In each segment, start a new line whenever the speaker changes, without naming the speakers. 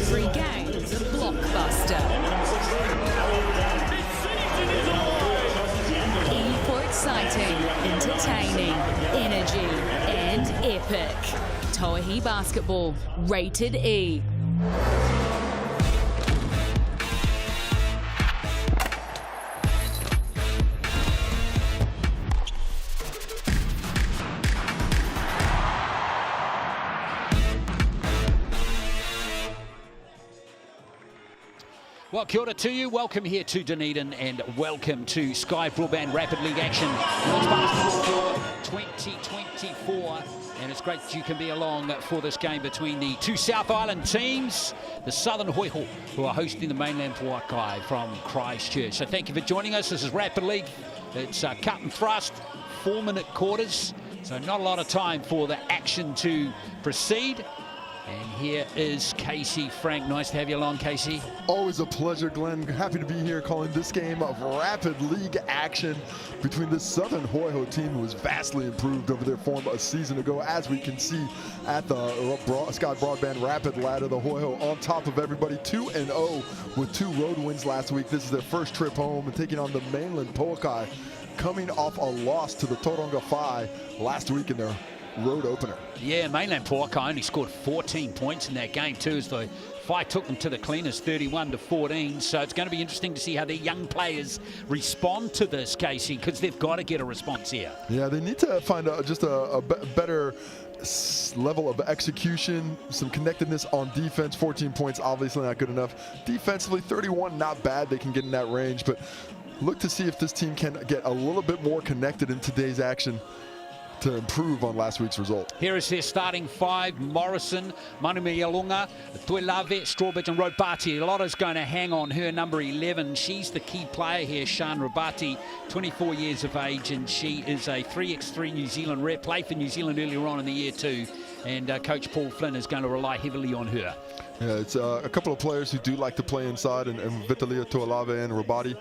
Every game's a blockbuster. E for exciting, entertaining, energy, and epic. Tauihi Basketball, rated E.
Well, kia ora to you. Welcome here to Dunedin and welcome to Sky Broadband Rapid League action. Men's basketball for 2024. And it's great that you can be along for this game between the two South Island teams, the Southern Hoihoi, who are hosting the Mainland Pouākai from Christchurch. So thank you for joining us. This is Rapid League. It's cut and thrust, 4-minute quarters. So not a lot of time for the action to proceed. And here is Casey Frank. Nice to have you along, Casey.
Always a pleasure, Glenn. Happy to be here calling this game of Rapid League action between the Southern Hoihoi team, who was vastly improved over their form a season ago. As we can see at the Sky Broadband Rapid ladder, the Hoihoi on top of everybody, 2-0 with 2 road wins last week. This is their first trip home and taking on the Mainland Pouākai, coming off a loss to the Tauranga Phi last week in their road opener.
Yeah, Mainland Pouākai only scored 14 points in that game too, as the Phi took them to the cleaners 31-14. So it's going to be interesting to see how their young players respond to this, Casey, because they've got to get a response here.
Yeah, they need to find just a better level of execution, some connectedness on defense. 14 points, obviously not good enough. Defensively, 31, not bad. They can get in that range, but look to see if this team can get a little bit more connected in today's action to improve on last week's result.
Here is their starting 5: Morrison, Manumialunga, Tuilave, Strawbridge and Robati. Lotta's going to hang on her number 11. She's the key player here, Sian Robati, 24 years of age, and she is a 3x3 New Zealand rep, played for New Zealand earlier on in the year too, and Coach Paul Flynn is going to rely heavily on her.
Yeah, it's a couple of players who do like to play inside, and Vitalia Tuilave and Robati.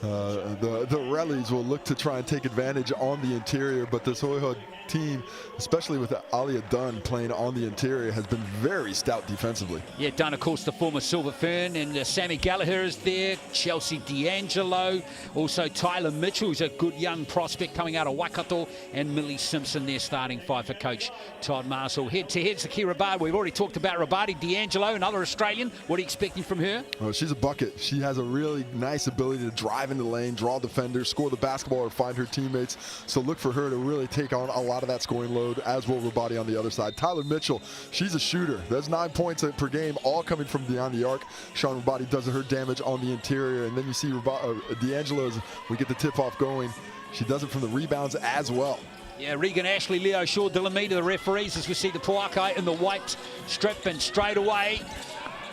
The rallies will look to try and take advantage on the interior, but this Hoihoi team, especially with Alia Dunn playing on the interior, has been very stout defensively.
Yeah, Dunn, of course, the former Silver Fern, and Sammy Gallagher is there, Chelsea D'Angelo, also Tyler Mitchell, who's a good young prospect coming out of Waikato, and Millie Simpson, their starting 5 for Coach Todd Marshall. Head-to-head, Sakira Rabadi. We've already talked about Rabadi. D'Angelo, another Australian. What are you expecting from her?
Oh, she's a bucket. She has a really nice ability to drive into the lane, draw defenders, score the basketball, or find her teammates. So look for her to really take on a lot of that scoring load, as will Rabadi on the other side. Tyler Mitchell, she's a shooter. There's 9 points per game, all coming from beyond the arc. Sean Rabadi does her damage on the interior, and then you see D'Angelo, as we get the tip-off going. She does it from the rebounds as well.
Yeah, Regan Ashley, Leo Shaw, Dylan Mead, the referees, as we see the Pouākai in the white strip, and straight away,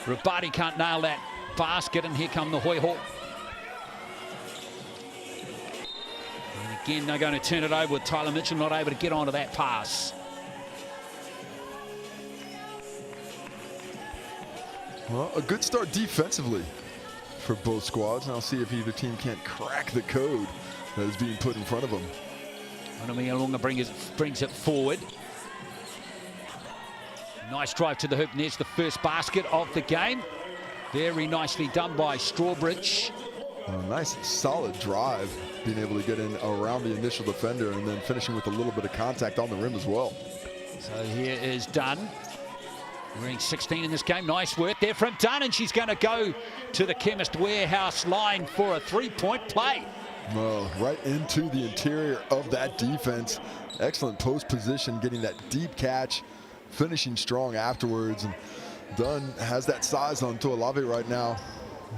Rabadi can't nail that basket, and here come the Hoihoi. And again, they're going to turn it over with Tyler Mitchell not able to get onto that pass.
Well, a good start defensively for both squads. And I'll see if either team can't crack the code that is being put in front of them.
Manumialunga brings it forward. Nice drive to the hoop, and there's the first basket of the game. Very nicely done by Strawbridge.
A nice solid drive, being able to get in around the initial defender and then finishing with a little bit of contact on the rim as well.
So here is Dunn. Wearing 16 in this game. Nice work there from Dunn, and she's going to go to the Chemist Warehouse line for a 3-point play.
Well, right into the interior of that defense. Excellent post position, getting that deep catch, finishing strong afterwards. And Dunn has that size on Tuilave right now.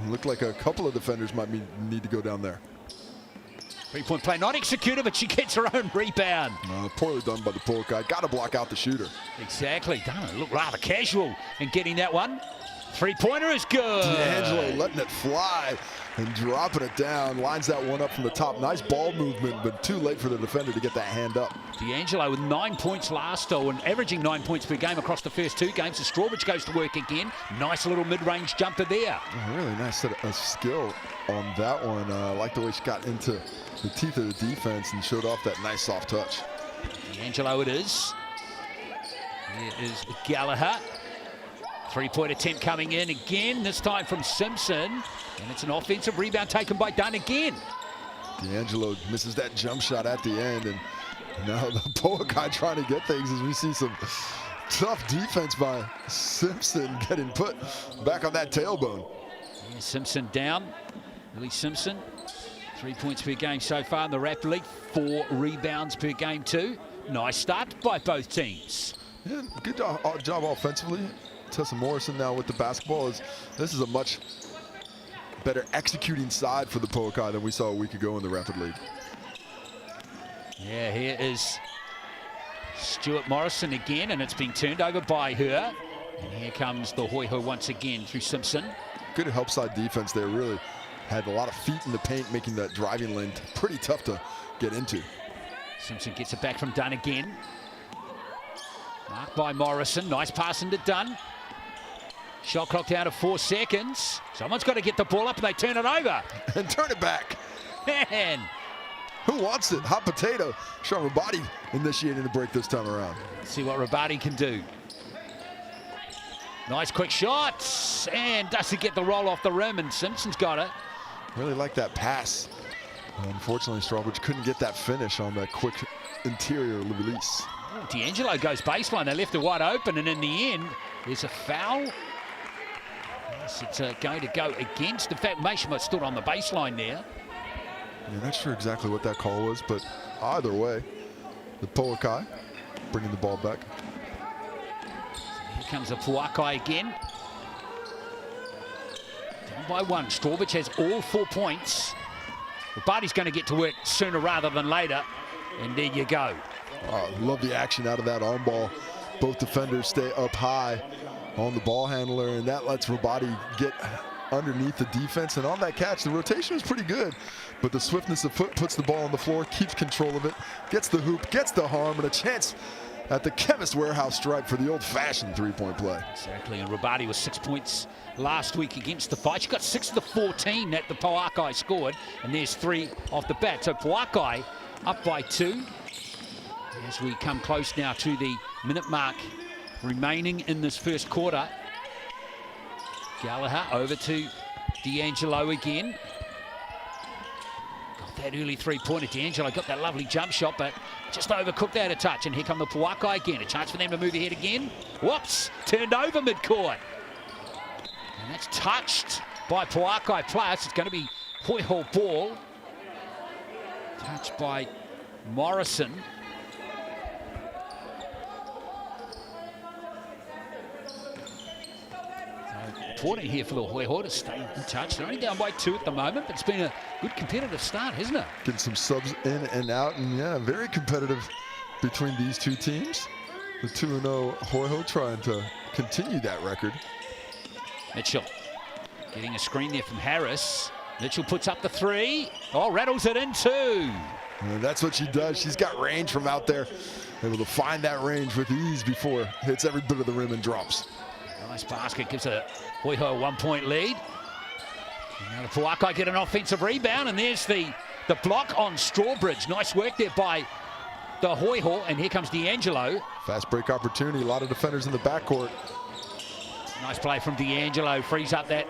Looked like a couple of defenders might need to go down there.
3-point play, not executed, but she gets her own rebound.
Poorly done by the Pouākai. Got to block out the shooter.
Exactly. Dunn looked rather casual in getting that one. 3-pointer is good.
D'Angelo letting it fly and dropping it down. Lines that one up from the top. Nice ball movement, but too late for the defender to get that hand up.
D'Angelo with 9 points last, though, and averaging 9 points per game across the first 2 games. So Strawbridge goes to work again. Nice little mid-range jumper there.
A really nice set of skill on that one. I like the way she got into the teeth of the defense and showed off that nice soft touch.
D'Angelo it is. Here is Gallagher. Three-point attempt coming in again, this time from Simpson. And it's an offensive rebound taken by Dunn again.
D'Angelo misses that jump shot at the end, and now the Pouākai trying to get things as we see some tough defense by Simpson getting put back on that tailbone.
Yeah, Simpson down. Willie Simpson, 3 points per game so far in the Rapid League, 4 rebounds per game too. Nice start by both teams.
Yeah, good job offensively. Tessa Morrison now with the basketball. This is a much better executing side for the Pouākai than we saw a week ago in the Rapid League.
Yeah, here is Stuart Morrison again, and it's been turned over by her. And here comes the Hoihoi once again through Simpson.
Good help side defense there. Really had a lot of feet in the paint, making that driving lane pretty tough to get into.
Simpson gets it back from Dunn again. Marked by Morrison. Nice pass into Dunn. Shot clock down to 4 seconds. Someone's got to get the ball up and they turn it over.
And turn it back.
Man.
Who wants it? Hot potato. Sean Rabati initiating the break this time around.
Let's see what Rabati can do. Nice quick shot. And doesn't get the roll off the rim, and Simpson's got it.
Really like that pass. Unfortunately, Strawbridge couldn't get that finish on that quick interior release.
Oh, D'Angelo goes baseline. They left it wide open, and in the end, there's a foul. Yes, it's going to go against. In fact, Maishima stood on the baseline there.
Yeah, not sure exactly what that call was, but either way, the Pouākai bringing the ball back.
So here comes the Pouākai again. Down by 1. Strawbridge has all 4 points. Rabati's going to get to work sooner rather than later. And there you go.
Oh, love the action out of that on ball. Both defenders stay up high on the ball handler, and that lets Rabati get underneath the defense. And on that catch, the rotation was pretty good, but the swiftness of foot puts the ball on the floor, keeps control of it, gets the hoop, gets the harm, and a chance at the Chemist Warehouse stripe for the old-fashioned three-point play.
Exactly, and Rabati was 6 points last week against the Fight. She got 6 of the 14 that the Pouākai scored, and there's 3 off the bat. So Pouākai up by 2. As we come close now to the minute mark remaining in this first quarter. Gallagher over to D'Angelo again. Got that early three-pointer. D'Angelo got that lovely jump shot, but just overcooked that a touch. And here come the Pouākai again. A chance for them to move ahead again. Whoops, turned over mid-court. And that's touched by Pouākai plus. It's going to be Hoihoi ball. Touched by Morrison. Important here for the Hoihoi to stay in touch. They're only down by 2 at the moment, but it's been a good competitive start, hasn't it?
Getting some subs in and out, and yeah, very competitive between these two teams. The 2-0 Hoihoi trying to continue that record.
Mitchell getting a screen there from Harris. Mitchell puts up the 3. Oh, rattles it in 2.
And that's what she does. She's got range from out there. Able to find that range with ease before it hits every bit of the rim and drops.
Nice basket, gives a Hoihoi a 1-point lead. And now the Pouākai get an offensive rebound, and there's the block on Strawbridge. Nice work there by the Hoihoi, and here comes D'Angelo.
Fast break opportunity, a lot of defenders in the backcourt.
Nice play from D'Angelo, frees up that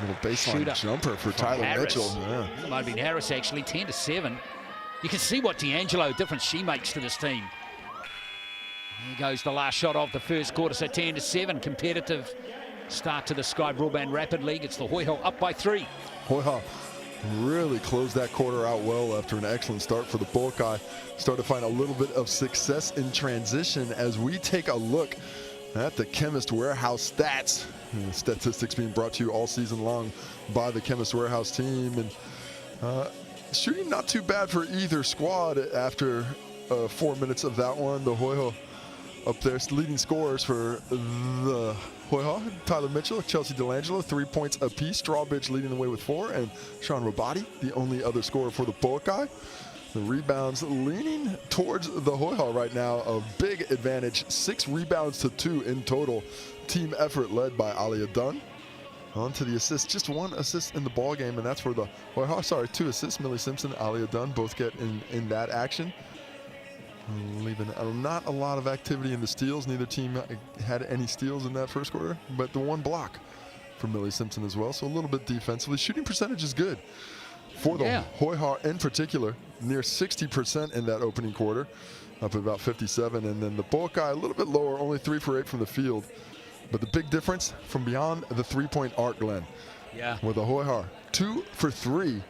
little baseline jumper for Tyler
Harris.
Mitchell. Yeah.
It might have been Harris actually, 10-7. You can see what D'Angelo difference she makes to this team. Here goes the last shot of the first quarter, so 10-7, competitive start to the Sky Broadband Rapid League. It's the Hoihoi up by 3.
Hoihoi really closed that quarter out well after an excellent start for the Pouākai. Started to find a little bit of success in transition as we take a look at the Chemist Warehouse stats. Statistics being brought to you all season long by the Chemist Warehouse team. And shooting not too bad for either squad after 4 minutes of that one. The Hoihoi up there, leading scorers for the Hoihoi, Tyler Mitchell, Chelsea Delangelo, 3 points apiece. Strawbridge leading the way with 4, and Sean Rabati, the only other scorer for the Pouākai. The rebounds leaning towards the Hoihoi right now. A big advantage, 6 rebounds to 2 in total. Team effort led by Alia Dunn. On to the assist, just 1 assist in the ball game, and that's for the Hoihoi. Sorry, 2 assists. Millie Simpson, Alia Dunn both get in that action. Leaving not a lot of activity in the steals. Neither team had any steals in that first quarter, but the one block from Millie Simpson as well. So a little bit defensively. Shooting percentage is good for the Hoihoi in particular, near 60% in that opening quarter, up at about 57. And then the Pouākai a little bit lower, only 3 for 8 from the field. But the big difference from beyond the three-point arc, Glenn.
Yeah.
With the Hoihoi 2 for 3.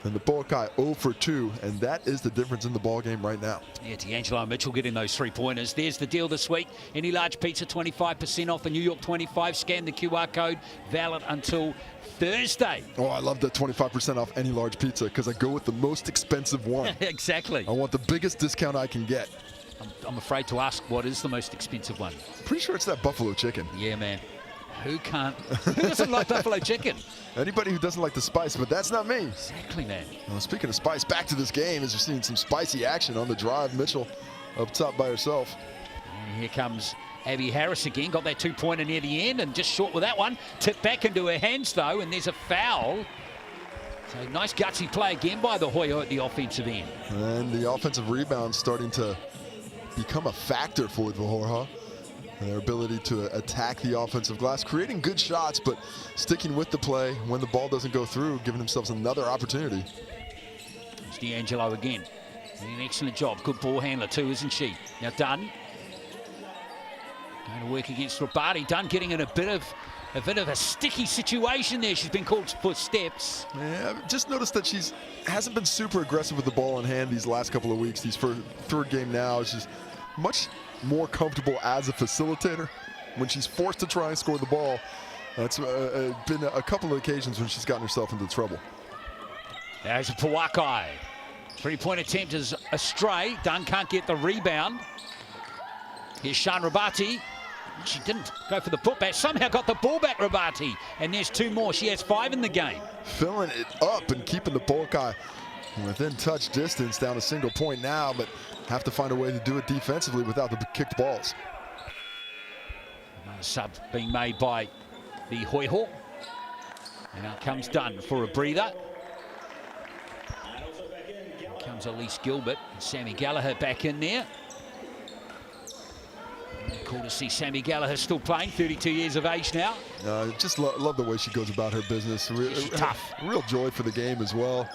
And the Pouākai 0 for 2, and that is the difference in the ball game right now.
Yeah, D'Angelo Mitchell getting those 3-pointers. There's the deal this week. Any large pizza, 25% off. A New York 25. Scan the QR code. Valid until Thursday.
Oh, I love the 25% off any large pizza because I go with the most expensive one.
Exactly.
I want the biggest discount I can get.
I'm afraid to ask, what is the most expensive one?
Pretty sure it's that buffalo chicken.
Yeah, man. Who doesn't like buffalo chicken?
Anybody who doesn't like the spice, but that's not me.
Exactly, man.
Well, speaking of spice, back to this game as we're seeing some spicy action on the drive. Mitchell up top by herself.
And here comes Abby Harris again. Got that 2-pointer near the end and just short with that one. Tipped back into her hands, though, and there's a foul. So nice gutsy play again by the Hoihoi at the offensive end.
And the offensive rebound starting to become a factor for the Hoihoi. And their ability to attack the offensive glass, creating good shots, but sticking with the play when the ball doesn't go through, giving themselves another opportunity.
It's D'Angelo again. Doing an excellent job. Good ball handler too, isn't she? Now Dunn going to work against Rabati. Dunn getting in a bit of a sticky situation there. She's been called for steps.
Yeah, I've just noticed that hasn't been super aggressive with the ball in hand these last couple of weeks. These third game now, she's much more comfortable as a facilitator. When she's forced to try and score the ball, that's been a couple of occasions when she's gotten herself into trouble.
There's a Pouākai. 3-point attempt is astray. Dunn can't get the rebound. Here's Sean Rabati. She didn't go for the putback. Somehow got the ball back, Rabati. And there's 2 more. She has 5 in the game.
Filling it up and keeping the Pouākai within touch distance, down a single point now, but have to find a way to do it defensively without the kicked balls.
Another sub being made by the Hoihoi. And out comes Dunn for a breather. Here comes Elise Gilbert and Sammy Gallagher back in there. Cool to see Sammy Gallagher still playing, 32 years of age now.
Just love the way she goes about her business.
She's tough.
Real joy for the game as well.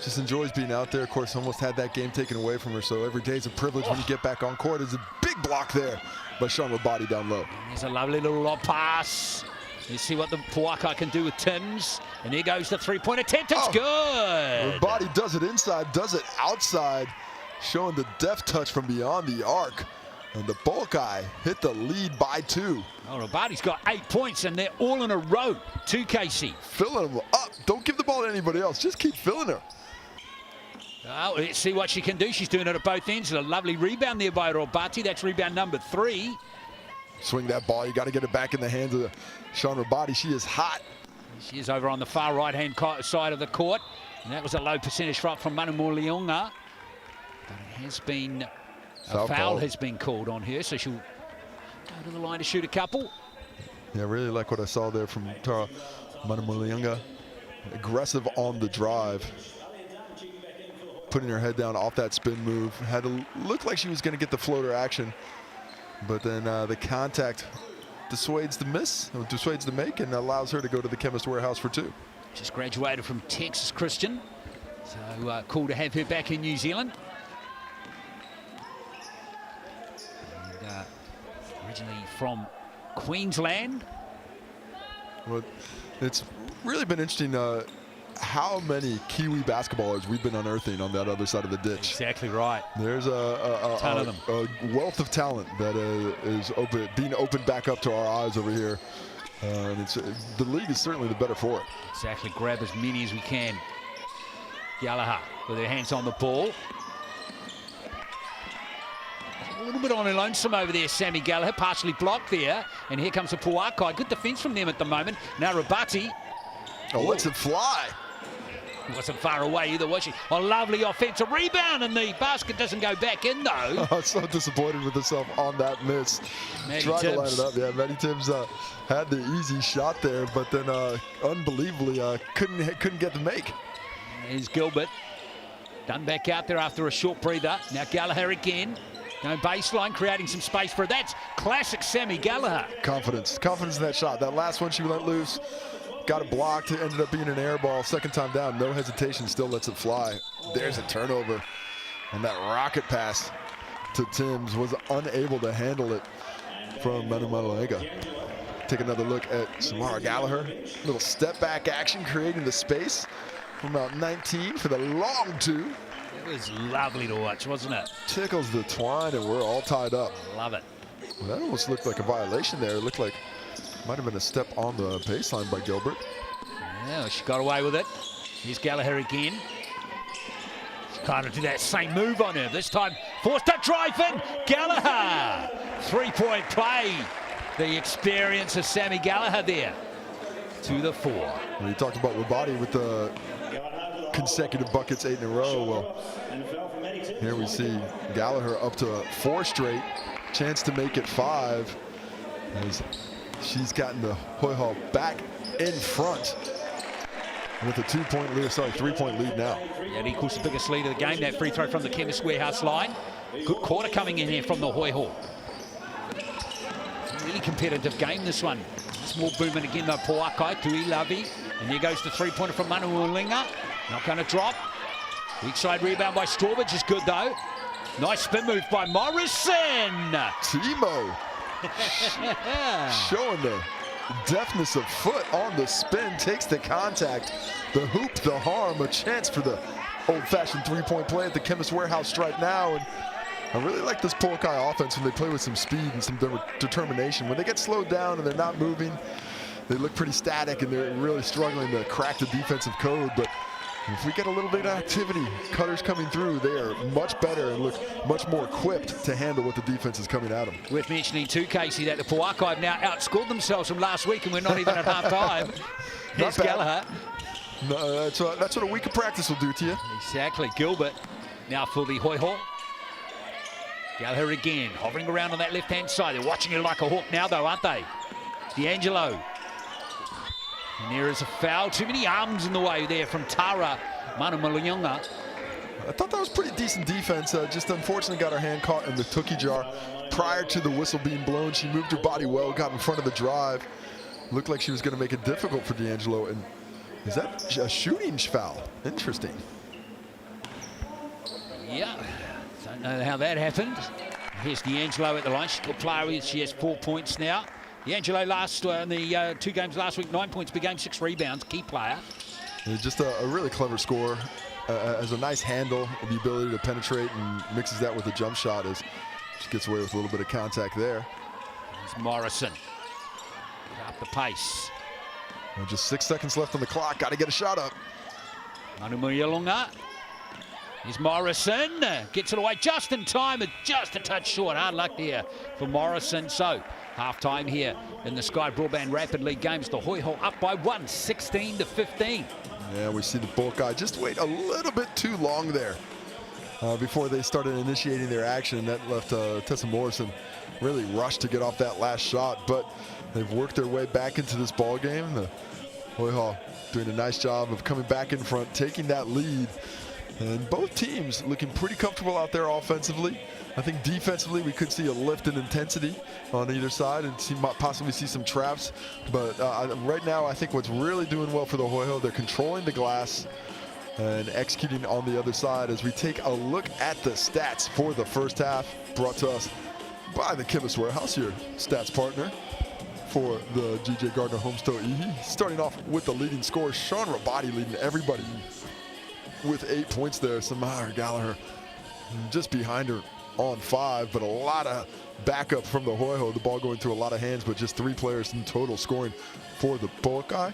Just enjoys being out there. Of course, almost had that game taken away from her, so every day is a privilege when you get back on court. There's a big block there by Sean Rabati down low.
There's a lovely little lob pass. Let's see what the Pouākai can do with Timms. And there goes the 3-point attempt. It's good.
Rabati does it inside, does it outside, showing the deft touch from beyond the arc. And the Pouākai hit the lead by 2.
Oh, Rabati's got 8 points, and they're all in a row. 2 KC.
Filling them up. Don't give the ball to anybody else. Just keep filling her.
Oh, let's see what she can do. She's doing it at both ends. A lovely rebound there by Rabati. That's rebound number 3.
Swing that ball. You got to get it back in the hands of Sean Rabati. She is hot.
She is over on the far right-hand side of the court. And that was a low percentage shot from Manamu Leonga. But it has been... A foul has been called on her, so she'll go to the line to shoot a couple.
Yeah, I really like what I saw there from Tara Manamulianga. Aggressive on the drive. Putting her head down off that spin move. Had to look like she was going to get the floater action. But then the contact dissuades the miss, dissuades the make, and allows her to go to the Chemist Warehouse for 2.
Just graduated from Texas Christian. So cool to have her back in New Zealand. Originally from Queensland.
Well, it's really been interesting how many Kiwi basketballers we've been unearthing on that other side of the ditch.
Exactly right.
There's a ton of them. A wealth of talent that is being opened back up to our eyes over here. And the league is certainly the better for it.
Exactly. Grab as many as we can. Gallagher with her hands on the ball. A little bit on her lonesome over there, Sammy Gallagher, partially blocked there. And here comes the Pouākai. Good defense from them at the moment. Now Rabati.
Oh, lets it fly.
Wasn't far away either, was she? A lovely offensive rebound, and the basket doesn't go back in, though.
Oh, so disappointed with herself on that miss. Tried to line it up. Yeah, Maddie Timms had the easy shot there, but then unbelievably couldn't get the make.
Here's Gilbert. Done back out there after a short breather. Now Gallagher again. Going baseline, creating some space for it. That's classic Sammy Gallagher.
Confidence in that shot. That last one she let loose, got it blocked. It ended up being an air ball. Second time down, no hesitation, still lets it fly. There's a turnover. And that rocket pass to Timms was unable to handle it from Manu Maluega. Take another look at Samara Gallagher. Little step back action, creating the space from about 19 for the long two.
It was lovely to watch, wasn't it?
Tickles the twine and we're all tied up.
Love it.
Well, that almost looked like a violation there. It looked like might have been a step on the baseline by Gilbert.
Yeah, she got away with it. Here's Gallagher again. She kind of did that same move on her. This time forced to drive in. Gallagher. 3-point play. The experience of Sammy Gallagher there. To the 4.
Well, you talked about Wabadi with the consecutive buckets, 8 in a row. Well, here we see Gallagher up to 4 straight. Chance to make it 5. As she's gotten the Hoihoi back in front with a 2-point lead, sorry, 3-point lead now.
Yeah, it equals the biggest lead of the game. That free throw from the Chemist Warehouse line. Good quarter coming in here from the Hoihoi. Really competitive game, this one. Small booming again, though. Pouākai, Tui Lavi. And here goes the 3-pointer from Manu Maluega. Not going to drop. Weak side rebound by Strawbridge is good, though. Nice spin move by Morrison.
Timo showing the deftness of foot on the spin, takes the contact, the hoop, the harm, a chance for the old-fashioned 3-point play at the Chemist Warehouse stripe now. And I really like this Pouākai offense when they play with some speed and some determination. When they get slowed down and they're not moving, they look pretty static and they're really struggling to crack the defensive code. But if we get a little bit of activity, cutters coming through, they are much better and look much more equipped to handle what the defense is coming at them.
Worth mentioning too, Casey, that the Pouākai have now outscored themselves from last week and we're not even at half-time. Here's Gallagher.
No, that's what a week of practice will do to you.
Exactly. Gilbert now for the Hoihoi. Gallagher again, hovering around on that left-hand side. They're watching you like a hawk now, though, aren't they? D'Angelo. And there is a foul. Too many arms in the way there from Tara Manu Maluega.
I thought that was pretty decent defense. Just unfortunately got her hand caught in the cookie jar. Prior to the whistle being blown, she moved her body well, got in front of the drive. Looked like she was going to make it difficult for D'Angelo. And is that a shooting foul? Interesting.
Yeah. Don't know how that happened. Here's D'Angelo at the line. She's got player. She has 4 points now. D'Angelo in the 2 games last week, 9 points per game, 6 rebounds. Key player.
Just a really clever scorer. Has a nice handle, the ability to penetrate, and mixes that with a jump shot as she gets away with a little bit of contact there.
Here's Morrison. Up the pace.
Well, just 6 seconds left on the clock. Got to get a shot up.
Manu Maluega. Here's Morrison, gets it away just in time, just a touch short. Hard luck there for Morrison. So, half-time here in the Sky Broadband Rapid League games. The Hoihoi up by 1, 16-15.
Yeah, we see the Pouākai just wait a little bit too long there before they started initiating their action. That left Tessa Morrison really rushed to get off that last shot, but they've worked their way back into this ball game. The Hoihoi doing a nice job of coming back in front, taking that lead. And both teams looking pretty comfortable out there offensively. I think defensively we could see a lift in intensity on either side and possibly see some traps. But right now I think what's really doing well for the Hoihoi, they're controlling the glass and executing on the other side. As we take a look at the stats for the first half, brought to us by the Chemist Warehouse, your stats partner for the GJ Gardner Homes Tauihi. Starting off with the leading scorer, Sean Rabati leading everybody with 8 points there. Samara Gallagher just behind her on 5, but a lot of backup from the Hoihoi. The ball going through a lot of hands, but just 3 players in total scoring for the Pouākai.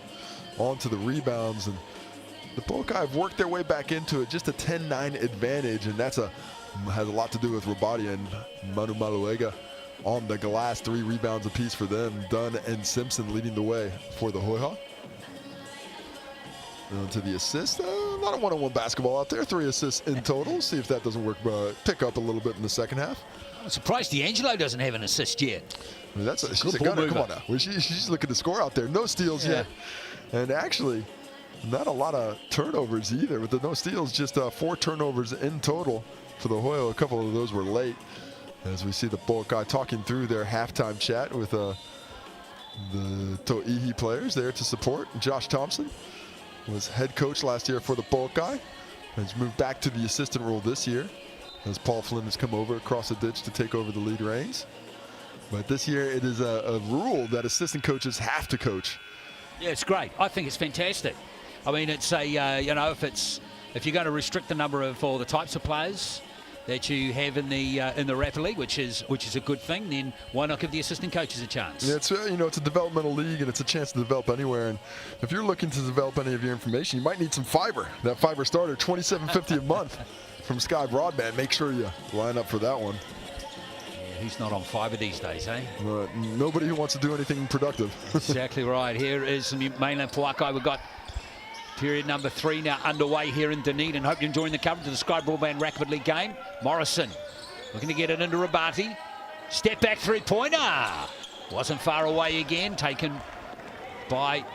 On to the rebounds, and the Pouākai have worked their way back into it. Just a 10-9 advantage, and has a lot to do with Rabati and Manu Maluega on the glass. 3 rebounds apiece for them. Dunn and Simpson leading the way for the Hoihoi. On to the assists. A lot of one-on-one basketball out there. 3 assists in total. See if that doesn't work. Pick up a little bit in the second half.
I'm surprised D'Angelo doesn't have an assist yet.
I mean, she's a gunner. Come on now. Well, she's looking to score out there. No steals yet. And actually, not a lot of turnovers either. With the no steals, just 4 turnovers in total for the Hoihoi. A couple of those were late. As we see the Pouākai talking through their halftime chat with the Tauihi players there to support. Josh Thompson was head coach last year for the Pouākai. Has moved back to the assistant role this year as Paul Flynn has come over across the ditch to take over the lead reins. But this year it is a rule that assistant coaches have to coach.
Yeah, it's great. I think it's fantastic. I mean, it's a you know, if you're going to restrict the number of or the types of players that you have in the Rapid League, which is a good thing, then why not give the assistant coaches a chance?
Yeah, it's you know, it's a developmental league and it's a chance to develop anywhere. And if you're looking to develop any of your information, you might need some fiber. That fiber starter, $27.50 a month from Sky Broadband. Make sure you line up for that one.
Yeah, who's not on fiber these days, eh?
Nobody who wants to do anything productive.
Exactly right. Here is Mainland Pouākai. We've got period number 3 now underway here in Dunedin. Hope you're enjoying the coverage of the Sky Broadband Rapid League game. Morrison looking to get it into Rabati. Step back three-pointer. Wasn't far away again. Taken by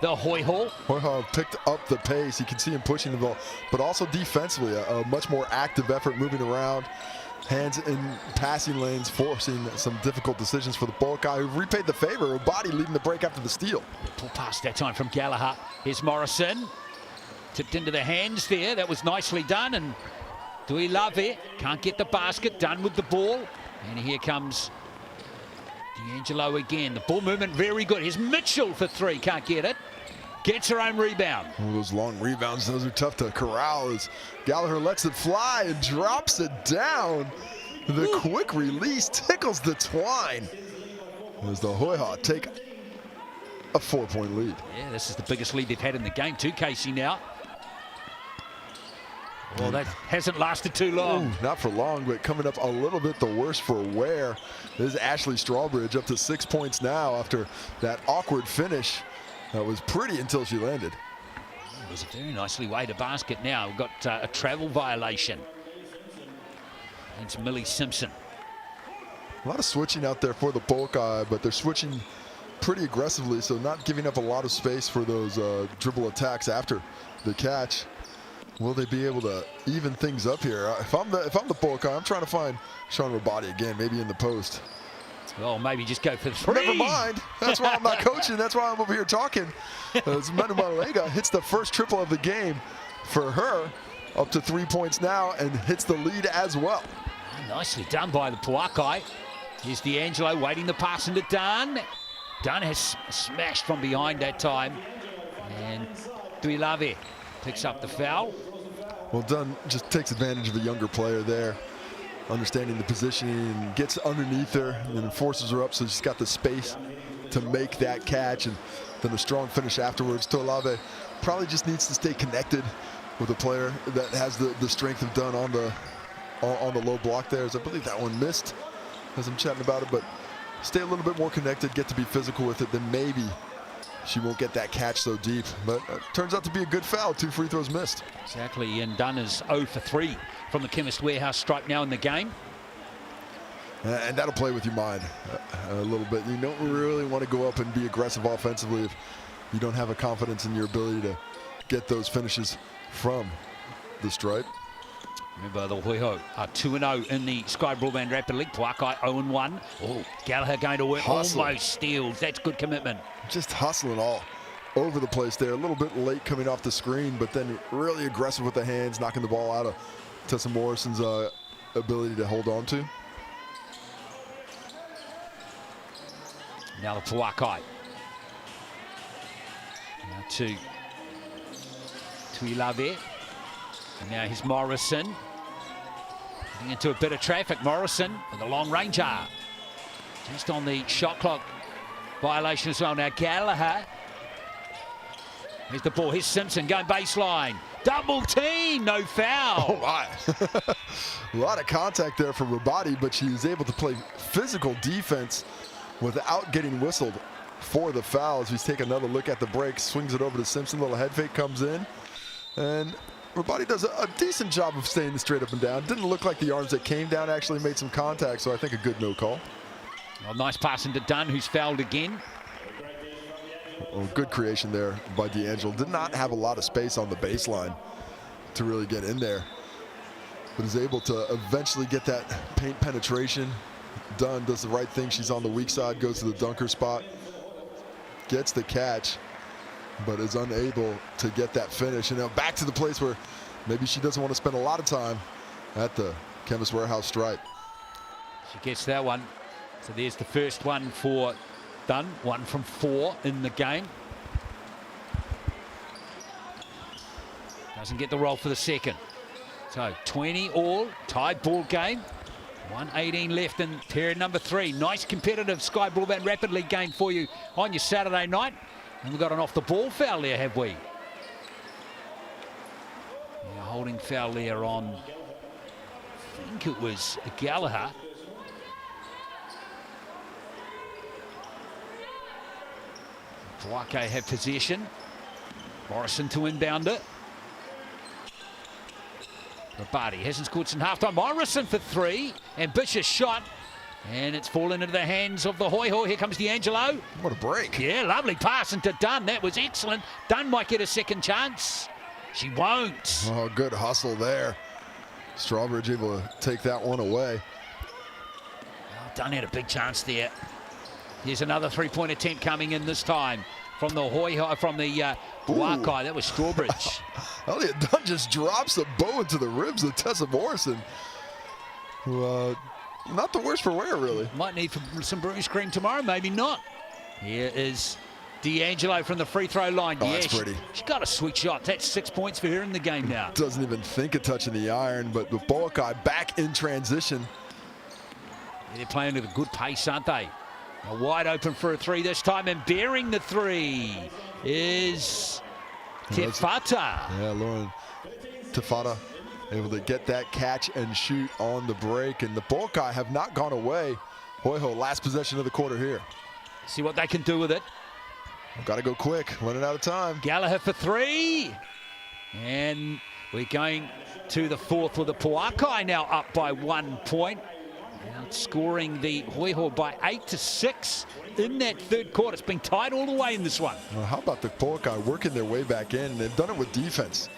the Hoihoi.
Hoihoi picked up the pace. You can see him pushing the ball, but also defensively, a much more active effort moving around. Hands in passing lanes, forcing some difficult decisions for the Pouākai, who repaid the favor. Rabati leading the break after the steal.
Pull pass that time from Gallagher. Here's Morrison. Tipped into the hands there. That was nicely done. And Tauihi Basketball can't get the basket. Done with the ball. And here comes D'Angelo again. The ball movement very good. Here's Mitchell for 3. Can't get it. Gets her own rebound.
Oh, those long rebounds, those are tough to corral as Gallagher lets it fly and drops it down. The quick release tickles the twine as the Hoihoi take a 4-point lead.
Yeah, this is the biggest lead they've had in the game too, Casey, now. Well, that hasn't lasted too long.
Ooh, not for long, but coming up a little bit the worse for wear. This is Ashley Strawbridge up to 6 points now after that awkward finish. That was pretty until she landed.
It was a very nicely weighted basket now. We've got a travel violation. It's Millie Simpson.
A lot of switching out there for the Pouākai, but they're switching pretty aggressively, so not giving up a lot of space for those dribble attacks after the catch. Will they be able to even things up here? If I'm the Pouākai, I'm trying to find Sean Rabati again, maybe in the post.
Well, maybe just go for the 3.
Never mind. That's why I'm not coaching. That's why I'm over here talking. As Manu Malega hits the first triple of the game for her, up to 3 points now, and hits the lead as well.
Nicely done by the Pouākai. Here's D'Angelo waiting the pass into Dunn. Dunn has smashed from behind that time. And Tauihi Basketball picks up the foul.
Well, Dunn just takes advantage of a younger player there, understanding the positioning, and gets underneath her and forces her up so she's got the space to make that catch, and then a strong finish afterwards. Tauihi Basketball probably just needs to stay connected with a player that has the strength of Dunn on the low block there, as I believe that one missed as I'm chatting about it, but stay a little bit more connected, get to be physical with it, then maybe she won't get that catch so deep. But it turns out to be a good foul. 2 free throws missed.
Exactly, and Dunn is 0 for 3 from the Chemist Warehouse stripe now in the game.
And that'll play with your mind a little bit. You don't really want to go up and be aggressive offensively if you don't have a confidence in your ability to get those finishes from the stripe.
Remember, the Hoihoi are 2-0 in the Sky Broadband Rapid League. Pouākai 0-1. Oh, Gallagher going to work.
Hustling.
Almost steals. That's good commitment.
Just hustling all over the place there. A little bit late coming off the screen, but then really aggressive with the hands, knocking the ball out of Tessa Morrison's ability to hold on to.
Now the Pouākai. Now to Tauihi Basketball. And now here's Morrison. Getting into a bit of traffic. Morrison with a long ranger. Just on the shot clock violation as well. Now Gallagher. Here's the ball. Here's Simpson going baseline. Double team. No foul.
Oh, my. A lot of contact there for Rabati, but she was able to play physical defense without getting whistled for the foul. As we take another look at the break, swings it over to Simpson. Little head fake comes in. And Rabati does a decent job of staying straight up and down. Didn't look like the arms that came down actually made some contact, so I think a good no call.
Well, nice pass into Dunn, who's fouled again.
Well, good creation there by D'Angelo. Did not have a lot of space on the baseline to really get in there. but is able to eventually get that paint penetration done, does the right thing. She's on the weak side, goes to the dunker spot, gets the catch, but is unable to get that finish. And now back to the place where maybe she doesn't want to spend a lot of time at the Chemist Warehouse stripe.
She gets that one. So there's the first one for Dunn, 1 from 4 in the game. Doesn't get the roll for the second. So 20 all, tied ball game. 1:18 left in period number 3. Nice competitive Sky Broadband Rapid League game for you on your Saturday night. And we've got an off the ball foul there, have we? Yeah, holding foul there on, I think it was Gallagher. Pouākai have possession. Morrison to inbound it. Rabati hasn't scored since halftime. Morrison for 3. Ambitious shot. And it's fallen into the hands of the Hoihoi. Here comes D'Angelo.
What a break.
Yeah, lovely pass into Dunn. That was excellent. Dunn might get a second chance. She won't.
Oh, good hustle there. Strawbridge able to take that one away.
Oh, Dunn had a big chance there. Here's another three-point attempt coming in this time from the Hoihoi, from the Pouākai. That was Strawbridge.
Elliot Dunn just drops a bow into the ribs of Tessa Morrison, who not the worst for wear, really.
Might need some bruise cream tomorrow, maybe not. Here is D'Angelo from the free throw line.
Oh,
yeah,
that's pretty.
She's got a sweet shot. That's 6 points for her in the game now.
Doesn't even think of touching the iron, but the Pouākai back in transition.
Yeah, they're playing at a good pace, aren't they? Now wide open for a 3 this time, and bearing the 3 is Tefata.
Yeah, Lauren Tefata able to get that catch and shoot on the break, and the Pouākai have not gone away. Hoihoi, last possession of the quarter here.
See what they can do with it.
Got to go quick, running out of time.
Gallagher for 3. And we're going to the 4th with the Pouākai now up by 1 point. Outscoring the Hoihoi by 8-6 in that third quarter. It's been tight all the way in this one.
Well, how about the Pouākai working their way back in? And they've done it with defense.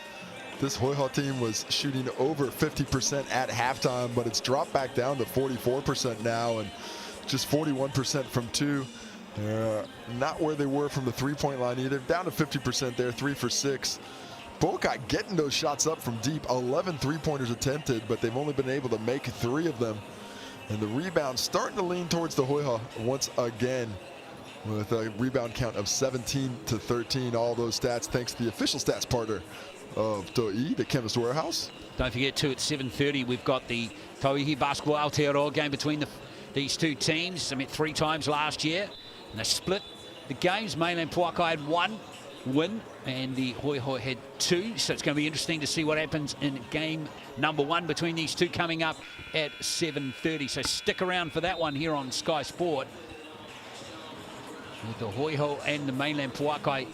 This Hoihoi team was shooting over 50% at halftime, but it's dropped back down to 44% now, and just 41% from 2. Not where they were from the three-point line either. Down to 50% there, 3 for 6. Pouākai getting those shots up from deep. 11 three-pointers attempted, but they've only been able to make 3 of them. And the rebound starting to lean towards the Hoihoi once again, with a rebound count of 17-13. All those stats thanks to the official stats partner of Tauihi, the Chemist Warehouse.
Don't forget too, at 7:30 we've got the Tauihi Basketball Aotearoa game between these two teams. I met 3 times last year, and they split the games. Mainland Pouākai had 1 win, and the Hoihoi had 2. So it's going to be interesting to see what happens in game number 1 between these two coming up at 7:30. So stick around for that one here on Sky Sport. With the Hoihoi and the Mainland Pouākai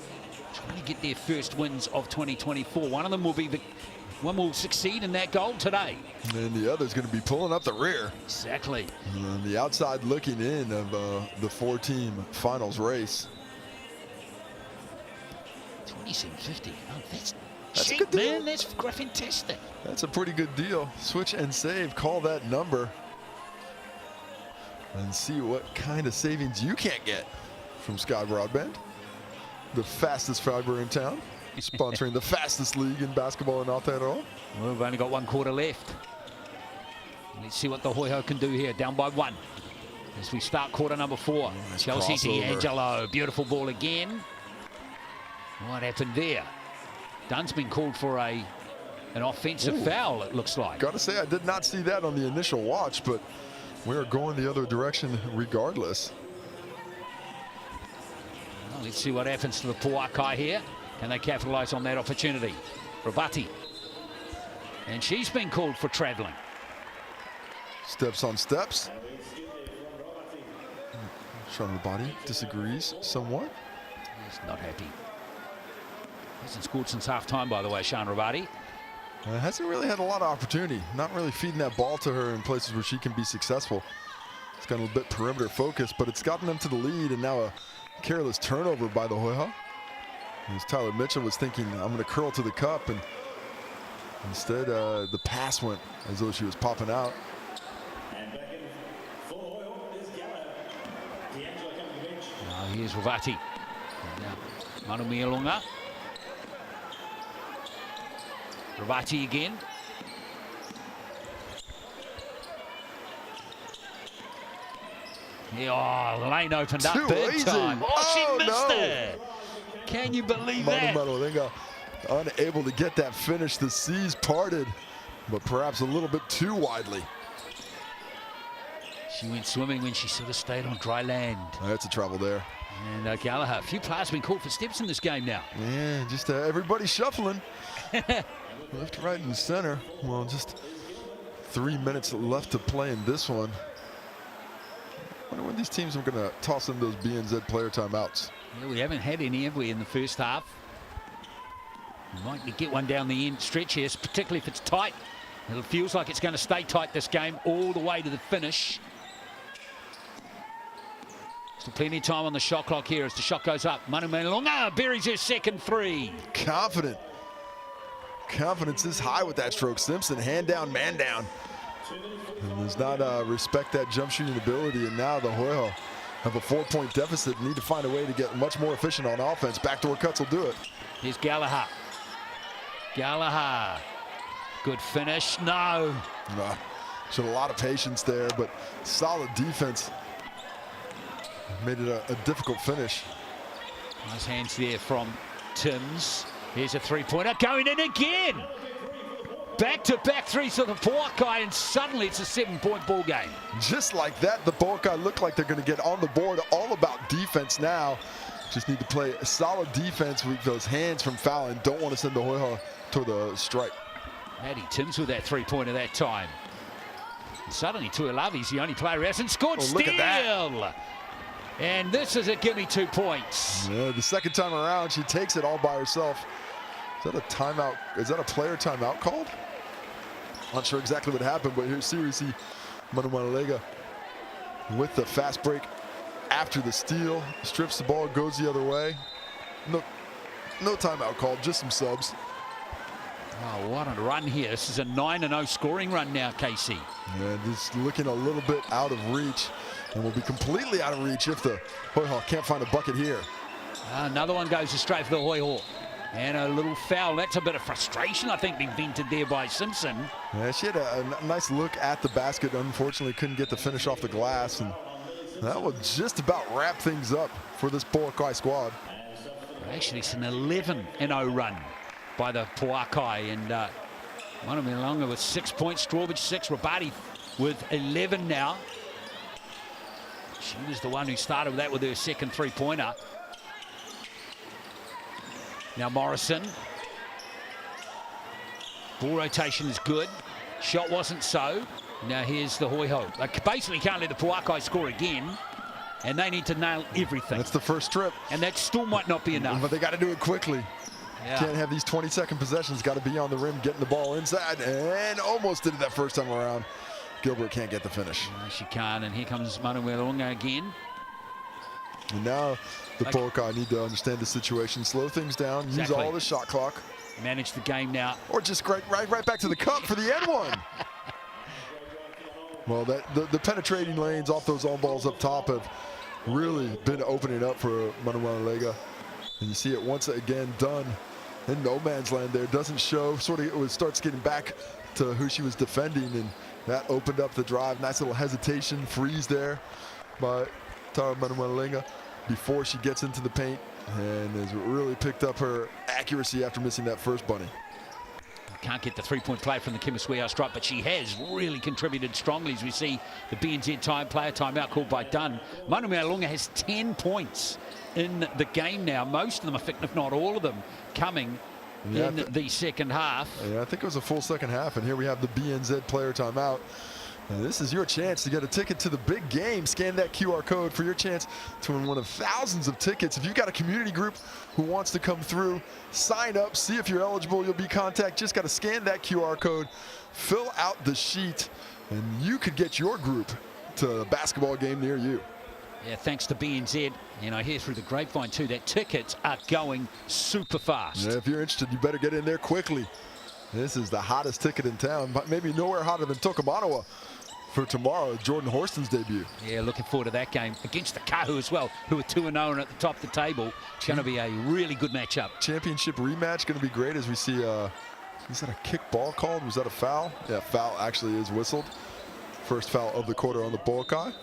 trying to get their first wins of 2024. One of them will succeed in that goal today.
And the other's going to be pulling up the rear.
Exactly.
And the outside looking in of the 4-team finals race.
27.50. Oh, that's
a
cheap,
good deal.
man. That's fantastic.
That's a pretty good deal. Switch and save. Call that number and see what kind of savings you can't get from Sky Broadband, the fastest fiber in town, sponsoring the fastest league in basketball in Aotearoa.
Well, we've only got 1 quarter left. Let's see what the Hoihoi can do here. Down by 1 as we start quarter number 4.
Nice
Chelsea
crossover.
D'Angelo. Beautiful ball again. What happened there? Dunn's been called for an offensive foul, it looks like.
Got to say, I did not see that on the initial watch, but we're going the other direction regardless.
Well, let's see what happens to the Pouākai here. Can they capitalize on that opportunity? Rabati. And she's been called for traveling.
Steps on steps. Sean Rabati disagrees somewhat.
He's not happy. Hasn't scored since half-time, by the way, Sean Rabati.
Hasn't really had a lot of opportunity. Not really feeding that ball to her in places where she can be successful. It's got a little bit perimeter focused, but it's gotten them to the lead, and now a careless turnover by the Hoihoi. As Tyler Mitchell was thinking, I'm going to curl to the cup, and Instead, the pass went as though she was popping out.
Now here's Ravati. Now Manu Mialonga. Ravati again. Yeah, the lane opened up big time. Oh, she missed it. Can you believe that?
Manu unable to get that finish. The seas parted, but perhaps a little bit too widely.
She went swimming when she sort of stayed on dry land.
That's a travel there.
And Gallagher, a few players have been called for steps in this game now.
Yeah, just everybody shuffling. Left, right, and center. Well, just 3 minutes left to play in this one. I wonder when these teams are going to toss in those BNZ player timeouts.
Yeah, we haven't had any, have we, in the first half? We might get one down the end stretch here, particularly if it's tight. It feels like it's going to stay tight this game all the way to the finish. Still plenty of time on the shot clock here as the shot goes up. Manu Mialonga buries her second three.
Confident. Confidence is high with that stroke. Simpson, hand down, man down. And does not respect that jump shooting ability, and now the Hoihoi have a 4-point deficit and need to find a way to get much more efficient on offense. Backdoor cuts will do it.
Here's Gallagher. Gallagher. Good finish. No.
Showed a lot of patience there, but solid defense. Made it a difficult finish.
Nice hands there from Timms. Here's a three-pointer going in again. Back-to-back threes for the Pouākai, and suddenly it's a 7-point ball game.
Just like that, the Pouākai look like they're going to get on the board. All about defense now. Just need to play a solid defense with those hands from fouling. Don't want to send the Hoihoi to the strike.
Maddie Timms with that three-pointer that time. And suddenly Tuilavi's the only player who hasn't scored.
Look at that.
And this is a gimme 2 points.
Yeah, the second time around, she takes it all by herself. Is that a timeout? Is that a player timeout called? Not sure exactly what happened, but here we see Manu Mialonga with the fast break after the steal. Strips the ball, goes the other way. No timeout called, just some subs.
Oh, what a run here. This is a 9-0 scoring run now, Casey.
Yeah, just looking a little bit out of reach, and will be completely out of reach if the Hoihoi can't find a bucket here.
Another one goes straight for the Hoihoi. And a little foul. That's a bit of frustration, I think, being vented there by Simpson.
Yeah, she had a nice look at the basket. Unfortunately, couldn't get the finish off the glass. And that will just about wrap things up for this Pouākai squad.
Actually, it's an 11-0 run by the Pouākai. And Manu Mialonga with 6 points, Strawbridge 6, Rabati with 11 now. She was the one who started with that with her second three-pointer. Now Morrison. Ball rotation is good. Shot wasn't so. Now here's the Hoihoi. They basically can't let the Pouākai score again, and they need to nail everything.
That's the first trip.
And that still might not be enough.
But they got to do it quickly.
Yeah.
Can't have these 20-second possessions. Got to be on the rim, getting the ball inside, and almost did it that first time around. Gilbert can't get the finish.
No, she can't, and here comes Manu Mialonga again.
And now the Pouākai need to understand the situation, slow things down, use all the shot clock.
Manage the game now.
Or just right back to the cup for the end one. Well, the penetrating lanes off those on balls up top have really been opening up for Manu Mialonga. And you see it once again done in no man's land there. Doesn't show, it starts getting back to who she was defending, and that opened up the drive. Nice little hesitation, freeze there by Manu Mialonga before she gets into the paint, and has really picked up her accuracy after missing that first bunny.
Can't get the three-point play from the Kimiswea strike, but she has really contributed strongly as we see the BNZ player timeout called by Dunn. Manu Mialonga has 10 points in the game now. Most of them, if not all of them, coming in the second half. Yeah,
I think it was a full second half, and here we have the BNZ player timeout. And this is your chance to get a ticket to the big game. Scan that QR code for your chance to win one of thousands of tickets. If you've got a community group who wants to come through, sign up, see if you're eligible. You'll be contacted. Just got to scan that QR code, fill out the sheet, and you could get your group to a basketball game near you.
Yeah, thanks to BNZ. And I hear through the grapevine too that tickets are going super fast.
Yeah, if you're interested, you better get in there quickly. This is the hottest ticket in town, but maybe nowhere hotter than Tokomanawa for tomorrow, Jordan Horston's debut.
Yeah, looking forward to that game against the Kahu as well, who are 2-0 and at the top of the table. It's going to be a really good matchup.
Championship rematch going to be great as we see, is that a kick ball called? Was that a foul? Yeah, foul actually is whistled. First foul of the quarter on the Pouākai.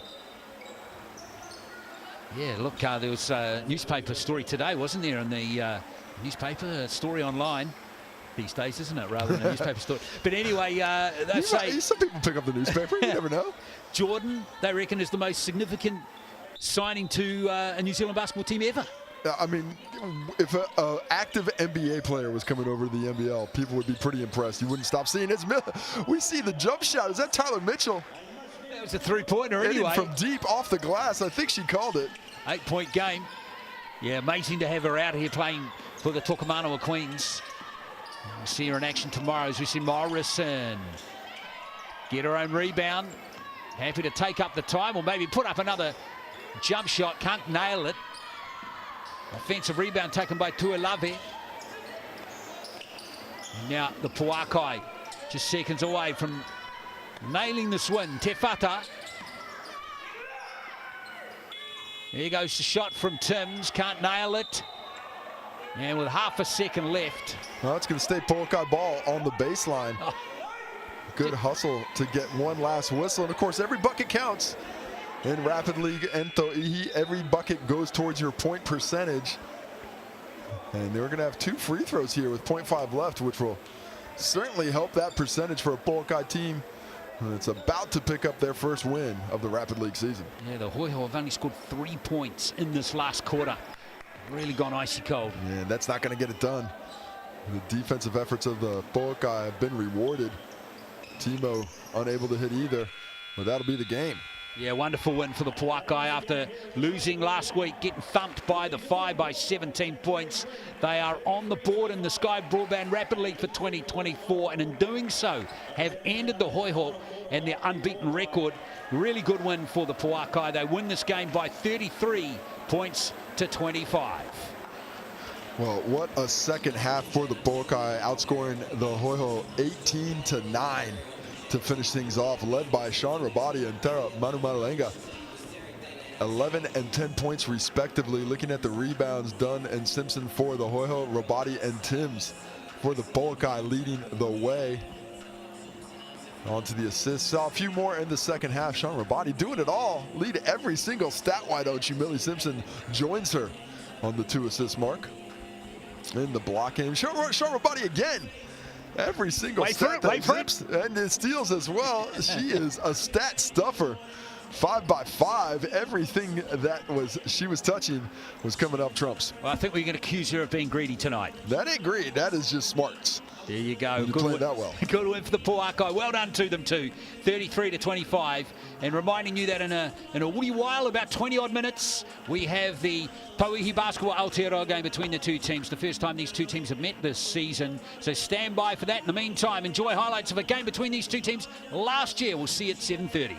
Yeah, look, there was a newspaper story today, wasn't there, in the newspaper story online. These days, isn't it, rather than a newspaper story. But anyway, they say...
Some people pick up the newspaper, you never know.
Jordan, they reckon, is the most significant signing to a New Zealand basketball team ever.
I mean, if an active NBA player was coming over to the NBL, people would be pretty impressed. You wouldn't stop seeing it. We see the jump shot. Is that Tyler Mitchell?
That was a three-pointer anyway.
From deep off the glass. I think she called it.
8-point game. Yeah, amazing to have her out here playing for the Tokomanawa Queens. We'll see her in action tomorrow as we see Morrison get her own rebound. Happy to take up the time or maybe put up another jump shot. Can't nail it. Offensive rebound taken by Tuilave. Now the Pouākai just seconds away from nailing the swing. Tefata. Here goes the shot from Timms. Can't nail it. And with half a second left.
Well, it's going to stay Pouākai ball on the baseline. Oh. Good hustle to get one last whistle. And, of course, every bucket counts. In Rapid League and Tauihi, every bucket goes towards your point percentage. And they're going to have 2 free throws here with 0.5 left, which will certainly help that percentage for a Pouākai team that's about to pick up their first win of the Rapid League season.
Yeah, the Hoihoi have only scored 3 points in this last quarter. Really gone icy cold.
Yeah, that's not going to get it done. The defensive efforts of the Pouākai have been rewarded. Timo unable to hit either, but that'll be the game.
Yeah, wonderful win for the Pouākai after losing last week, getting thumped by the FIBA by 17 points. They are on the board in the Sky Broadband Rapid League for 2024, and in doing so have ended the Hoihoi and their unbeaten record. Really good win for the Pouākai. They win this game by 33 points to 25.
Well, what a second half for the Pouākai, outscoring the Hoihoi 18-9 to finish things off, led by Sean Rabadi and Tara Manumalenga. 11 and 10 points respectively. Looking at the rebounds, Dunn and Simpson for the Hoihoi, Rabadi and Timms for the Pouākai leading the way. On to the assists. Saw a few more in the second half. Sean Rabadi doing it all. Lead every single stat. Why don't you? Millie Simpson joins her on the 2 assist mark. In the block game. Sean Rabadi again. Every single stat and it steals as well. She is a stat stuffer. 5 by 5. Everything that she was touching was coming up trumps.
Well, I think we're going to accuse her of being greedy tonight.
That ain't greed. That is just smarts.
There you go.
You played that well.
Good win for the Pouākai. Well done to them too. 33-25. And reminding you that in a wee while, about 20-odd minutes, we have the Tauihi Basketball Aotearoa game between the 2 teams. The first time these 2 teams have met this season. So stand by for that. In the meantime, enjoy highlights of a game between these 2 teams last year. We'll see you at 7:30.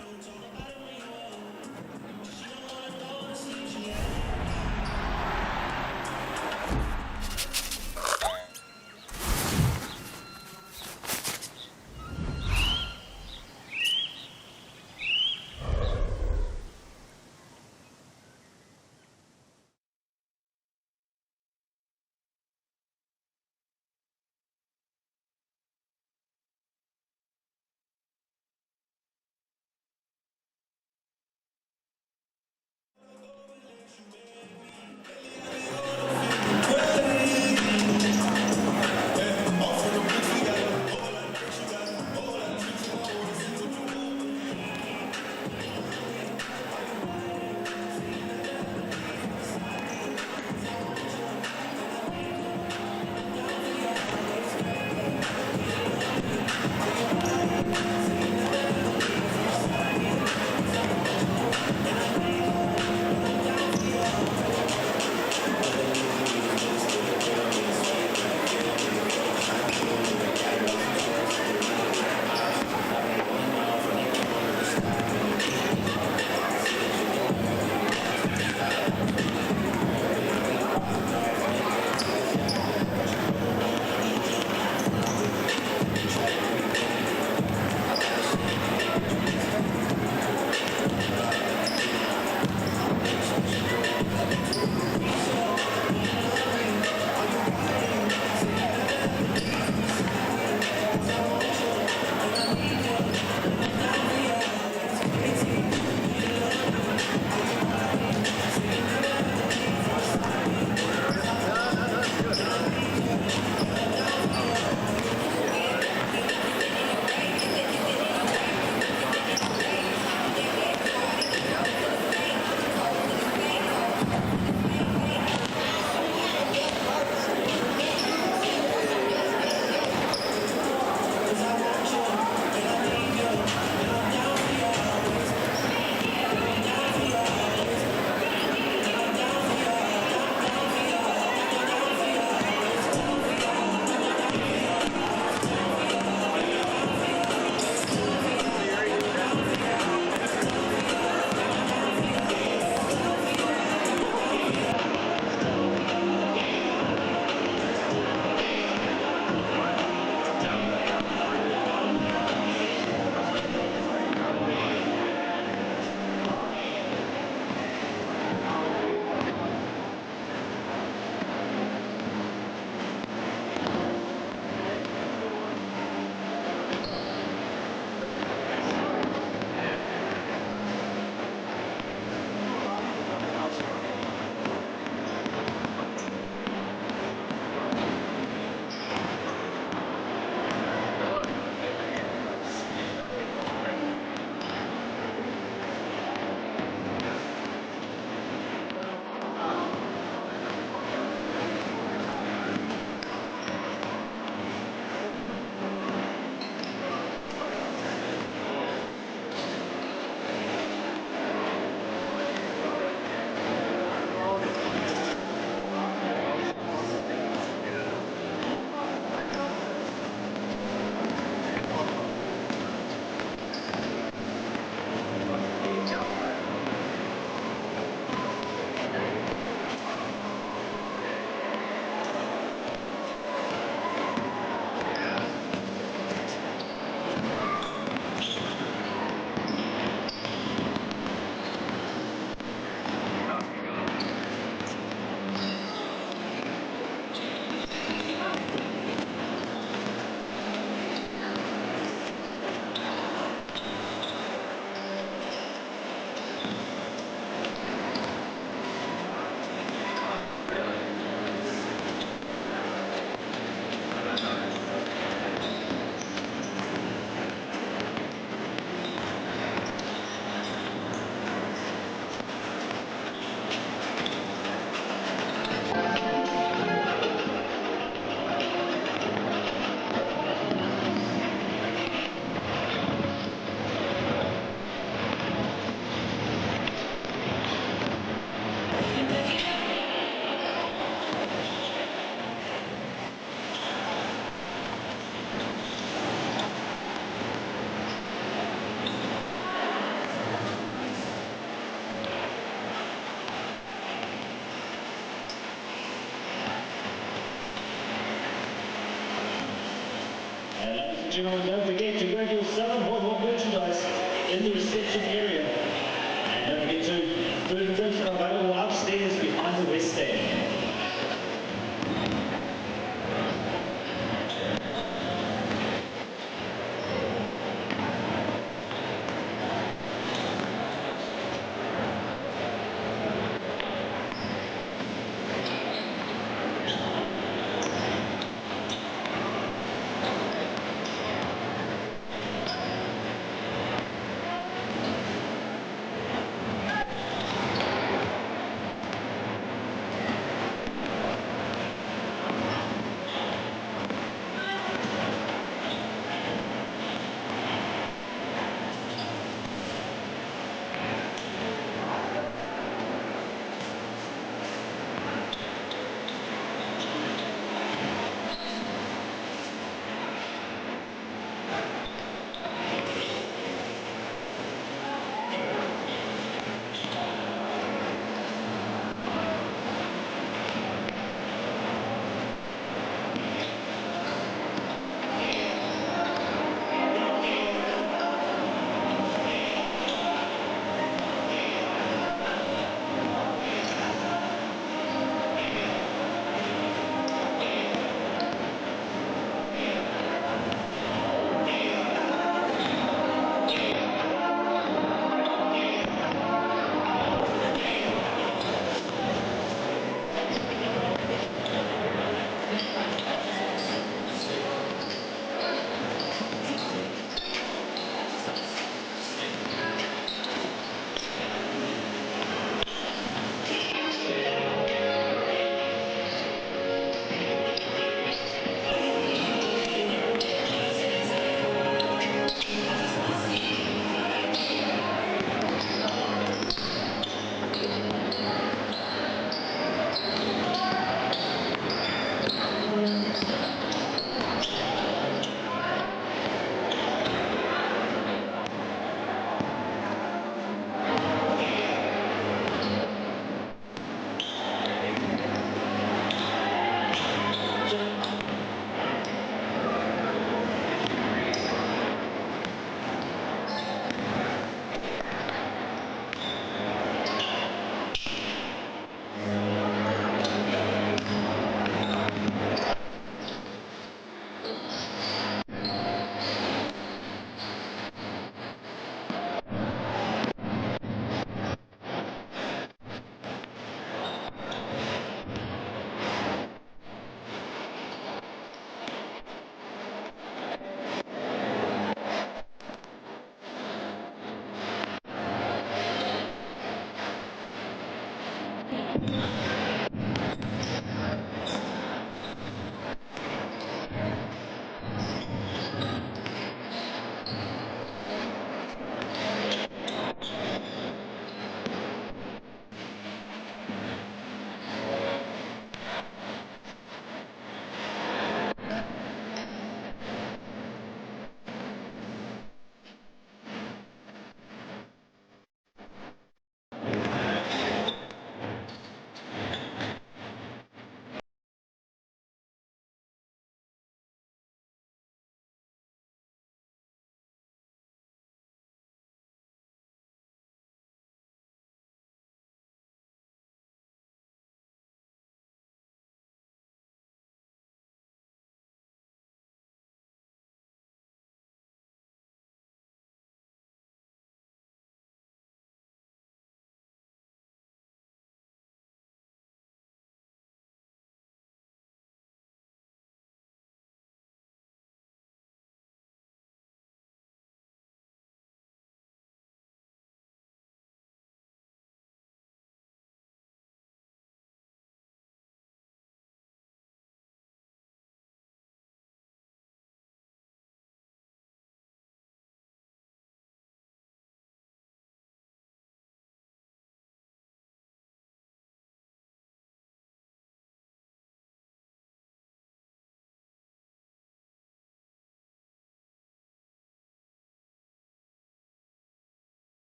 And ladies and gentlemen, don't forget to grab your Southern Hoihoi merchandise in the reception area. And don't forget to food and drinks are available upstairs behind the west stand.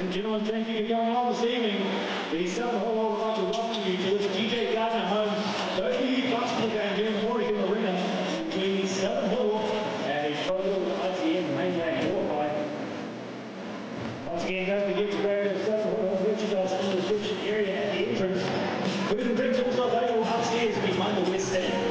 And gentlemen, thank you for coming on this evening. The Southern Hoihoi would like to welcome you to this DJ Gardner home Tauihi Basketball game here in the Hoihoi Arena between the Southern Hoihoi and the ITM Mainland Pouākai. Once again, don't forget to grab the Southern Hoihoi merchandise in the reception area at the entrance. Food and drinks also available upstairs behind the west stand.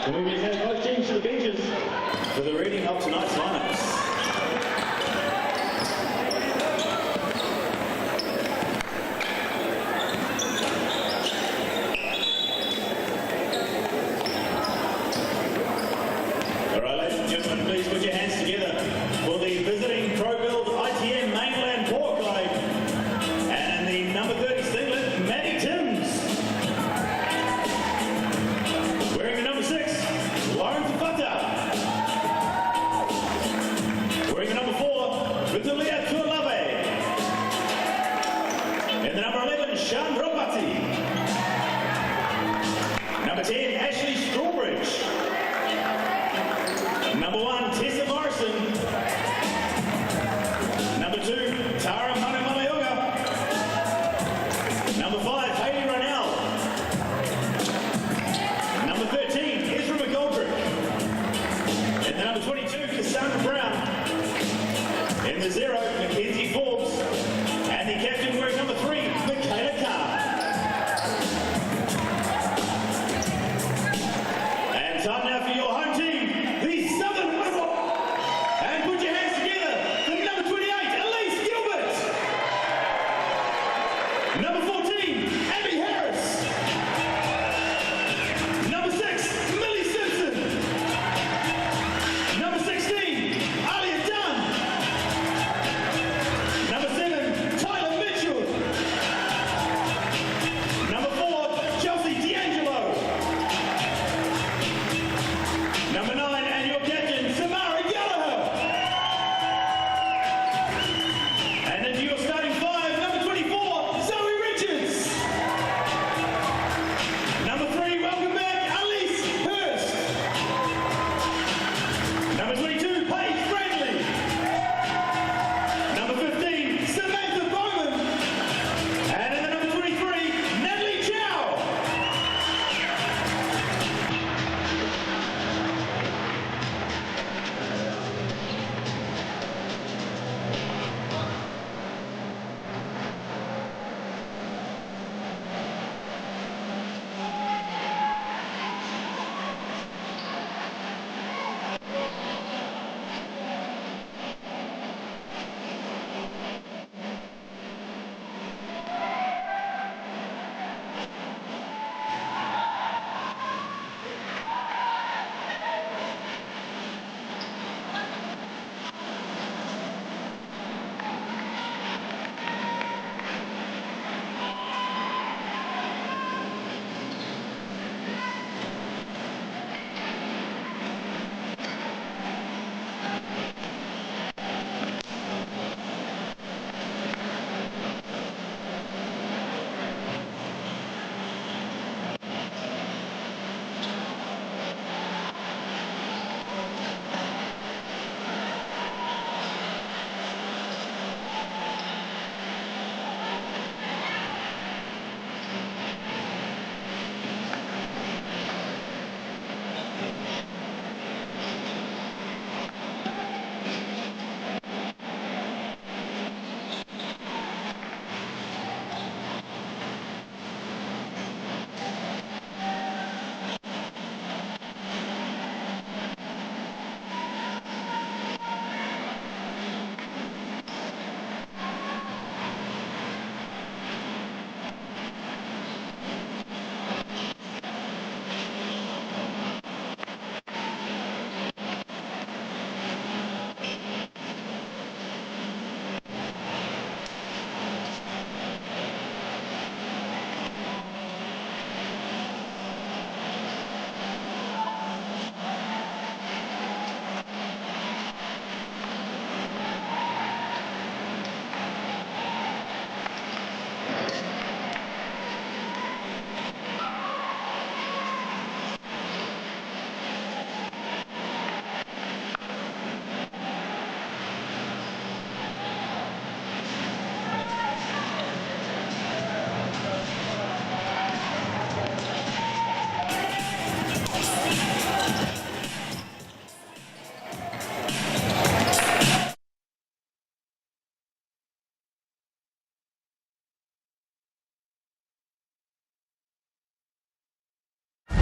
The movement has both teams to the benches for the reading of tonight's lineups. Number 10, Ashley Strawbridge. Number 1, Tessa Morrison. Number 2, Tara Manamalioga. Number 5, Hayley Ronell. Number 13, Ezra McGoldrick. And the number 22, Cassandra Brown. In the 0, Mackenzie Forbes. And the captain wearing number 3, Michaela Carr. And time now for your home team, the Southern Whittle. And put your hands together for number 28, Elise Gilbert. Number 14, Abby Harris. Number 6, Millie Simpson. Number 16, Alia Dunn. Number 7, Tyler Mitchell. Number 4, Chelsea D'Angelo. Number 9, and your captain, Samara Gallagher. And into your starting 5, number 24, Zoe Richards. Number 3, welcome back, Elise Hurst. Number 22, Paige Bradley. Number 15, Samantha Bowman. And in the number 23, Natalie Chow.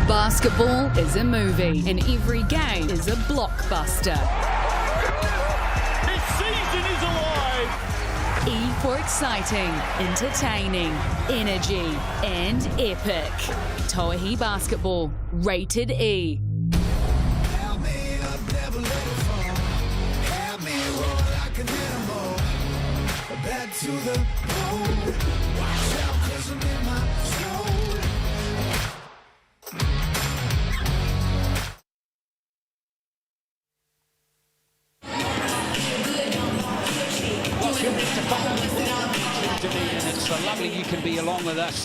Basketball is a movie, and every game is a blockbuster.
This season is alive.
E for exciting, entertaining, energy, and epic. Tauihi Basketball, rated E.
Help me up, never let it fall. Help me roar like an animal. Back to the road. Watch out, 'cause I'm in my zone.
Welcome to Dunedin. It's so lovely you can be along with us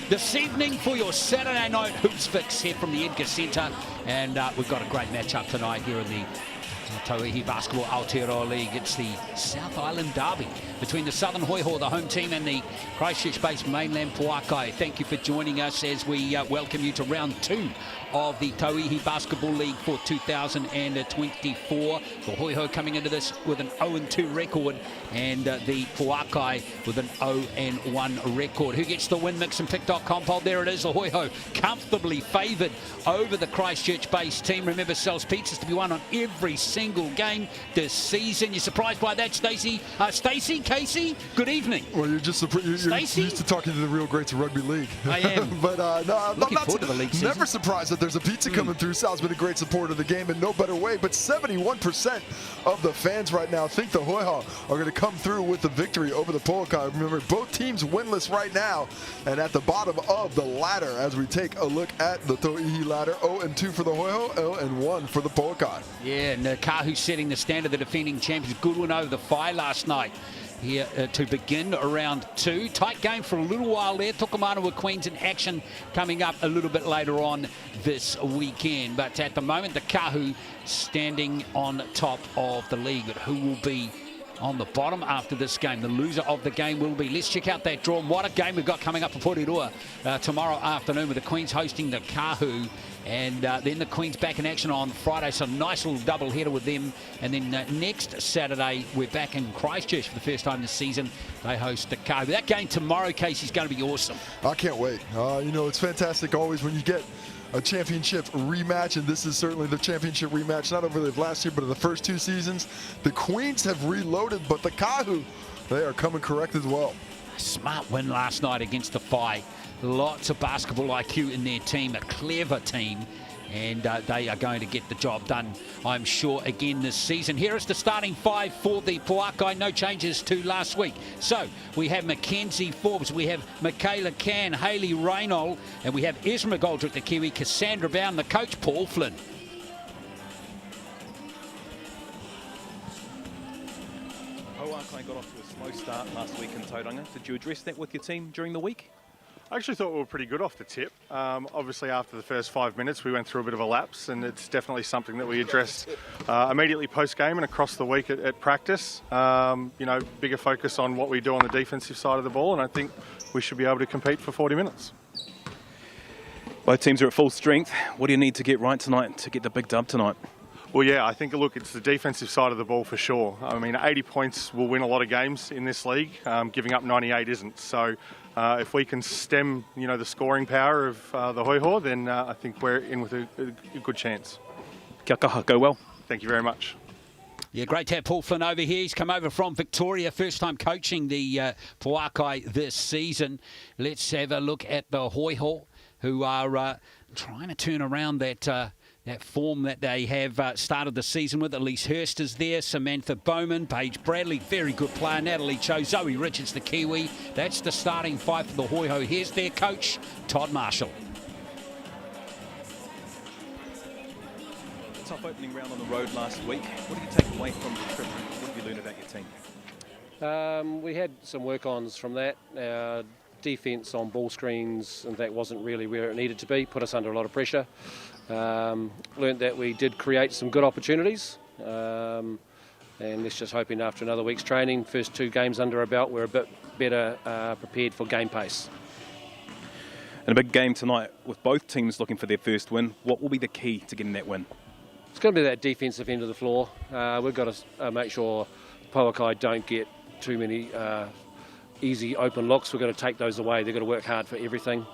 this evening for your Saturday night hoops fix here from the Edgar Centre. And we've got a great matchup tonight here in the Tauihi Basketball Aotearoa League. It's the South Island derby between the Southern Hoihoi, the home team, and the Christchurch-based Mainland Pouākai. Thank you for joining us as we welcome you to round 2 of the Tauihi Basketball League for 2024. The Hoihoi coming into this with an 0-2 record, and the Pouākai with an 0-1 record. Who gets the win? Mix and Pick.com poll. There it is. The Hoihoi comfortably favoured over the Christchurch-based team. Remember, sells pizzas to be won on every single game this season. You're surprised by that, Stacey? Casey, good evening.
Well, you're just you're used to talking to the real greats of rugby league.
I am.
But no, I'm
looking
not
forward to the league season.
Never surprised that there's a pizza coming through. Sal's been a great supporter of the game in no better way. But 71% of the fans right now think the Hoihoi are going to come through with the victory over the Pouākai. Remember, both teams winless right now, and at the bottom of the ladder as we take a look at the Tauihi ladder, 0-2 for the Hoihoi, 0-1 for the Pouākai.
Yeah, and Kahu setting the standard, the defending champions. Good win over the Whai last night here to begin round 2. Tight game for a little while there. Tukumana with Queens in action coming up a little bit later on this weekend. But at the moment, the Kahu standing on top of the league. But who will be on the bottom after this game? The loser of the game will be. Let's check out that draw. And what a game we've got coming up for Porirua tomorrow afternoon, with the Queens hosting the Kahu. And then the Queens back in action on Friday, so nice little double header with them. And then next Saturday, we're back in Christchurch for the first time this season. They host the Kahu. That game tomorrow, Casey, is going to be awesome.
I can't wait. You know, it's fantastic always when you get a championship rematch, and this is certainly the championship rematch, not over the last year, but of the first 2 seasons. The Queens have reloaded, but the Kahu, they are coming correct as well.
Smart win last night against the Whai. Lots of basketball IQ in their team, a clever team, and they are going to get the job done, I'm sure, again this season. Here is the starting 5 for the Pouākai. No changes to last week. So we have Mackenzie Forbes, we have Michaela Cann, Hayley Reynolds, and we have Esma Goldrick, the Kiwi, Cassandra Bound, the coach, Paul Flynn.
Pouākai got off to a slow start last week in Tauranga. Did you address that with your team during the week?
I actually thought we were pretty good off the tip. Obviously, after the first 5 minutes, we went through a bit of a lapse, and it's definitely something that we addressed immediately post-game and across the week at practice. You know, bigger focus on what we do on the defensive side of the ball, and I think we should be able to compete for 40 minutes.
Both teams are at full strength. What do you need to get right tonight to get the big dub tonight?
Well, yeah, I think, look, it's the defensive side of the ball for sure. I mean, 80 points will win a lot of games in this league. Giving up 98 isn't. So if we can stem, you know, the scoring power of the Hoihoi, then I think we're in with a good chance.
Kia kaha, go well.
Thank you very much.
Yeah, great to have Paul Flynn over here. He's come over from Victoria, first time coaching the Pouākai this season. Let's have a look at the Hoihoi, who are trying to turn around that form that they have started the season with. Elise Hurst is there, Samantha Bowman, Paige Bradley, very good player, Natalie Cho, Zoe Richards, the Kiwi. That's the starting 5 for the Hoihoi. Here's their coach, Todd Marshall.
A tough opening round on the road last week. What do you take away from the trip? What have you learned about your team?
We had some work-ons from that. Our defence on ball screens, and that wasn't really where it needed to be, put us under a lot of pressure. Learned that we did create some good opportunities, and let's just hoping after another week's training, first 2 games under our belt, we're a bit better prepared for game pace.
And a big game tonight with both teams looking for their first win. What will be the key to getting that win?
It's going to be that defensive end of the floor. We've got to make sure Pouākai don't get too many easy open looks. We've got to take those away. They've got to work hard for everything.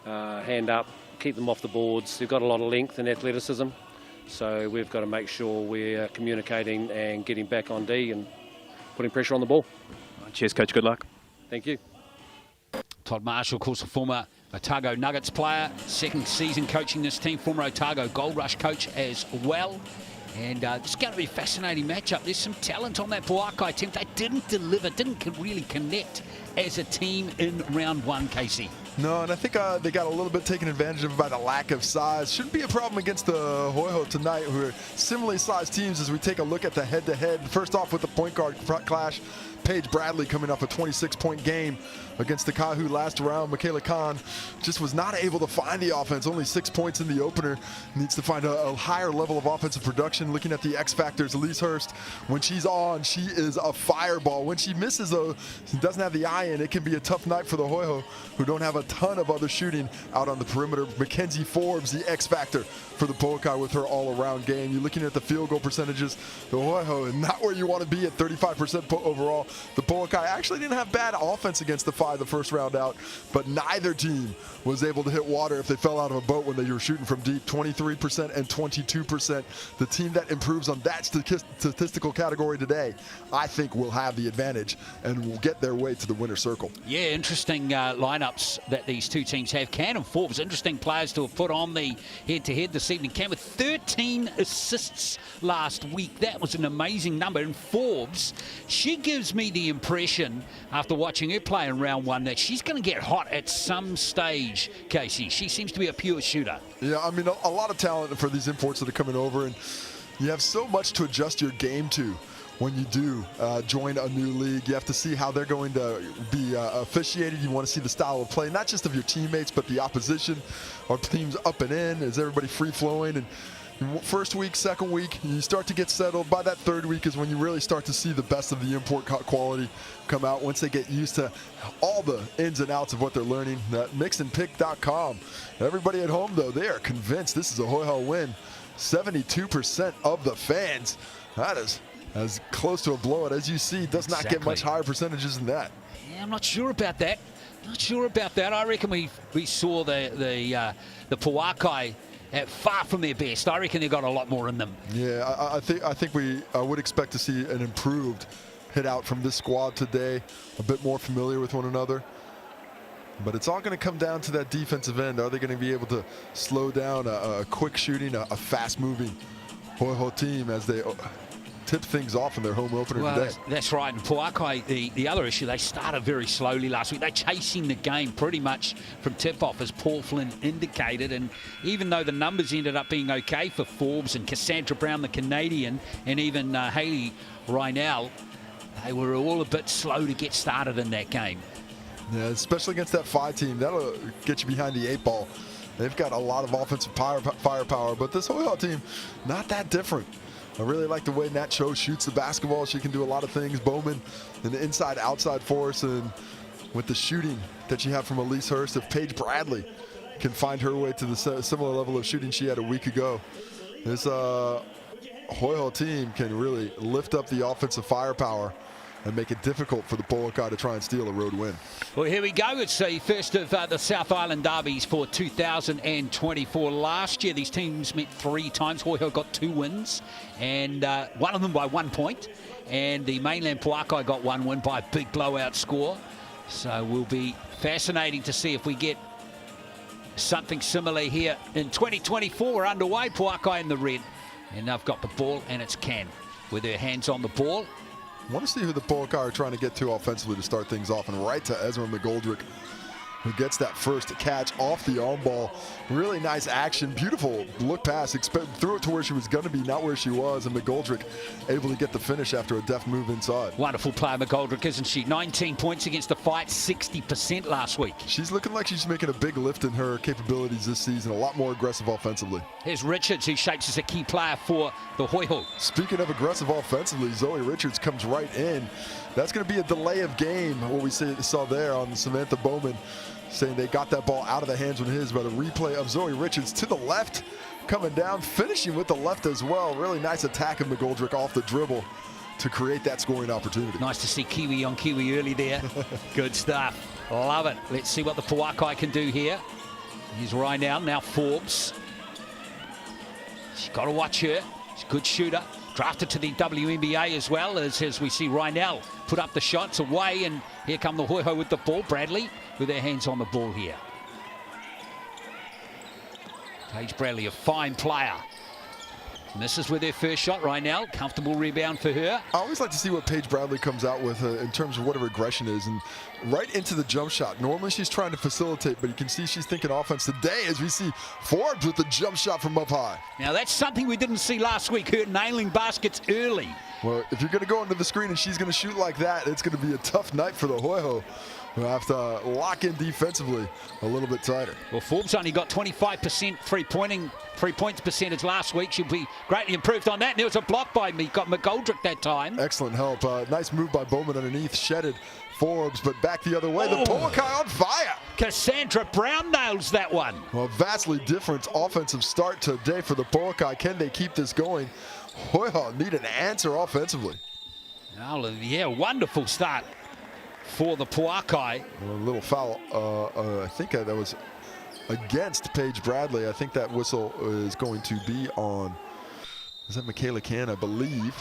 Hand up, keep them off the boards. They've got a lot of length and athleticism, so we've got to make sure we're communicating and getting back on D and putting pressure on the ball.
Cheers, Coach. Good luck.
Thank you.
Todd Marshall, of course, a former Otago Nuggets player, second season coaching this team, former Otago Gold Rush coach as well. And it's going to be a fascinating matchup. There's some talent on that Pouākai team. They didn't deliver, didn't really connect as a team in round 1, Casey.
No, and I think they got a little bit taken advantage of by the lack of size. Shouldn't be a problem against the Hoihoi tonight, who are similarly sized teams as we take a look at the head-to-head. First off with the point guard clash. Paige Bradley coming off a 26-point game against the Kahu last round. Michaela Khan just was not able to find the offense. Only 6 points in the opener. Needs to find a higher level of offensive production. Looking at the X factors, Elise Hurst, when she's on, she is a fireball. When she misses, though, she doesn't have the eye in. It can be a tough night for the Hoihoi, who don't have a ton of other shooting out on the perimeter. Mackenzie Forbes, the X factor for the Pouākai with her all-around game. You're looking at the field goal percentages. The Hoihoi not where you want to be at 35% overall. The Pouākai actually didn't have bad offense against the Phi the first round out, but neither team was able to hit water if they fell out of a boat when they were shooting from deep. 23% and 22%. The team that improves on that statistical category today, I think, will have the advantage and will get their way to the winner's circle.
Yeah, interesting lineups that these two teams have. Can and Forbes, interesting players to have put on the head-to-head this evening. Can with 13 assists last week. That was an amazing number. And Forbes, she gives me the impression, after watching her play in round one, that she's going to get hot at some stage, Casey. She seems to be a pure shooter.
Yeah, I mean, a lot of talent for these imports that are coming over, and you have so much to adjust your game to when you do join a new league. You have to see how they're going to be officiated. You want to see the style of play, not just of your teammates, but the opposition. Are teams up and in? Is everybody free-flowing? And first week, second week, you start to get settled. By that third week is when you really start to see the best of the import quality come out once they get used to all the ins and outs of what they're learning. Mixandpick.com. Everybody at home, though, they are convinced this is a Hoihoi win. 72% of the fans. That is as close to a blowout as you see. Does not get much higher percentages than that.
Yeah, I'm not sure about that. Not sure about that. I reckon we saw the Pouākai far from their best. I reckon they got a lot more in them.
Yeah, I think we would expect to see an improved hit out from this squad today. A bit more familiar with one another. But it's all going to come down to that defensive end. Are they going to be able to slow down a quick shooting, a fast-moving Hoihoi team as they tip things off in their home opener today?
That's right. And Pouākai, the other issue, they started very slowly last week. They're chasing the game pretty much from tip-off, as Paul Flynn indicated. And even though the numbers ended up being okay for Forbes and Cassandra Brown, the Canadian, and even Hayley Rynell, they were all a bit slow to get started in that game.
Yeah, especially against that Phi team. That'll get you behind the 8 ball. They've got a lot of offensive firepower, but this Hoihoi team, not that different. I really like the way Nat Cho shoots the basketball. She can do a lot of things. Bowman, an inside-outside force, and with the shooting that you have from Elise Hurst, if Paige Bradley can find her way to the similar level of shooting she had a week ago, this Hoihoi team can really lift up the offensive firepower and make it difficult for the Pouākai to try and steal a road win.
Well, here we go. It's the first of the South Island derbies for 2024. Last year, these teams met 3 times. Hoihoi got 2 wins, and one of them by 1 point. And the Mainland Pouākai got 1 win by a big blowout score. So will be fascinating to see if we get something similar here in 2024. We're underway. Pouākai in the red, and they've got the ball, and it's Can with her hands on the ball.
I want to see who the Pouākai are trying to get to offensively to start things off, and right to Ezra McGoldrick, who gets that first catch off the on ball. Really nice action, beautiful look pass, threw it to where she was going to be, not where she was, and McGoldrick able to get the finish after a deft move inside.
Wonderful player, McGoldrick, isn't she? 19 points against the Fight, 60% last week.
She's looking like she's making a big lift in her capabilities this season, a lot more aggressive offensively.
Here's Richards, who shapes as a key player for the Hoihoi.
Speaking of aggressive offensively, Zoe Richards comes right in. That's going to be a delay of game, what we saw there on Samantha Bowman, saying they got that ball out of the hands when his, but a replay of Zoe Richards to the left, coming down, finishing with the left as well. Really nice attack of McGoldrick off the dribble to create that scoring opportunity.
Nice to see Kiwi on Kiwi early there. Good stuff. Love it. Let's see what the Pouākai can do here. Here's Rynell, now Forbes. She's got to watch her. She's a good shooter. Drafted to the WNBA as well, as we see Rynell put up the shots away, and here come the Hoihoi with the ball. Bradley with their hands on the ball here. Paige Bradley, a fine player. Misses with her first shot. Rynell, comfortable rebound for her.
I always like to see what Paige Bradley comes out with in terms of what her aggression is, and right into the jump shot. Normally she's trying to facilitate, but you can see she's thinking offense today as we see Forbes with the jump shot from up high.
Now that's something we didn't see last week, her nailing baskets early.
Well, if you're going to go into the screen and she's going to shoot like that, it's going to be a tough night for the Hoihoi. We'll have to lock in defensively a little bit tighter.
Well, Forbes only got 25% three-points percentage last week. She'll be greatly improved on that. And there was a block by McGoldrick that time.
Excellent help. Nice move by Bowman underneath. Shedded Forbes, but back the other way. The Pouākai on fire.
Cassandra Brown nails that one.
Well, vastly different offensive start today for the Pouākai. Can they keep this going? Hoihoi need an answer offensively.
Oh, yeah, wonderful start for the Pouākai.
A little foul. I think that was against Paige Bradley. I think that whistle is going to be on, is that Michaela Can, I believe.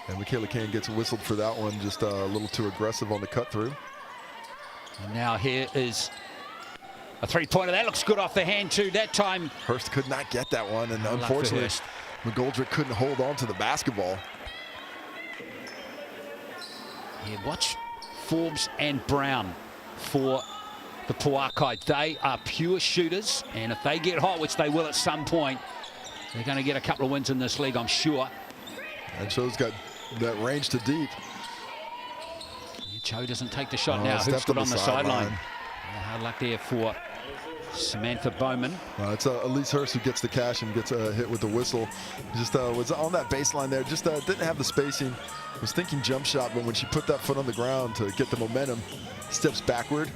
And Michaela Can gets whistled for that one, just a little too aggressive on the cut through.
And now here is a three-pointer. That looks good off the hand too. That time
Hurst could not get that one, and unfortunately McGoldrick couldn't hold on to the basketball.
Yeah, watch Forbes and Brown for the Pouākai. They are pure shooters, and if they get hot, which they will at some point, they're going to get a couple of wins in this league, I'm sure.
And Cho's got that range to deep.
Yeah, Cho doesn't take the shot now. Who's good on the sideline? Hard luck there for Samantha Bowman.
It's Elise Hurst who gets the cash and gets a hit with the whistle. Just was on that baseline there, just didn't have the spacing. Was thinking jump shot, but when she put that foot on the ground to get the momentum, steps backward.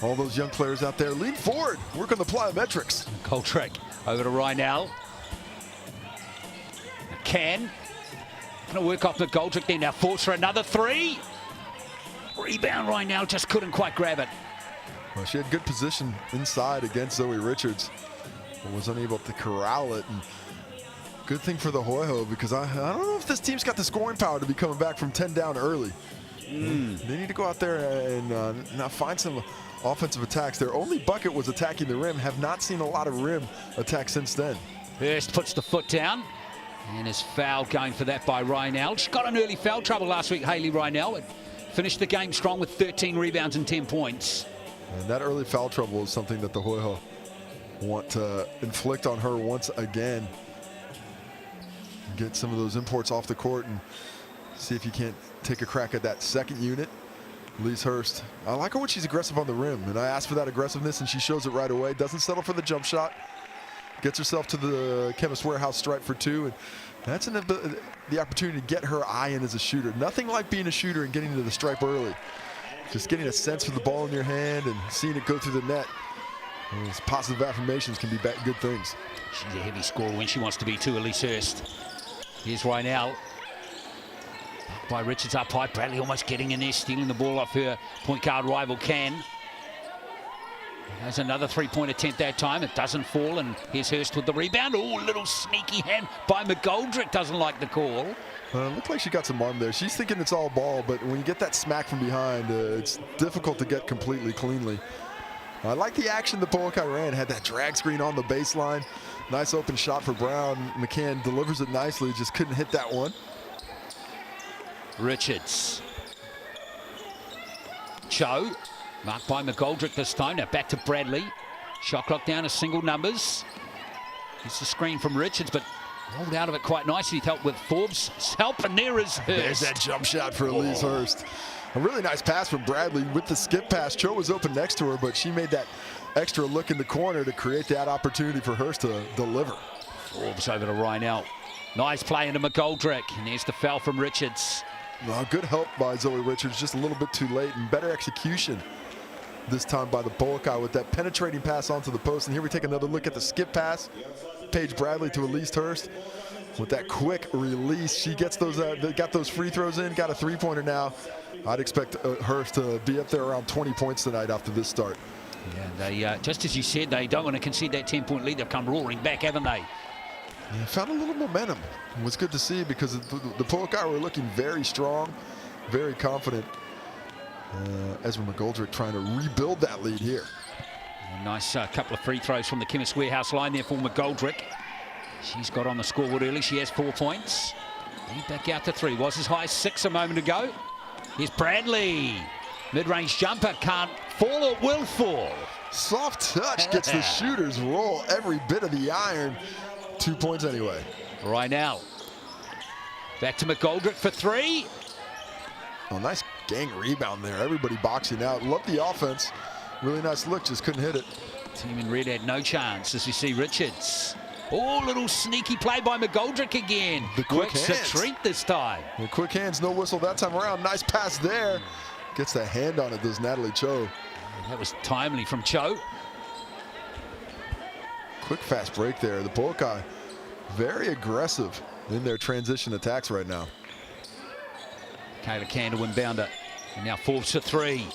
All those young players out there, lean forward, work on the plyometrics.
Goldrick over to Rynell. Can. Gonna work off McGoldrick there now, force for another three. Rebound Rynell, just couldn't quite grab it.
Well, she had good position inside against Zoe Richards, but was unable to corral it. And good thing for the Hoihoi, because I don't know if this team's got the scoring power to be coming back from 10 down early. They need to go out there and now find some offensive attacks. Their only bucket was attacking the rim. Have not seen a lot of rim attacks since then.
Hurst puts the foot down, and is fouled going for that by Rynell. She got an early foul trouble last week, Hayley Rynell. It finished the game strong with 13 rebounds and 10 points.
And that early foul trouble is something that the Hoihoi want to inflict on her once again. Get some of those imports off the court and see if you can't take a crack at that second unit. Elise Hurst, I like her when she's aggressive on the rim, and I asked for that aggressiveness and she shows it right away. Doesn't settle for the jump shot. Gets herself to the Chemist Warehouse stripe for two, and that's the opportunity to get her eye in as a shooter. Nothing like being a shooter and getting to the stripe early. Just getting a sense for the ball in your hand and seeing it go through the net. And those positive affirmations can be good things.
She's a heavy scorer when she wants to be too, Elise Hurst. Here's Rynell. By Richards up high. Bradley almost getting in there, stealing the ball off her point guard rival Can. There's another three-point attempt that time. It doesn't fall, and here's Hurst with the rebound. Oh, little sneaky hand by McGoldrick. Doesn't like the call.
Looked like she got some arm there. She's thinking it's all ball, but when you get that smack from behind, it's difficult to get completely cleanly. I like the action the Pouākai ran. Had that drag screen on the baseline. Nice open shot for Brown. McCann delivers it nicely, just couldn't hit that one.
Richards. Cho. Marked by McGoldrick this time. Now back to Bradley. Shot clock down to single numbers. It's the screen from Richards, but rolled out of it quite nicely. He helped with Forbes' help, and there is Hurst.
There's that jump shot for Elise Hurst. A really nice pass from Bradley with the skip pass. Cho was open next to her, but she made that extra look in the corner to create that opportunity for Hurst to deliver.
Forbes over to Rynell. Nice play into McGoldrick, and there's the foul from Richards.
Well, good help by Zoe Richards, just a little bit too late, and better execution this time by the Pouākai with that penetrating pass onto the post. And here we take another look at the skip pass. Paige Bradley to Elise Hurst with that quick release. She gets those, got those free throws in, got a three-pointer now. I'd expect Hurst to be up there around 20 points tonight after this start.
Yeah, they just as you said, they don't want to concede that 10-point lead. They've come roaring back, haven't they?
Yeah, found a little momentum. It was good to see because the Pouākai were looking very strong, very confident. Ezra McGoldrick trying to rebuild that lead here.
A nice couple of free throws from the Chemist Warehouse line there for McGoldrick. She's got on the scoreboard early. She has 4 points. Lead back out to 3. Was as high as 6 a moment ago. Here's Bradley. Mid-range jumper can't fall, it will fall.
Soft touch gets the shooter's roll every bit of the iron. 2 points anyway.
Right now. Back to McGoldrick for 3.
Oh, nice gang rebound there. Everybody boxing out. Love the offense. Really nice look, just couldn't hit it.
Team in red had no chance as we see Richards. Oh, little sneaky play by McGoldrick again.
The quick
Works
hands.
a treat this time.
The quick hands, no whistle that time around. Nice pass there. Gets the hand on it, does Natalie Cho.
That was timely from Cho.
Quick fast break there. The Pouākai very aggressive in their transition attacks right now.
Kayla Can to inbounder. And now Forbes for three.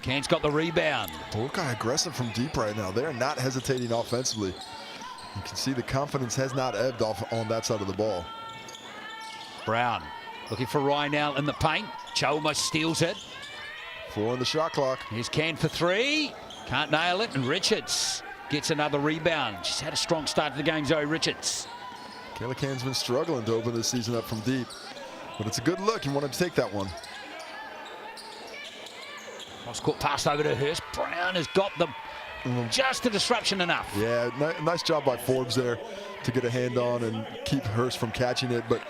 Can's got the rebound.
Pouākai aggressive from deep right now. They're not hesitating offensively. You can see the confidence has not ebbed off on that side of the ball.
Brown looking for Rynell in the paint. Cho almost steals it.
4 on the shot clock.
Here's Can for three. Can't nail it. And Richards gets another rebound. She's had a strong start to the game, Zoe Richards.
Kayla Can's been struggling to open this season up from deep. But it's a good look. You want to take that one.
Cross court pass over to Hurst. Brown has got the just a disruption enough.
Yeah, nice job by Forbes there to get a hand on and keep Hurst from catching it. But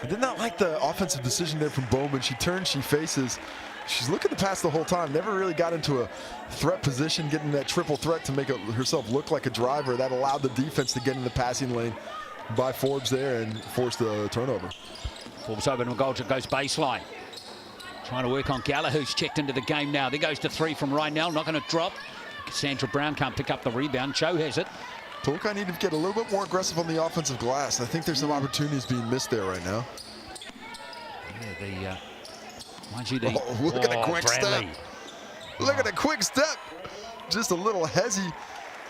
I did not like the offensive decision there from Bowman. She turns, she faces. She's looking to pass the whole time. Never really got into a threat position, getting that triple threat to make herself look like a driver. That allowed the defense to get in the passing lane by Forbes there and forced the turnover.
Forbes over to McGoldrick, goes baseline. Trying to work on Gallagher, who's checked into the game now. There goes to three from Rynell, not going to drop. Cassandra Brown can't pick up the rebound. Cho has it.
Pouākai need to get a little bit more aggressive on the offensive glass. I think there's some opportunities being missed there right now.
Yeah, mind you, the
look at the quick
Bradley.
step. Look at the quick step. Just a little hezzy.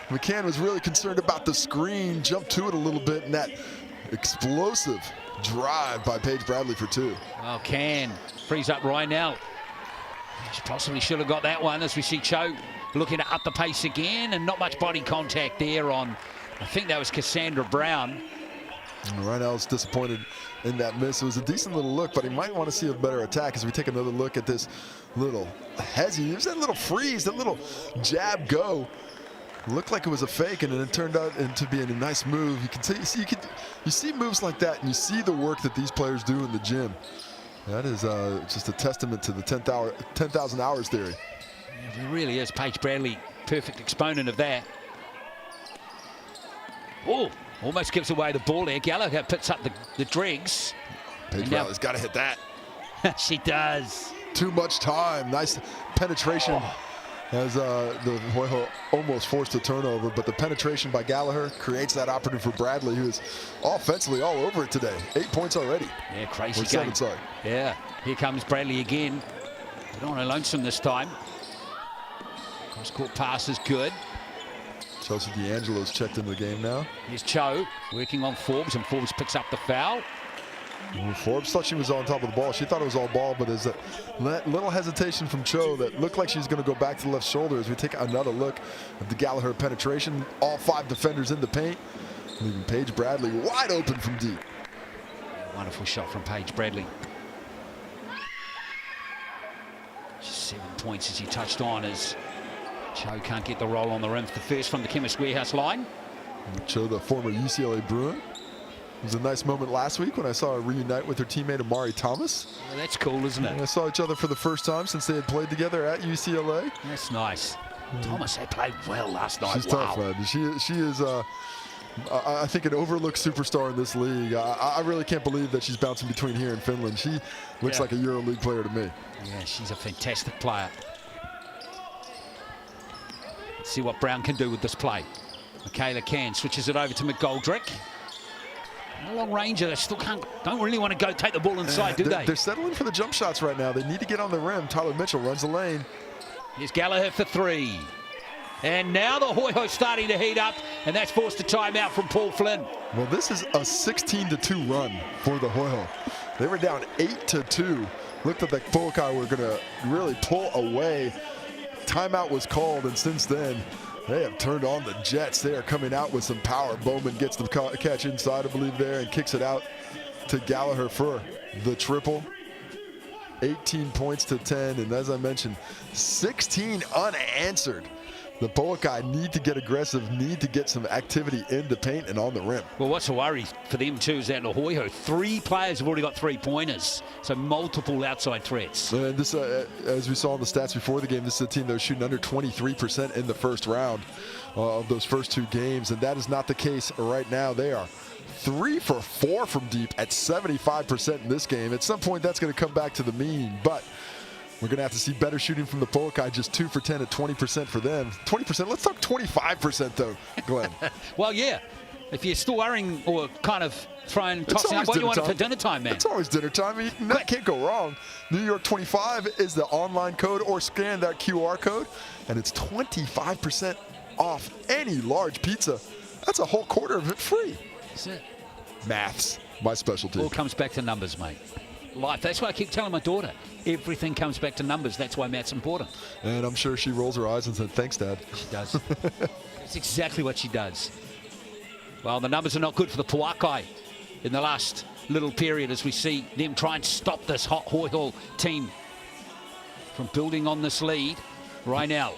McCann was really concerned about the screen, jumped to it a little bit, and that explosive drive by Paige Bradley for two.
Oh, Can frees up Rynell. She possibly should have got that one as we see Cho looking to up the pace again, and not much body contact there on, I think that was Cassandra Brown.
Rynell's disappointed in that miss. It was a decent little look, but he might want to see a better attack as we take another look at this little hezzy. There's that little freeze, that little jab go. Looked like it was a fake, and then it turned out into being a nice move. You can you see moves like that, and you see the work that these players do in the gym. That is just a testament to the 10,000 hours theory.
Yeah, it really is. Paige Bradley, perfect exponent of that. Oh, almost gives away the ball there. Gallagher picks up the dregs.
Paige Bradley's got to hit that.
She does.
Too much time. Nice penetration. As the Hoihoi almost forced a turnover, but the penetration by Gallagher creates that opportunity for Bradley, who is offensively all over it today. 8 points already.
Yeah, crazy
game. 7, sorry.
Yeah, here comes Bradley again. But on a lonesome this time. Cross-court pass is good.
Chelsea D'Angelo's checked into the game now.
Here's Cho working on Forbes, and Forbes picks up the foul.
Forbes thought she was on top of the ball. She thought it was all ball, but there's a little hesitation from Cho that looked like she's going to go back to the left shoulder as we take another look at the Gallagher penetration. All 5 defenders in the paint, leaving Paige Bradley wide open from deep.
Wonderful shot from Paige Bradley. 7 points as he touched on as Cho can't get the roll on the rim. The first from the Chemist Warehouse line.
Cho, the former UCLA Bruin. It was a nice moment last week when I saw her reunite with her teammate Amari Thomas.
Well, that's cool, isn't it?
And I saw each other for the first time since they had played together at UCLA.
That's nice. Thomas had played well last night.
She's tough, man. She is, I think, an overlooked superstar in this league. I really can't believe that she's bouncing between here and Finland. She looks like a EuroLeague player to me.
Yeah, she's a fantastic player. Let's see what Brown can do with this play. Michaela Can switches it over to McGoldrick. A long ranger, they still don't really want to go take the ball inside, do they?
They're settling for the jump shots right now. They need to get on the rim. Tyler Mitchell runs the lane.
Here's Gallagher for three. And now the Hoihoi starting to heat up, and that's forced a timeout from Paul Flynn.
Well, this is a 16-2 run for the Hoihoi. They were down 8-2. Looked like the Pouākai were going to really pull away. Timeout was called, and since then, they have turned on the Jets. They are coming out with some power. Bowman gets the catch inside, I believe, there, and kicks it out to Gallagher for the triple. 18 points to 10, and as I mentioned, 16 unanswered the Pouākai need to get aggressive, need to get some activity in the paint and on the rim.
Well, what's the worry for them too is that Hoihoi, 3 players have already got 3-pointers, so multiple outside threats.
And this, as we saw in the stats before the game, this is a team that was shooting under 23% in the first round of those first 2 games, and that is not the case right now. They are 3 for 4 from deep at 75% in this game. At some point, that's going to come back to the mean, but we're going to have to see better shooting from the Pouākai, just 2 for 10 at 20% for them. 20%, let's talk 25% though, Glenn.
Well, yeah, if you're still worrying or kind of tossing up what you want for dinner time, man.
It's always dinner time. That can't go wrong. New York 25 is the online code, or scan that QR code, and it's 25% off any large pizza. That's a whole quarter of it free.
That's it.
Maths, my specialty.
All comes back to numbers, mate. Life. That's why I keep telling my daughter, everything comes back to numbers. That's why math's important.
And I'm sure she rolls her eyes and said, thanks, Dad.
She does. That's exactly what she does. Well, the numbers are not good for the Pouākai in the last little period as we see them try and stop this hot Hoihoi team from building on this lead right now.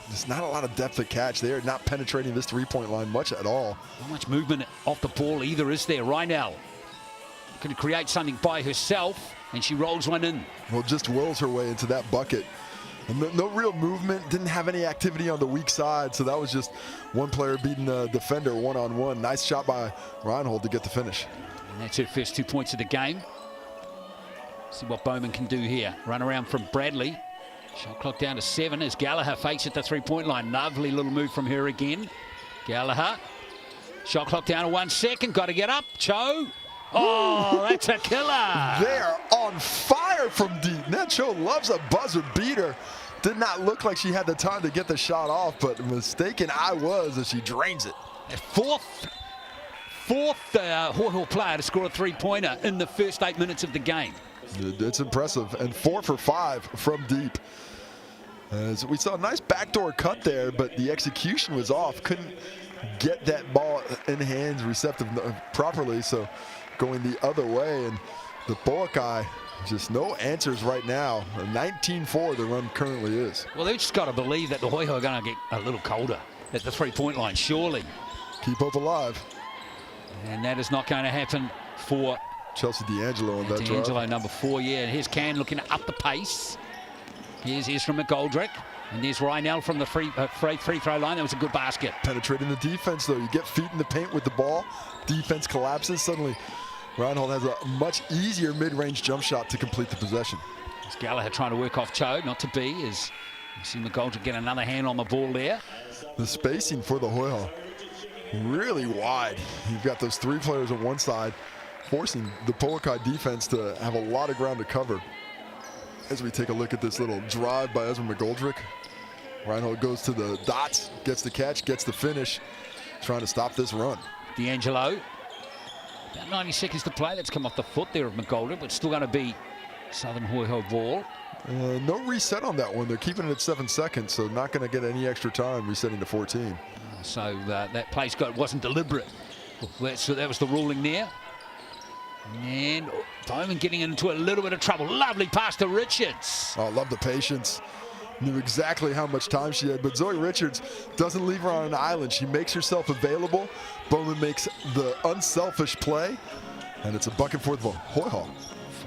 There's not a lot of depth of catch. They are not penetrating this three-point line much at all.
Not much movement off the ball either, is there? Right now, can create something by herself, and she rolls one in.
Well, just wills her way into that bucket. And no real movement, didn't have any activity on the weak side, so that was just one player beating the defender one-on-one. Nice shot by Reinhold to get the finish.
And that's her first 2 points of the game. See what Bowman can do here. Run around from Bradley. Shot clock down to 7 as Gallagher fakes at the three-point line. Lovely little move from her again. Gallagher. Shot clock down to 1 second. Got to get up. Cho. Oh, that's a killer.
They are on fire from deep. Nat Cho loves a buzzer beater. Did not look like she had the time to get the shot off, but mistaken I was as she drains it.
Fourth Hoihoi player to score a three-pointer in the first 8 minutes of the game.
It's impressive, and 4 for 5 from deep. As we saw a nice backdoor cut there, but the execution was off. Couldn't get that ball in hands receptive properly, so going the other way. And the Pouākai, just no answers right now. 19-4 the run currently is.
Well, they've just got to believe that the Hoihoi are going to get a little colder at the three-point line, surely.
Keep hope alive.
And that is not going to happen for
Chelsea D'Angelo on that drive.
D'Angelo, number 4, yeah. And here's Can looking to up the pace. Here's from McGoldrick. And there's Reinell from the free throw line. That was a good basket.
Penetrating the defense, though. You get feet in the paint with the ball. Defense collapses. Suddenly, Reinhold has a much easier mid-range jump shot to complete the possession.
It's Gallagher trying to work off Cho, not to be, as you see McGoldrick get another hand on the ball there.
The spacing for the Hoihoi really wide. You've got those 3 players on one side, forcing the Pouākai defense to have a lot of ground to cover. As we take a look at this little drive by Ezra McGoldrick, Reinhold goes to the dots, gets the catch, gets the finish, trying to stop this run.
D'Angelo, about 90 seconds to play. That's come off the foot there of McGoldrick, but still going to be Southern Hoihoi ball.
No reset on that one. They're keeping it at 7 seconds, so not going to get any extra time resetting to 14.
So that place wasn't deliberate. So that was the ruling there. And Bowman getting into a little bit of trouble. Lovely pass to Richards.
Oh, love the patience. Knew exactly how much time she had, but Zoe Richards doesn't leave her on an island. She makes herself available. Bowman makes the unselfish play, and it's a bucket for the Hoihoi.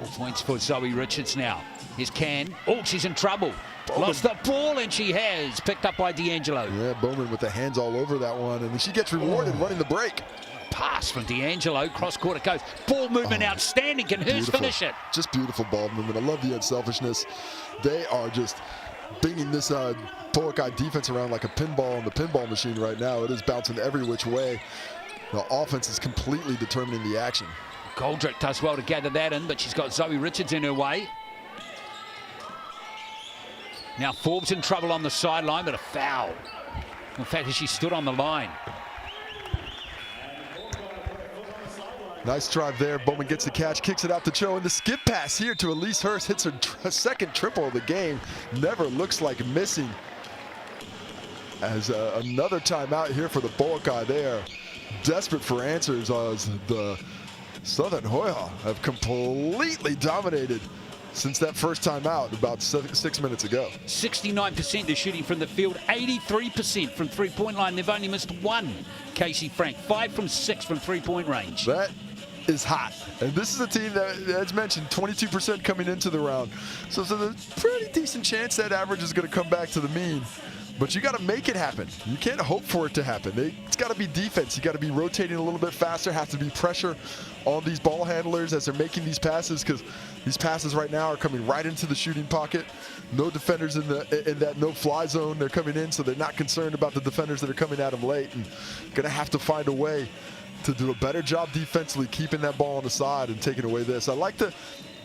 4 points for Zoe Richards now. Here's Can. Oh, she's in trouble.
Bowman.
Lost the ball, and she has. Picked up by D'Angelo.
Yeah, Bowman with the hands all over that one, and she gets rewarded running the break.
Pass from D'Angelo. Cross court it goes. Ball movement outstanding. Can Hurst finish it?
Just beautiful ball movement. I love the unselfishness. They are just binging this Pouākai defense around like a pinball on the pinball machine right now. It is bouncing every which way. The offense is completely determining the action.
Goldrick does well to gather that in, but she's got Zoe Richards in her way. Now Forbes in trouble on the sideline, but a foul. In fact, she stood on the line.
Nice drive there. Bowman gets the catch, kicks it out to Cho, and the skip pass here to Elise Hurst hits her second triple of the game. Never looks like missing. As another timeout here for the Pouākai. They are desperate for answers as the Southern Hoihoi have completely dominated since that first time out about 6 minutes ago.
69% they're shooting from the field, 83% from three-point line. They've only missed one. Casey Frank, 5 from 6 from three-point range.
That is hot. And this is a team that, as mentioned, 22% coming into the round. So there's a pretty decent chance that average is going to come back to the mean. But you got to make it happen. You can't hope for it to happen. It's got to be defense. You got to be rotating a little bit faster. Has to be pressure on these ball handlers as they're making these passes, because these passes right now are coming right into the shooting pocket. No defenders in that no-fly zone. They're coming in, so they're not concerned about the defenders that are coming at them late. And going to have to find a way to do a better job defensively, keeping that ball on the side and taking away this.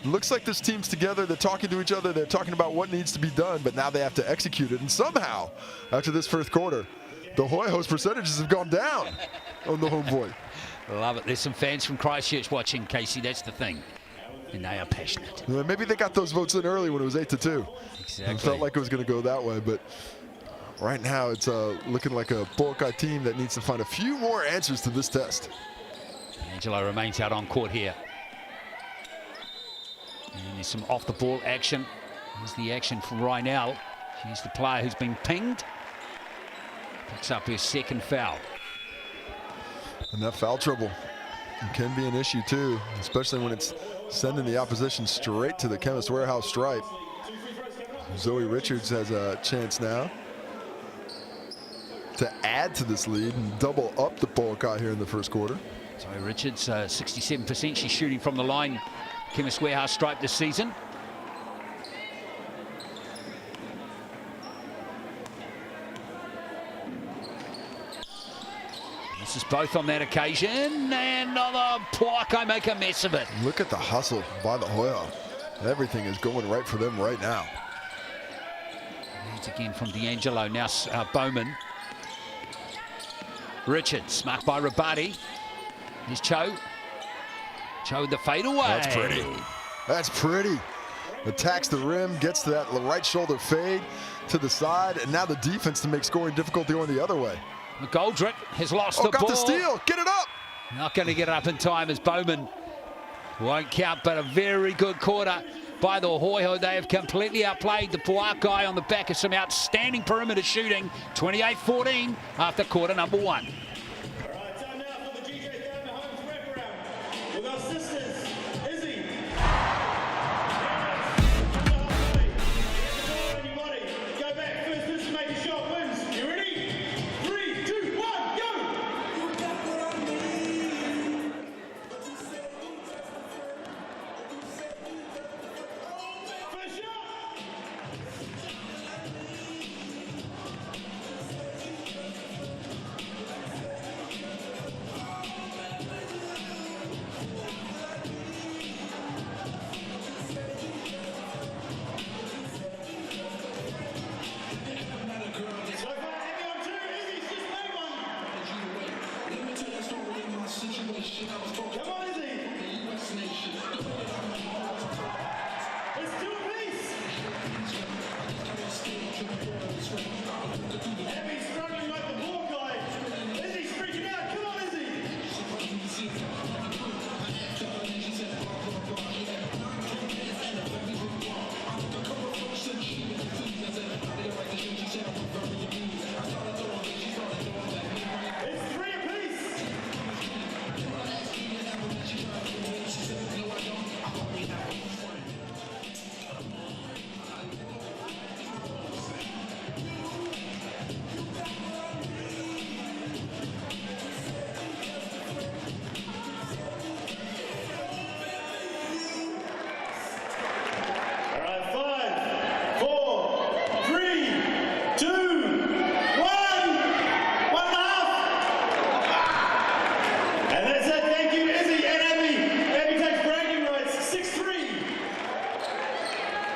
Looks like this team's together. They're talking to each other. They're talking about what needs to be done, but now they have to execute it. And somehow, after this first quarter, the Hoihoi percentages have gone down on the home boy.
Love it. There's some fans from Christchurch watching, Casey. That's the thing. And they are passionate.
Maybe they got those votes in early when it was 8-2.
Exactly.
It felt like it was going to go that way, but right now it's looking like a Pouākai team that needs to find a few more answers to this test.
Angelo remains out on court here. And there's some off-the-ball action. Here's the action from Rynell. She's the player who's been pinged. Picks up her second foul.
And that foul trouble can be an issue too, especially when it's sending the opposition straight to the Chemist Warehouse stripe. Zoe Richards has a chance now to add to this lead and double up the Pouākai here in the first quarter.
Zoe Richards, 67%. She's shooting from the line. Chemist Warehouse stripe this season. This is both on that occasion, and the Pouākai make a mess of it.
Look at the hustle by the Hoihoi. Everything is going right for them right now.
It's again from D'Angelo, now Bowman. Richards, marked by Rabati. Here's Cho. Cho with the fadeaway.
That's pretty. That's pretty. Attacks the rim, gets to that right shoulder fade to the side, and now the defense to make scoring difficult going the other way.
McGoldrick has lost the
got
ball.
the steal. Get it up.
Not going to get it up in time as Bowman won't count, but a very good quarter by the Hoihoi. They have completely outplayed the Pouākai on the back of some outstanding perimeter shooting. 28-14 after quarter number 1.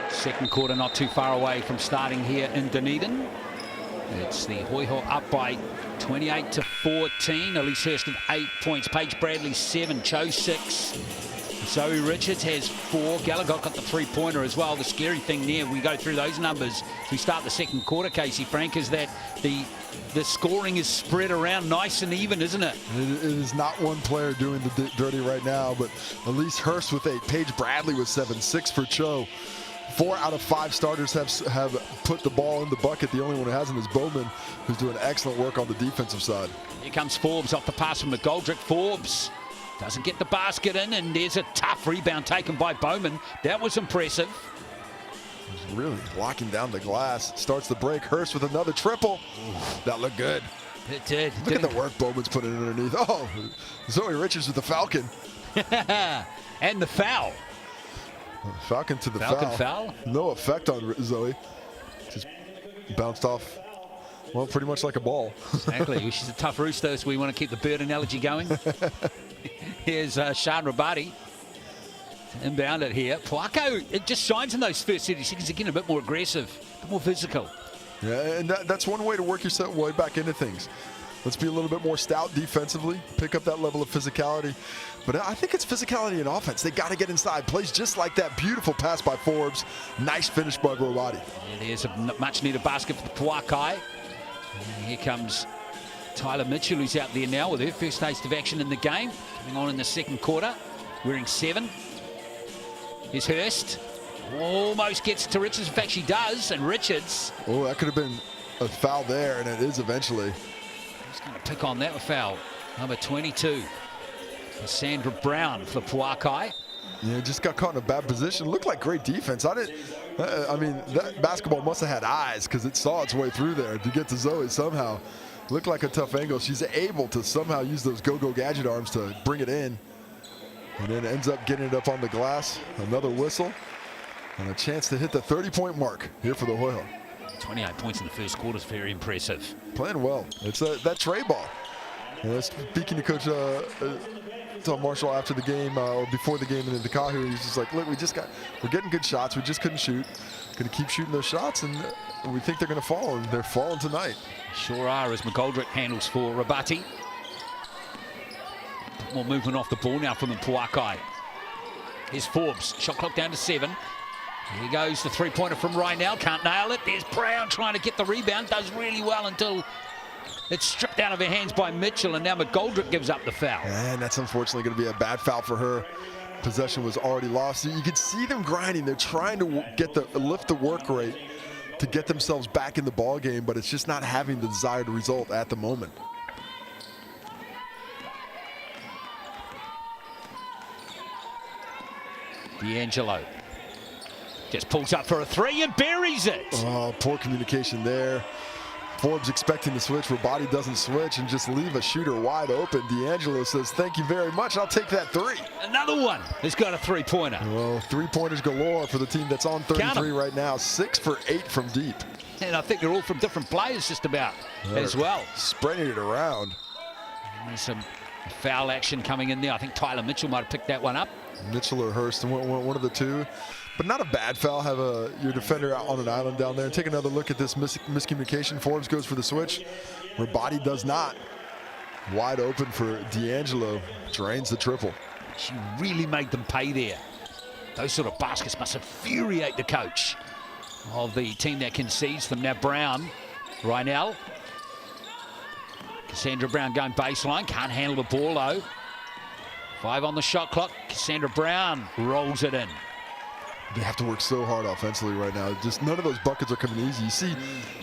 Second quarter not too far away from starting here in Dunedin. It's the Hoihoi up by 28-14. Elise Hurst with 8 points. Paige Bradley 7. Cho 6. Zoe Richards has 4. Gallagher got the 3-pointer as well. The scary thing there, we go through those numbers as we start the second quarter, Casey Frank, is that the scoring is spread around nice and even, isn't it?
It is not one player doing the dirty right now, but Elise Hurst with 8, Paige Bradley with 7, 6 for Cho. 4 out of 5 starters have put the ball in the bucket. The only one who hasn't is Bowman, who's doing excellent work on the defensive side.
Here comes Forbes off the pass from McGoldrick. Forbes doesn't get the basket in, and there's a tough rebound taken by Bowman. That was impressive.
He's really locking down the glass. Starts the break. Hurst with another triple. That looked good.
It did.
Look at the work Bowman's putting underneath. Oh, Zoe Richards with the Falcon.
And the foul.
Falcon to the
foul.
No effect on Zoe. Just bounced off, well, pretty much like a ball.
Exactly. She's a tough rooster, so we want to keep the bird analogy going. Here's Sean Rabati. Inbound it here. Pouākai, it just shines in those first 30 seconds. Again, a bit more aggressive, a bit more physical.
Yeah, and that's one way to work yourself way back into things. Let's be a little bit more stout defensively, pick up that level of physicality. But I think it's physicality in offense. They got to get inside. Plays just like that. Beautiful pass by Forbes. Nice finish by Robati.
Yeah, there's a much-needed basket for Pouākai. And here comes Tyler Mitchell, who's out there now with her first taste of action in the game. Coming on in the second quarter, wearing 7. Here's Hurst. Almost gets to Richards. In fact, she does. And Richards.
Oh, that could have been a foul there, and it is eventually.
He's going to pick on that foul. Number 22. Cassandra Brown for Pouākai.
Yeah, just got caught in a bad position. Looked like great defense. I mean, that basketball must have had eyes because it saw its way through there to get to Zoe somehow. Looked like a tough angle. She's able to somehow use those go-go gadget arms to bring it in. And then ends up getting it up on the glass. Another whistle. And a chance to hit the 30-point mark here for the Hoihoi.
28 points in the first quarter is very impressive.
Playing well. It's that tray ball. Speaking to Coach Tom Marshall after the game, or before the game in the Kahu, he's just like, look, we're getting good shots. We just couldn't shoot. Going to keep shooting those shots, and we think they're going to fall, and they're falling tonight.
Sure are, as McGoldrick handles for Rabati. More movement off the ball now from the Pouākai. Here's Forbes. Shot clock down to 7. Here goes the 3-pointer from Rynell. Can't nail it. There's Brown trying to get the rebound. Does really well until it's stripped out of her hands by Mitchell, and now McGoldrick gives up the foul.
And that's unfortunately going to be a bad foul for her. Possession was already lost. You can see them grinding. They're trying to lift the work rate to get themselves back in the ball game, but it's just not having the desired result at the moment.
D'Angelo just pulls up for a 3 and buries it.
Oh, poor communication there. Forbes expecting the switch. Rabati doesn't switch and just leave a shooter wide open. D'Angelo says, thank you very much. I'll take that 3.
Another one has got a 3-pointer.
Well, 3-pointers galore for the team that's on 33 right now. 6 for 8 from deep.
And I think they're all from different players just about as well.
Spreading it around.
And there's some foul action coming in there. I think Tyler Mitchell might have picked that one up.
Mitchell or Hurst, one of the two. But not a bad foul. Have your defender out on an island down there. Take another look at this miscommunication. Forbes goes for the switch. Rabati does not. Wide open for D'Angelo. Drains the triple.
She really made them pay there. Those sort of baskets must infuriate the coach of the team that concedes them. Now Brown, Rynell. Cassandra Brown going baseline. Can't handle the ball though. 5 on the shot clock. Cassandra Brown rolls it in.
They have to work so hard offensively right now. Just none of those buckets are coming easy. You see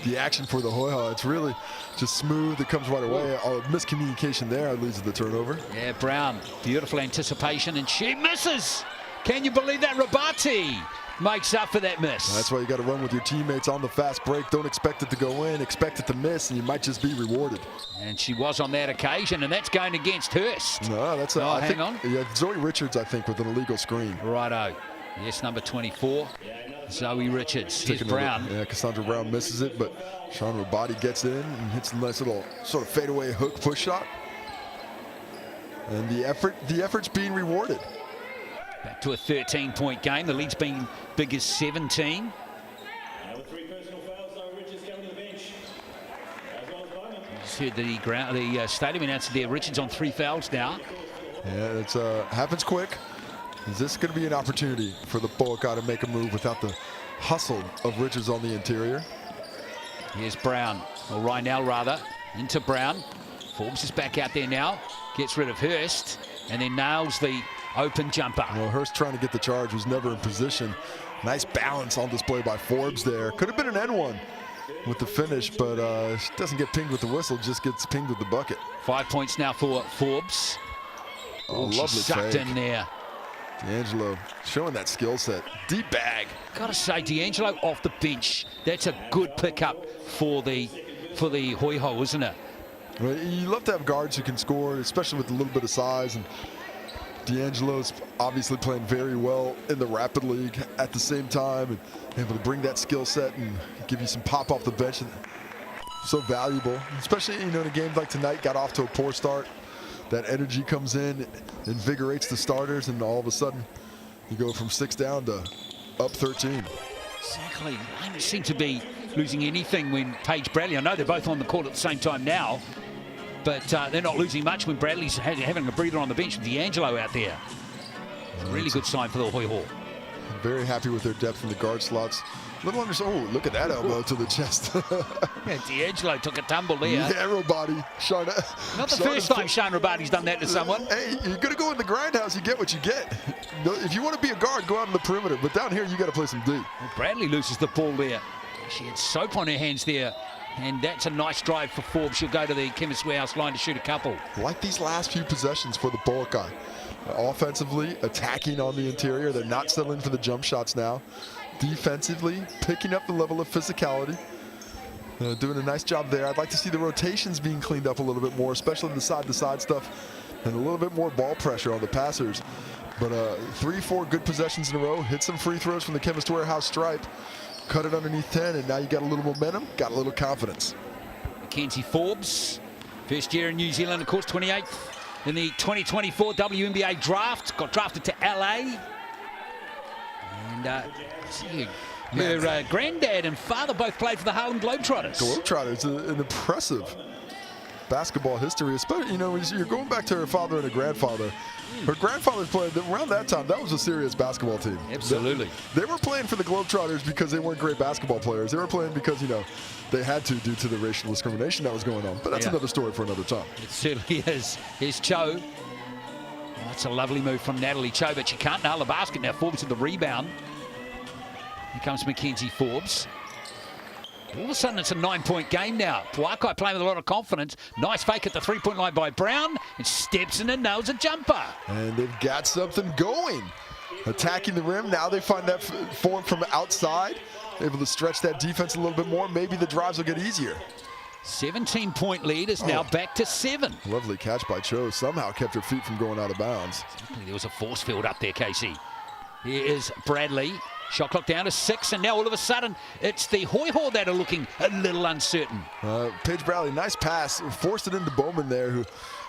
the action for the Hoihoi. It's really just smooth. It comes right away. Miscommunication there leads to the turnover.
Yeah, Brown, beautiful anticipation, and she misses. Can you believe that? Rabati makes up for that miss.
That's why you got to run with your teammates on the fast break. Don't expect it to go in. Expect it to miss, and you might just be rewarded.
And she was on that occasion, and that's going against Hurst.
No, that's
hang on.
Yeah, Zoe Richards, I think, with an illegal screen.
Righto. Yes, number 24, Zoe Richards. Here's Brown.
Yeah, Cassandra Brown misses it, but Sean Rabati gets in and hits a nice little sort of fadeaway hook push shot. And the effort's being rewarded.
Back to a 13-point game. The lead's been big as 17. Just heard the stadium announcer there. Richards on 3 fouls now.
Yeah, it's happens quick. Is this going to be an opportunity for the Pouākai to make a move without the hustle of Richards on the interior?
Here's Brown, or Rynell rather, into Brown. Forbes is back out there now, gets rid of Hurst, and then nails the open jumper.
Well, Hurst trying to get the charge, was never in position. Nice balance on display by Forbes there. Could have been an N1 with the finish, but doesn't get pinged with the whistle, just gets pinged with the bucket.
5 points now for Forbes.
Oh, lovely
sucked
fake.
in there.
D'Angelo showing that skill set. Deep bag.
Gotta say, D'Angelo off the bench. That's a good pickup for the Hoihoi, isn't it?
Well, you love to have guards who can score, especially with a little bit of size. And D'Angelo's obviously playing very well in the Rapid League at the same time, and able to bring that skill set and give you some pop off the bench. And so valuable, especially, you know, in a game like tonight, got off to a poor start. That energy comes in, invigorates the starters, and all of a sudden you go from 6 down to up 13.
Exactly. They don't seem to be losing anything when Paige Bradley, I know they're both on the court at the same time now, but they're not losing much when Bradley's having a breather on the bench with D'Angelo out there. It's a really good sign for the Hoihoi.
Very happy with their depth in the guard slots. Little under, oh, look at that elbow to the chest.
Yeah, D'Angelo took a tumble there.
Yeah, Robati.
Not the first time Sean Robati's done that to someone.
Hey, you're going to go in the grindhouse, you get what you get. If you want to be a guard, go out on the perimeter. But down here, you got to play some D.
Well, Bradley loses the ball there. She had soap on her hands there. And that's a nice drive for Forbes. She'll go to the Chemist Warehouse line to shoot a couple.
Like these last few possessions for the Pouākai. Offensively, attacking on the interior. They're not settling for the jump shots now. Defensively, picking up the level of physicality. Doing a nice job there. I'd like to see the rotations being cleaned up a little bit more, especially the side-to-side stuff, and a little bit more ball pressure on the passers. But 3-4 good possessions in a row. Hit some free throws from the Chemist Warehouse stripe. Cut it underneath 10, and now you got a little momentum, got a little confidence.
Mackenzie Forbes, first year in New Zealand, of course, 28th in the 2024 WNBA draft. Got drafted to LA. And her granddad and father both played for the Harlem Globetrotters.
Globetrotters, an impressive basketball history, especially, you know, you're going back to her father and her grandfather. Her grandfather played around that time. That was a serious basketball team.
Absolutely.
They were playing for the Globetrotters because they weren't great basketball players. They were playing because, you know, they had to due to the racial discrimination that was going on. But that's another story for another time.
It certainly is. Here's Cho. Oh, that's a lovely move from Natalie Cho, but she can't nail the basket now. Forbes with the rebound. Here comes Mackenzie Forbes. All of a sudden, it's a 9-point game now. Pouākai playing with a lot of confidence. Nice fake at the three-point line by Brown. And steps in and nails a jumper.
And they've got something going. Attacking the rim. Now they find that form from outside. Able to stretch that defense a little bit more. Maybe the drives will get easier.
17-point lead is now back to 7.
Lovely catch by Cho. Somehow kept her feet from going out of bounds.
There was a force field up there, Casey. Here is Bradley. Shot clock down to 6, and now all of a sudden, it's the Hoihoi that are looking a little uncertain.
Paige Bradley, nice pass. Forced it into Bowman there, who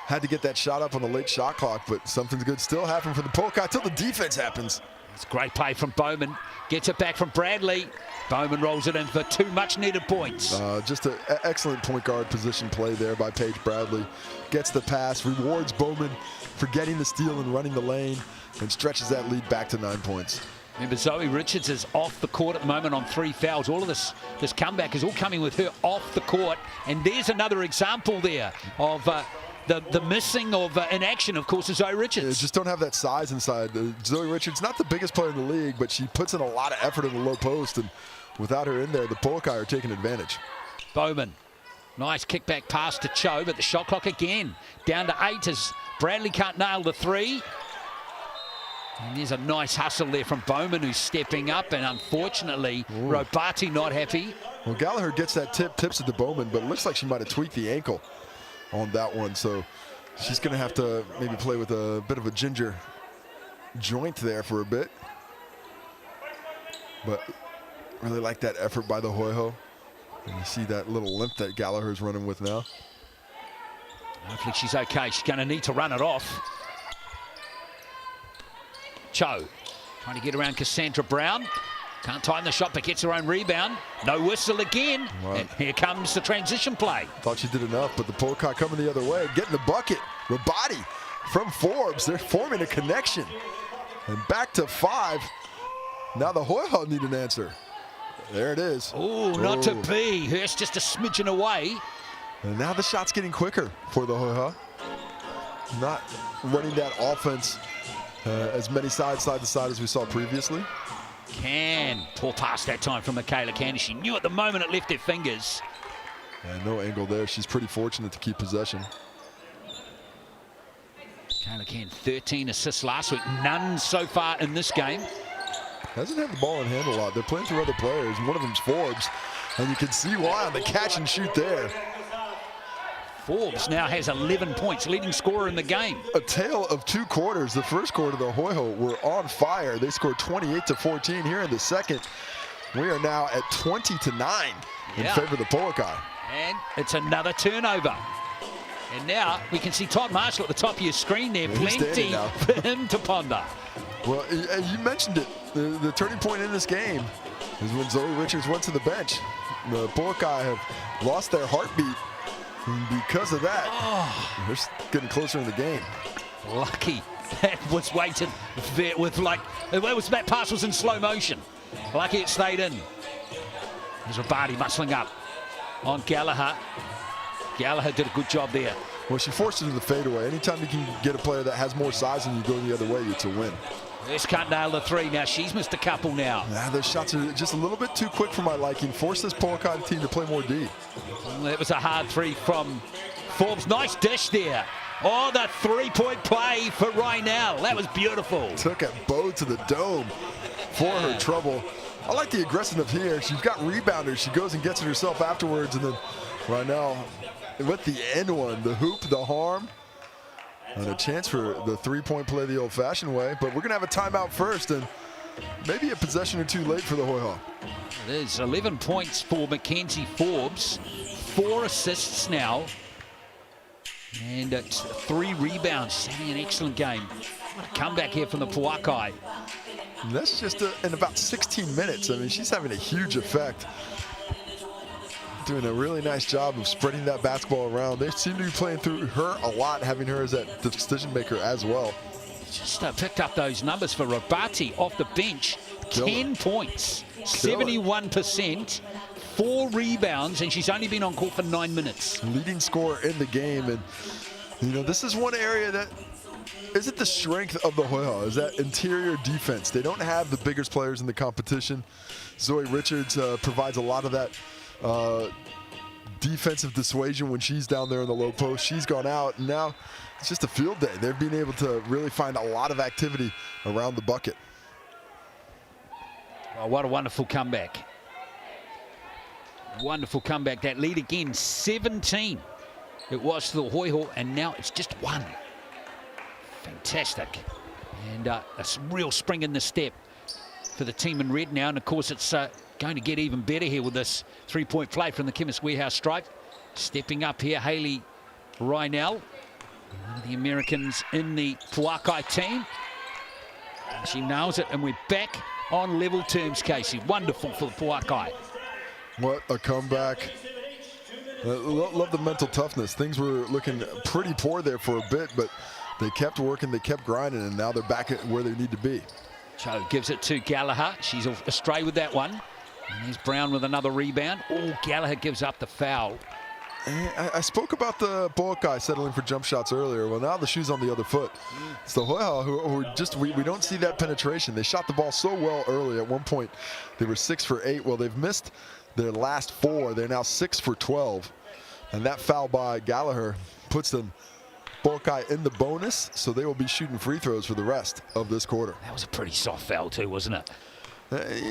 had to get that shot up on the late shot clock, but something's good still happening for the Pouākai until the defense happens.
It's great play from Bowman. Gets it back from Bradley. Bowman rolls it in for 2 much-needed points.
Just an excellent point guard position play there by Paige Bradley. Gets the pass, rewards Bowman for getting the steal and running the lane, and stretches that lead back to 9 points.
Remember, Zoe Richards is off the court at the moment on 3 fouls. All of this comeback is all coming with her off the court. And there's another example there of the missing of in action, of course, is Zoe Richards.
Yeah, just don't have that size inside. Zoe Richards, not the biggest player in the league, but she puts in a lot of effort in the low post. And without her in there, the Pouākai are taking advantage.
Bowman, nice kickback pass to Cho, but the shot clock again down to 8 as Bradley can't nail the 3. And there's a nice hustle there from Bowman, who's stepping up, and unfortunately, Robati not happy.
Well, Gallagher gets that tips it to Bowman, but it looks like she might have tweaked the ankle on that one, so she's going to have to maybe play with a bit of a ginger joint there for a bit. But really like that effort by the Hoihoi. And you see that little limp that Gallagher's running with now.
Hopefully she's okay. She's going to need to run it off. Cho trying to get around Cassandra Brown. Can't time the shot, but gets her own rebound. No whistle again.
Wow.
And here comes the transition play.
Thought she did enough, but the Pouākai coming the other way, getting the bucket. Robati from Forbes. They're forming a connection. And back to 5. Now the Hoihoi need an answer. There it is.
Oh, not to be. Hurst just a smidgen away.
And now the shot's getting quicker for the Hoihoi. Not running that offense as many side to side as we saw previously.
Poor pass that time from Michaela Can. She knew at the moment it left her fingers.
And no angle there. She's pretty fortunate to keep possession.
Michaela Can, 13 assists last week. None so far in this game.
Hasn't had the ball in hand a lot. They're playing through other players, and one of them's Forbes. And you can see why on the catch and shoot there.
Forbes now has 11 points, leading scorer in the game.
A tale of 2 quarters. The first quarter, the Hoihoi were on fire. They scored 28-14. Here in the second, we are now at 20-9 in favor of the Pouākai.
And it's another turnover. And now we can see Todd Marshall at the top of your screen there. Plenty for him to ponder.
Well, you mentioned it. The turning point in this game is when Zoe Richards went to the bench. The Pouākai have lost their heartbeat. And because of that, they're getting closer in the game.
Lucky that was waited with that pass was in slow motion. Lucky it stayed in. There's Rabati muscling up on Gallagher. Gallagher did a good job there.
Well, she forced it to the fadeaway. Anytime you can get a player that has more size than you go the other way, it's a win.
Hurst can't nail the 3 now. She's missed a couple now.
Those shots are just a little bit too quick for my liking. Force this Pouākai team to play more D.
That was a hard 3 from Forbes. Nice dish there. Oh, the 3-point play for Rynell. That was beautiful.
Took a bow to the dome for her trouble. I like the aggressiveness here. She's got rebounders. She goes and gets it herself afterwards. And then Rynell with the end one, the hoop, the harm. And a chance for the 3-point play the old-fashioned way. But we're going to have a timeout first, and maybe a possession or 2 late for the Hoihoi.
It is 11 points for Mackenzie Forbes. 4 assists now. And it's 3 rebounds. She's having an excellent game. What a comeback here from the Pouākai.
And that's just in about 16 minutes. I mean, she's having a huge effect. Doing a really nice job of spreading that basketball around. They seem to be playing through her a lot, having her as that decision maker as well.
Just picked up those numbers for Rabati off the bench. 10 points, 71%, 4 rebounds, and she's only been on court for 9 minutes.
Leading scorer in the game, and you know, this is one area that isn't the strength of the Hoihoi, is that interior defense. They don't have the biggest players in the competition. Zoe Richards provides a lot of that defensive dissuasion when she's down there in the low post. She's gone out, and now it's just a field day. They've been able to really find a lot of activity around the bucket.
Oh, what a wonderful comeback. Wonderful comeback. That lead again, 17. It was to the Hoihoi, and now it's just 1. Fantastic. And a real spring in the step for the team in red now. And, of course, it's going to get even better here with this 3-point play from the Chemist Warehouse stripe. Stepping up here, Hayley Rynell, one of the Americans in the Pouākai team. And she nails it, and we're back on level terms, Casey. Wonderful for the Pouākai.
What a comeback. Love the mental toughness. Things were looking pretty poor there for a bit, but they kept working, they kept grinding, and now they're back at where they need to be.
Cho gives it to Gallagher. She's astray with that one. And there's Brown with another rebound. Oh, Gallagher gives up the foul.
I spoke about the Pouākai settling for jump shots earlier. Well, now the shoe's on the other foot. It's the Hoihoi who just, we don't see that penetration. They shot the ball so well early. At one point, they were 6 for 8. Well, they've missed their last 4. They're now 6 for 12. And that foul by Gallagher puts them Pouākai in the bonus, so they will be shooting free throws for the rest of this quarter.
That was a pretty soft foul too, wasn't it?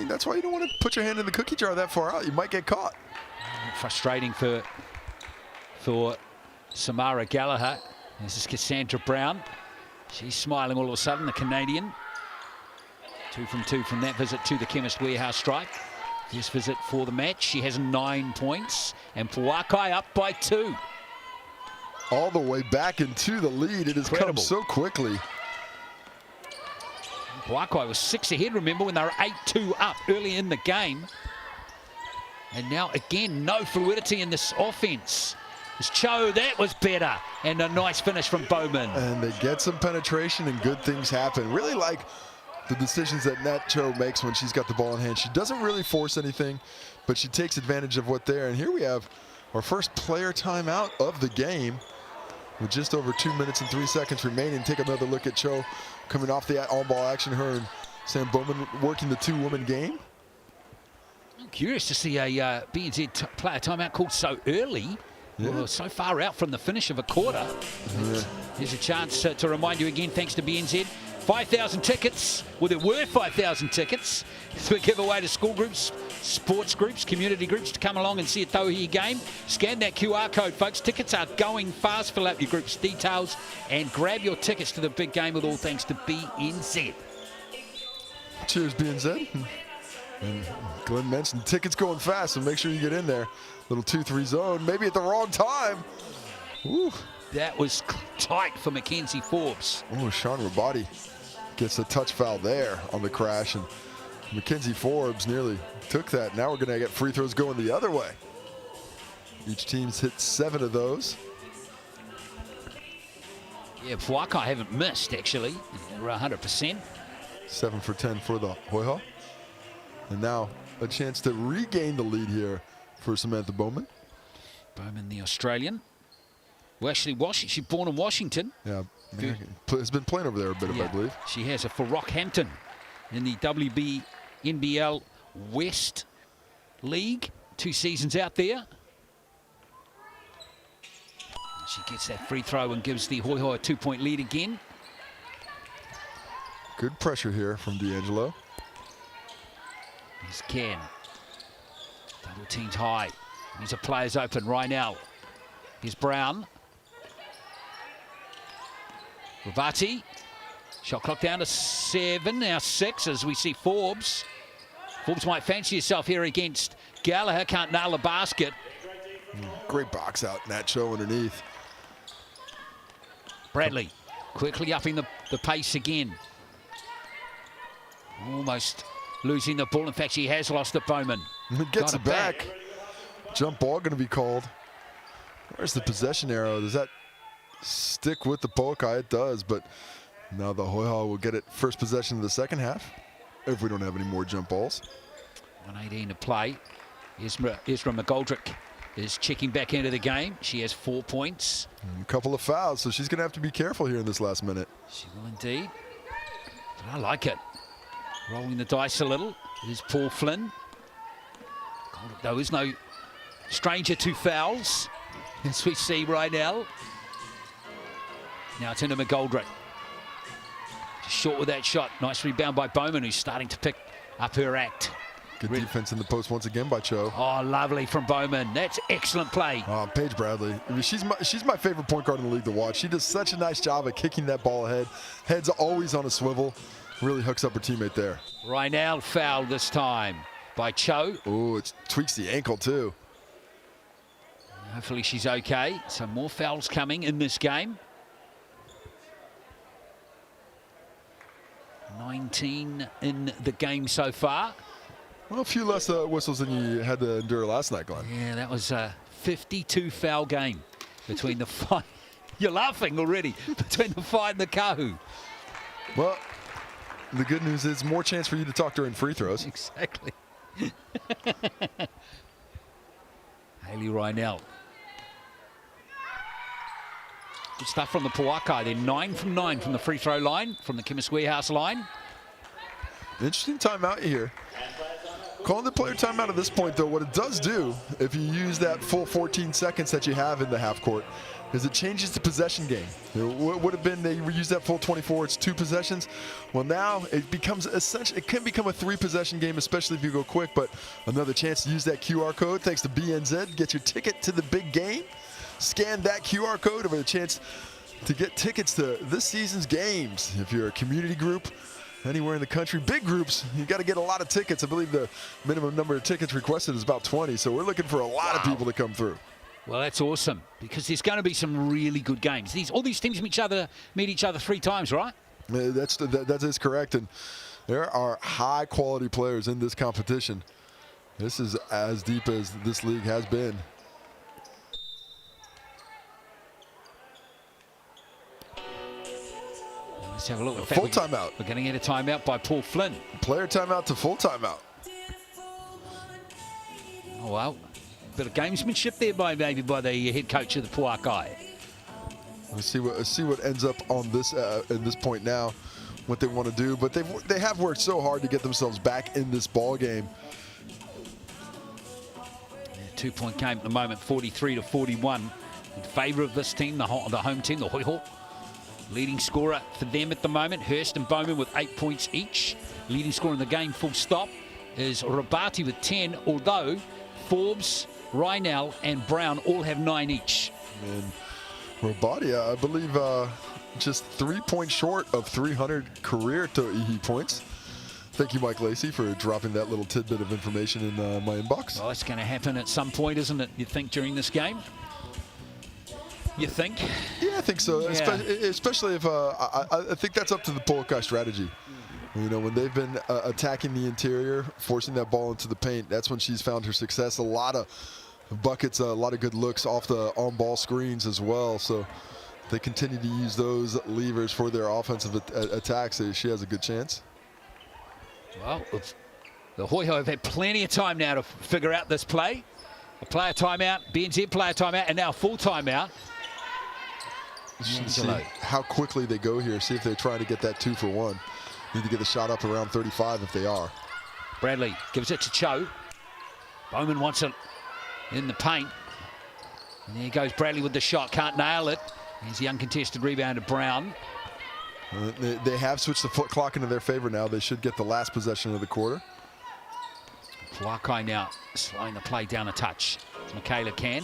That's why you don't want to put your hand in the cookie jar that far out. You might get caught.
Frustrating for Samara Gallagher. This is Cassandra Brown. She's smiling all of a sudden, the Canadian. 2 from 2 from that visit to the Chemist Warehouse stripe. This visit for the match. She has 9 points, and Pouākai up by 2.
All the way back into the lead. It has come so quickly.
Pouākai was 6 ahead, remember, when they were 8-2 up early in the game. And now, again, no fluidity in this offense. It's Cho, that was better. And a nice finish from Bowman.
And they get some penetration and good things happen. Really like the decisions that Nat Cho makes when she's got the ball in hand. She doesn't really force anything, but she takes advantage of what's there. And here we have our first player timeout of the game with just over 2 minutes and 3 seconds remaining. Take another look at Cho coming off the on-ball action. Her and Sam Bowman working the two-woman game.
I'm curious to see a BNZ player timeout called so early.
Yeah.
Well, so far out from the finish of a quarter.
Yeah.
Here's a chance to remind you again, thanks to BNZ. 5,000 tickets. Well, there were 5,000 tickets. So we give away to school groups, sports groups, community groups to come along and see a Tauihi game. Scan that QR code, folks. Tickets are going fast. Fill out your group's details and grab your tickets to the big game with all thanks to BNZ.
Cheers, BNZ. And Glenn mentioned tickets going fast, so make sure you get in there. Little 2-3 zone, maybe at the wrong time. Ooh.
That was tight for Mackenzie Forbes.
Oh, Sean Rabati gets a touch foul there on the crash, and Mackenzie Forbes nearly took that. Now we're going to get free throws going the other way. Each team's hit 7 of those.
Yeah, Pouākai haven't missed, actually. They're 100%.
7 for 10 for the Hoihoi. And now a chance to regain the lead here for Samantha Bowman.
Bowman, the Australian. Well, actually, she's born in Washington.
Yeah, has been playing over there a bit, I believe.
She has for Rockhampton in the WBNBL West League. 2 seasons out there. She gets that free throw and gives the Hoihoi a 2-point lead again.
Good pressure here from D'Angelo.
Here's Ken. Double teams high. These are players open right now. Here's Brown. Ravati. Shot clock down to 7, now 6 as we see Forbes. Forbes might fancy herself here against Gallagher. Can't nail a basket.
Great box out, Nat Cho underneath.
Bradley quickly upping the pace again. Almost losing the ball. In fact, she has lost it, Bowman.
Gets it back. Jump ball going to be called. Where's the possession arrow? Does that stick with the Pouākai? It does, but now the Hoihoi will get it first possession of the second half if we don't have any more jump balls.
1:18 to play. Ezra McGoldrick is checking back into the game. She has 4 points.
And a couple of fouls, so she's going to have to be careful here in this last minute.
She will indeed. But I like it. Rolling the dice a little. Here's Paul Flynn. Goldrick, though, is no stranger to fouls, as we see right now. Now it's into McGoldrick. Just short with that shot. Nice rebound by Bowman, who's starting to pick up her act.
Good defense in the post once again by Cho.
Oh, lovely from Bowman. That's excellent play.
Paige Bradley. I mean, she's my favorite point guard in the league to watch. She does such a nice job at kicking that ball ahead. Head's always on a swivel. Really hooks up her teammate there.
Rynell fouled this time by Cho.
Oh, it tweaks the ankle too.
Hopefully she's okay. So more fouls coming in this game. 19 in the game so far.
Well, a few less whistles than you had to endure last night, Glenn.
Yeah, that was a 52 foul game between the fight. You're laughing already. Between the fight and the Kahu.
Well, the good news is more chance for you to talk during free throws.
Exactly. Hayley Rynell. Good stuff from the Pouākai. They're 9 from 9 from the free throw line, from the Chemist Warehouse line.
Interesting timeout here. Calling the player timeout at this point, though, what it does do, if you use that full 14 seconds that you have in the half court, is it changes the possession game. What would have been, they use that full 24, it's 2 possessions. Well, now it becomes essentially, it can become a 3 possession game, especially if you go quick, but another chance to use that QR code, thanks to BNZ, get your ticket to the big game. Scan that QR code over a chance to get tickets to this season's games. If you're a community group, anywhere in the country, big groups, you got to get a lot of tickets. I believe the minimum number of tickets requested is about 20, so we're looking for a lot of people to come through.
Well, that's awesome, because there's going to be some really good games. All these teams meet each other 3 times, right?
That is correct, and there are high-quality players in this competition. This is as deep as this league has been.
Let's have a look.
Full timeout.
We're going to get a timeout by Paul Flynn.
Player timeout to full timeout.
Oh, well, bit of gamesmanship there maybe by the head coach of the Pouākai.
Let's see what ends up on this at this point now, what they want to do. But they have worked so hard to get themselves back in this ball game.
Yeah, 2-point game at the moment, 43-41 in favour of this team, the home team, the Hoihoi. Leading scorer for them at the moment, Hurst and Bowman with 8 points each. Leading scorer in the game, full stop, is Rabati with 10, although Forbes, Reinell and Brown all have 9 each.
And Rabati, I believe, just 3 points short of 300 career Tauihi points. Thank you, Mike Lacey, for dropping that little tidbit of information in my inbox.
Well, it's going to happen at some point, isn't it, you think, during this game? You think?
Yeah, I think so.
Yeah.
Especially if I think that's up to the Pouākai strategy. You know, when they've been attacking the interior, forcing that ball into the paint, that's when she's found her success. A lot of buckets, a lot of good looks off the on-ball screens as well. So they continue to use those levers for their offensive attacks. So she has a good chance.
Well, the Hoihoi have had plenty of time now to figure out this play. A player timeout, BNZ player timeout, and now full timeout.
See how quickly they go here. See if they're trying to get that 2 for 1. Need to get the shot up around 35 if they are.
Bradley gives it to Cho. Bowman wants it in the paint. And there goes Bradley with the shot. Can't nail it. Here's the uncontested rebound to Brown.
They have switched the foot clock into their favor now. They should get the last possession of the quarter.
Pouākai now slowing the play down a touch. Michaela can.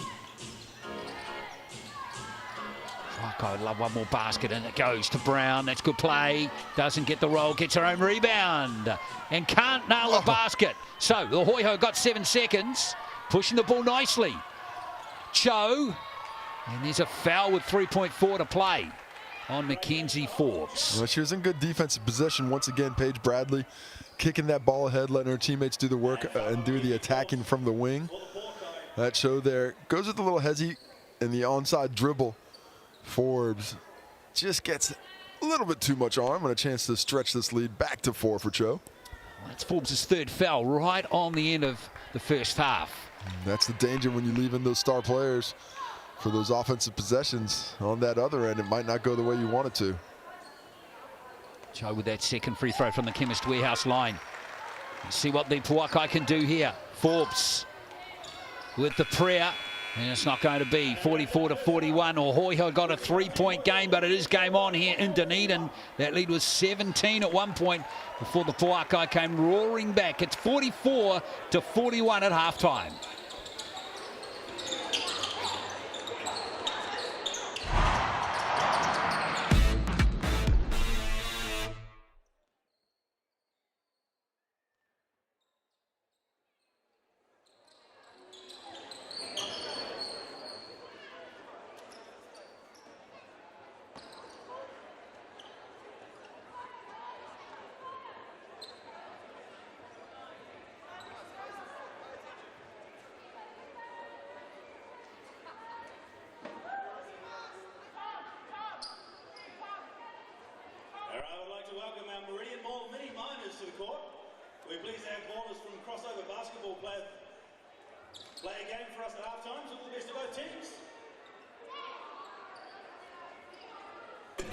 Pouākai would love one more basket, and it goes to Brown. That's good play. Doesn't get the roll, gets her own rebound, and can't nail the basket. So the Hoihoi got 7 seconds, pushing the ball nicely. Cho, and there's a foul with 3.4 to play on Mackenzie Forbes.
Well, she was in good defensive possession once again. Paige Bradley kicking that ball ahead, letting her teammates do the work and do the attacking from the wing. That show there goes with a little hezzy and the onside dribble. Forbes just gets a little bit too much arm and a chance to stretch this lead back to 4 for Cho.
That's Forbes' third foul right on the end of the first half.
That's the danger when you leave in those star players for those offensive possessions. On that other end, it might not go the way you want it to.
Cho with that second free throw from the Chemist Warehouse line. Let's see what the Pouākai can do here. Forbes with the prayer. And it's not going to be 44-41. Or Hoihoi got a 3-point game, but it is game on here in Dunedin. That lead was 17 at one point before the Pouākai came roaring back. It's 44-41 at halftime.
We're pleased to have ballers from Crossover Basketball play a game for us at halftime. So all the best to both teams. And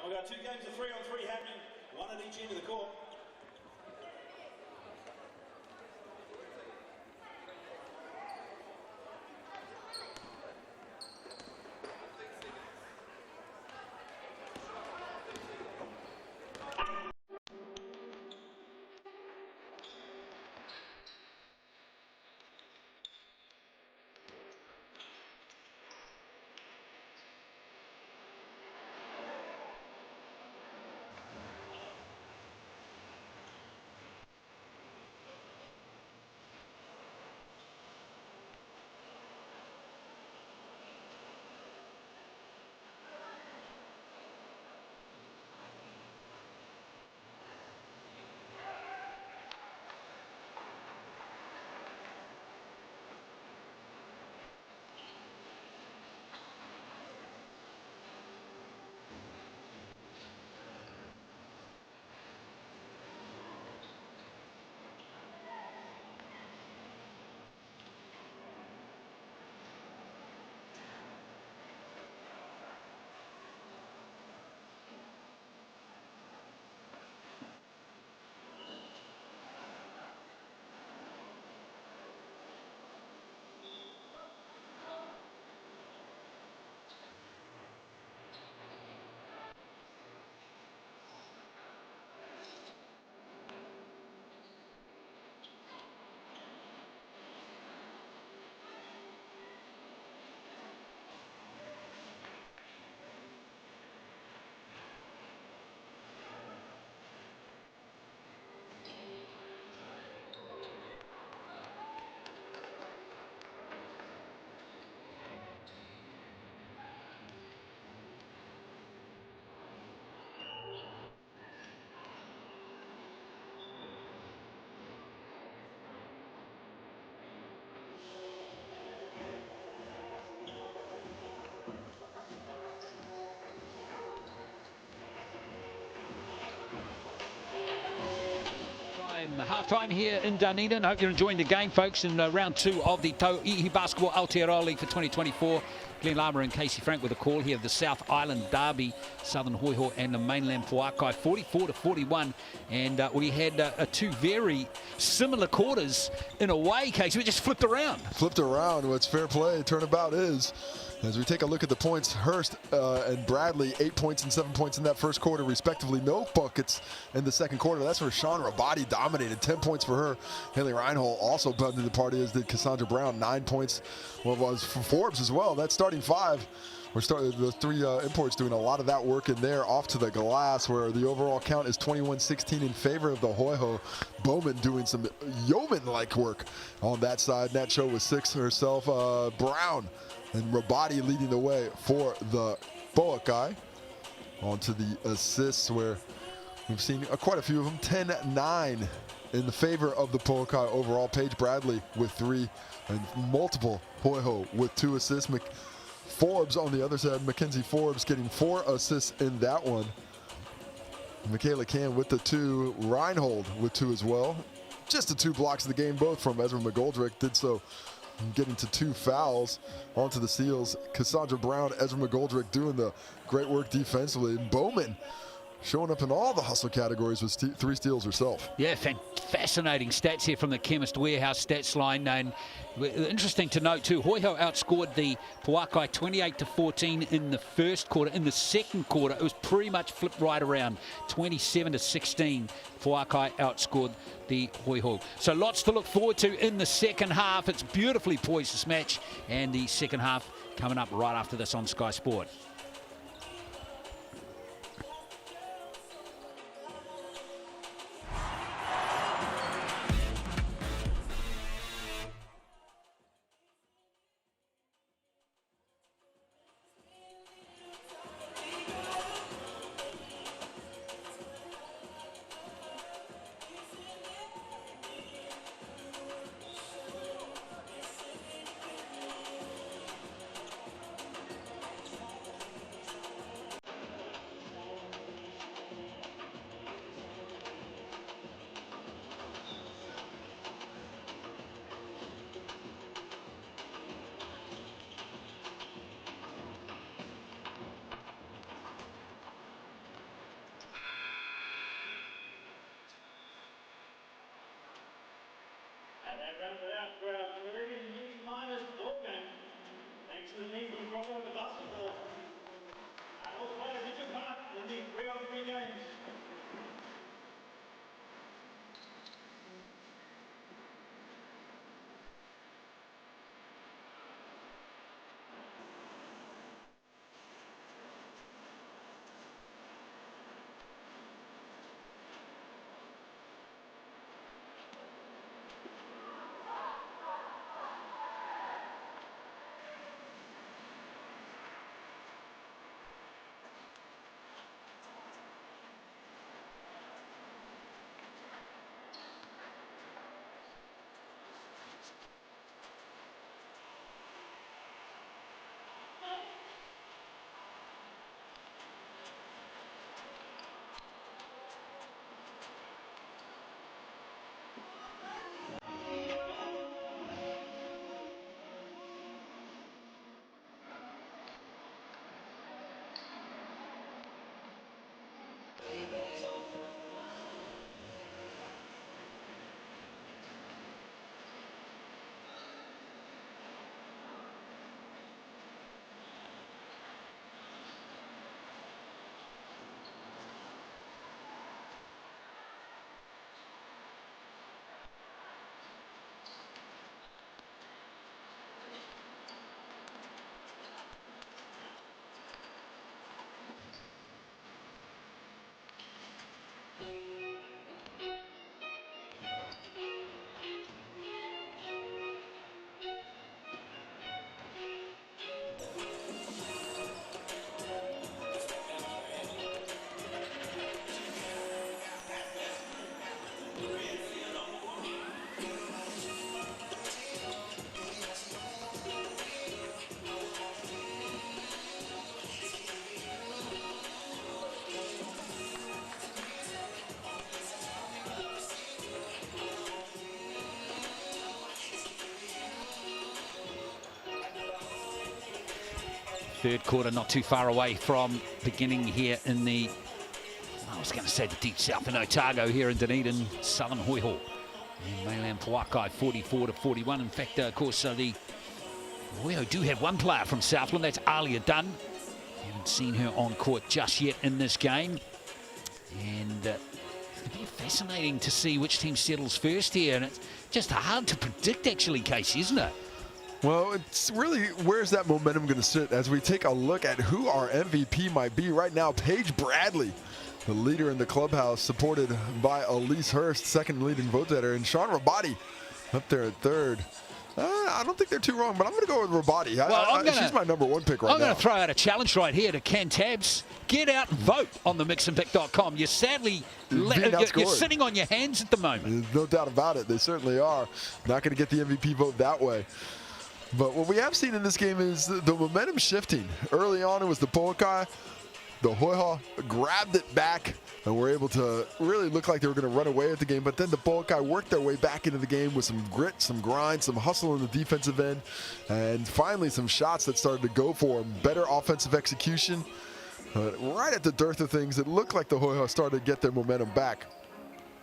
we've got 2 games of 3-on-3 happening, one at each end of the court.
the halftime here in Dunedin. Hope you're enjoying the game, folks, in round 2 of the Tauihi Basketball Aotearoa League for 2024. Glenn Lama and Casey Frank with a call here of the South Island Derby, Southern Hoihoi and the Mainland Pouākai, 44-41. And we had two very similar quarters in a way, Casey. We just flipped around.
Flipped around. What's fair play turnabout is. As we take a look at the points, Hurst and Bradley, 8 points and 7 points in that first quarter, respectively. No buckets in the second quarter. That's where Sean Rabati dominated. 10 points for her. Haley Reinhold also bumped to the party, as did Cassandra Brown. 9 points. Well, was for Forbes as well. That starting five. We're starting the three imports doing a lot of that work in there, off to the glass, where the overall count is 21-16 in favor of the Hoihoi. Bowman doing some yeoman-like work on that side. Nat Cho with 6 herself. Brown and Rabati leading the way for the Pouākai. On to the assists, where we've seen quite a few of them. 10-9 in the favor of the Pouākai overall. Paige Bradley with 3, and multiple Hoihoi with 2 assists. Forbes on the other side, Mackenzie Forbes getting 4 assists in that one. Michaela Can with the 2, Reinhold with 2 as well. Just the 2 blocks of the game, both from Ezra McGoldrick, did so getting to 2 fouls onto the Seals. Cassandra Brown, Ezra McGoldrick doing the great work defensively. And Bowman showing up in all the hustle categories with 3 steals herself.
Yeah, fascinating stats here from the Chemist Warehouse stats line. And interesting to note too, Hoihoi outscored the Pouākai 28-14 in the first quarter. In the second quarter, it was pretty much flipped right around, 27-16. Pouākai outscored the Hoihoi. So lots to look forward to in the second half. It's beautifully poised, this match, and the second half coming up right after this on Sky Sport.
And that rounds it out for our Meridian minus ball game. Thanks to the team from Bravo the basketball. And all players who took part in the 3-on-3 games.
Third quarter not too far away from beginning here in the, I was going to say the deep south in Otago, here in Dunedin, southern Hoihoi. And Mainland Pouākai 44-41. In fact, of course, the Hoihoi do have one player from Southland. That's Alia Dunn. Haven't seen her on court just yet in this game. And it'll be fascinating to see which team settles first here. And it's just hard to predict, actually, Casey, isn't it?
Well, it's really, where's that momentum going to sit as we take a look at who our MVP might be right now. Paige Bradley, the leader in the clubhouse, supported by Elise Hurst, second leading vote getter, and Sean Rabati up there at third. I don't think they're too wrong, but I'm going to go with Rabati. She's my #1 pick right now.
I'm going to throw out a challenge right here to Cantabs. Get out and vote on the mixandpick.com. You're sadly you're sitting on your hands at the moment.
There's no doubt about it. They certainly are. Not going to get the MVP vote that way. But what we have seen in this game is the momentum shifting. Early on, it was the Pouākai. The Hoihoi grabbed it back and were able to really look like they were going to run away with the game. But then the Pouākai worked their way back into the game with some grit, some grind, some hustle in the defensive end, and finally some shots that started to go for them. Better offensive execution. Right at the dearth of things, it looked like the Hoihoi started to get their momentum back.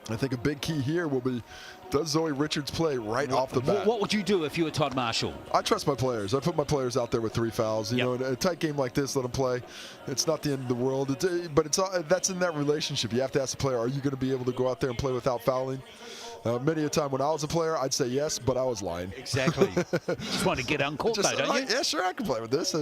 I think a big key here will be, does Zoe Richards play right off the bat?
What would you do if you were Todd Marshall?
I trust my players. I put my players out there with 3 fouls. You know, in a tight game like this, let them play. It's not the end of the world. But that's in that relationship. You have to ask the player, are you going to be able to go out there and play without fouling? Many a time when I was a player, I'd say yes, but I was lying.
Exactly. Just want to get uncorked, though, don't you?
Yeah, sure, I can play with this.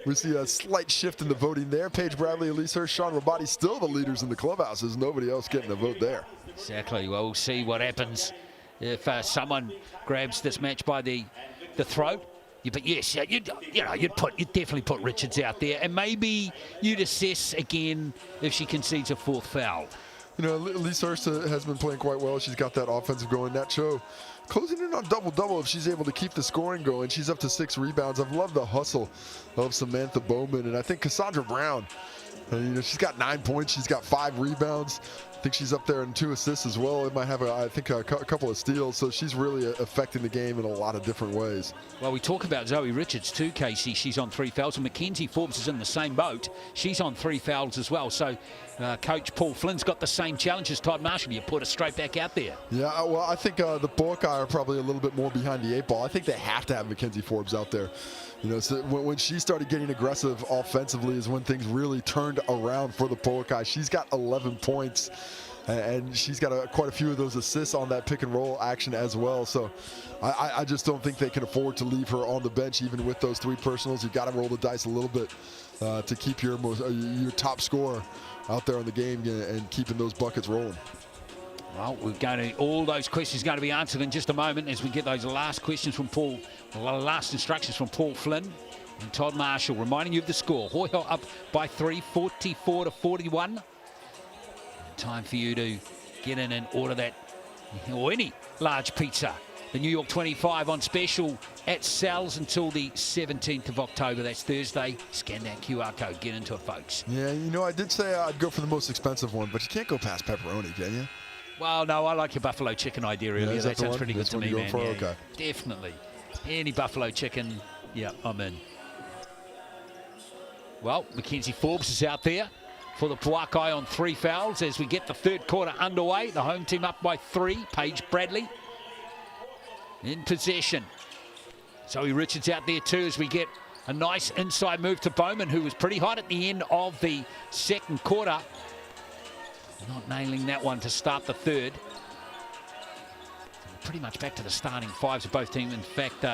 We see a slight shift in the voting there. Paige Bradley, Elise Hurst, Sean Rabati, still the leaders in the clubhouse. There's nobody else getting a vote there.
Exactly. Well, we'll see what happens if someone grabs this match by the throat. But yes, you'd definitely put Richards out there, and maybe you'd assess again if she concedes a 4th foul.
You know, Elise Hurst has been playing quite well. She's got that offensive going. That show closing in on double-double if she's able to keep the scoring going. She's up to 6 rebounds. I've loved the hustle of Samantha Bowman, and I think Cassandra Brown, she's got 9 points. She's got 5 rebounds. I think she's up there in 2 assists as well. It might have, I think, a couple of steals. So she's really affecting the game in a lot of different ways.
Well, we talk about Zoe Richards too, Casey. She's on 3 fouls. And Mackenzie Forbes is in the same boat. She's on 3 fouls as well. So Coach Paul Flynn's got the same challenge as Todd Marshall. You put her straight back out there.
Yeah, well, I think the Pouākai are probably a little bit more behind the 8 ball. I think they have to have Mackenzie Forbes out there. You know, so when she started getting aggressive offensively is when things really turned around for the Pouākai. She's got 11 points, and she's got quite a few of those assists on that pick and roll action as well. So I just don't think they can afford to leave her on the bench even with those 3 personals. You've got to roll the dice a little bit to keep your top scorer out there in the game and keeping those buckets rolling.
Well, all those questions are going to be answered in just a moment as we get those last questions from Paul, last instructions from Paul Flynn and Todd Marshall. Reminding you of the score. Hoihoi up by 3, 44-41. Time for you to get in and order that, or any large pizza. The New York 25 on special at Sal's until the 17th of October. That's Thursday. Scan that QR code. Get into it, folks.
Yeah, you know, I did say I'd go for the most expensive one, but you can't go past pepperoni, can you?
Well, no, I like your buffalo chicken idea earlier.
Yeah,
that sounds pretty good to me, man.
Yeah, okay.
Definitely. Any buffalo chicken, yeah, I'm in. Well, Mackenzie Forbes is out there for the Pouākai on 3 fouls as we get the 3rd quarter underway. The home team up by 3. Paige Bradley in possession. Zoe Richards out there too as we get a nice inside move to Bowman, who was pretty hot at the end of the 2nd quarter. Not nailing that one to start the 3rd. Pretty much back to the starting 5s of both teams. In fact,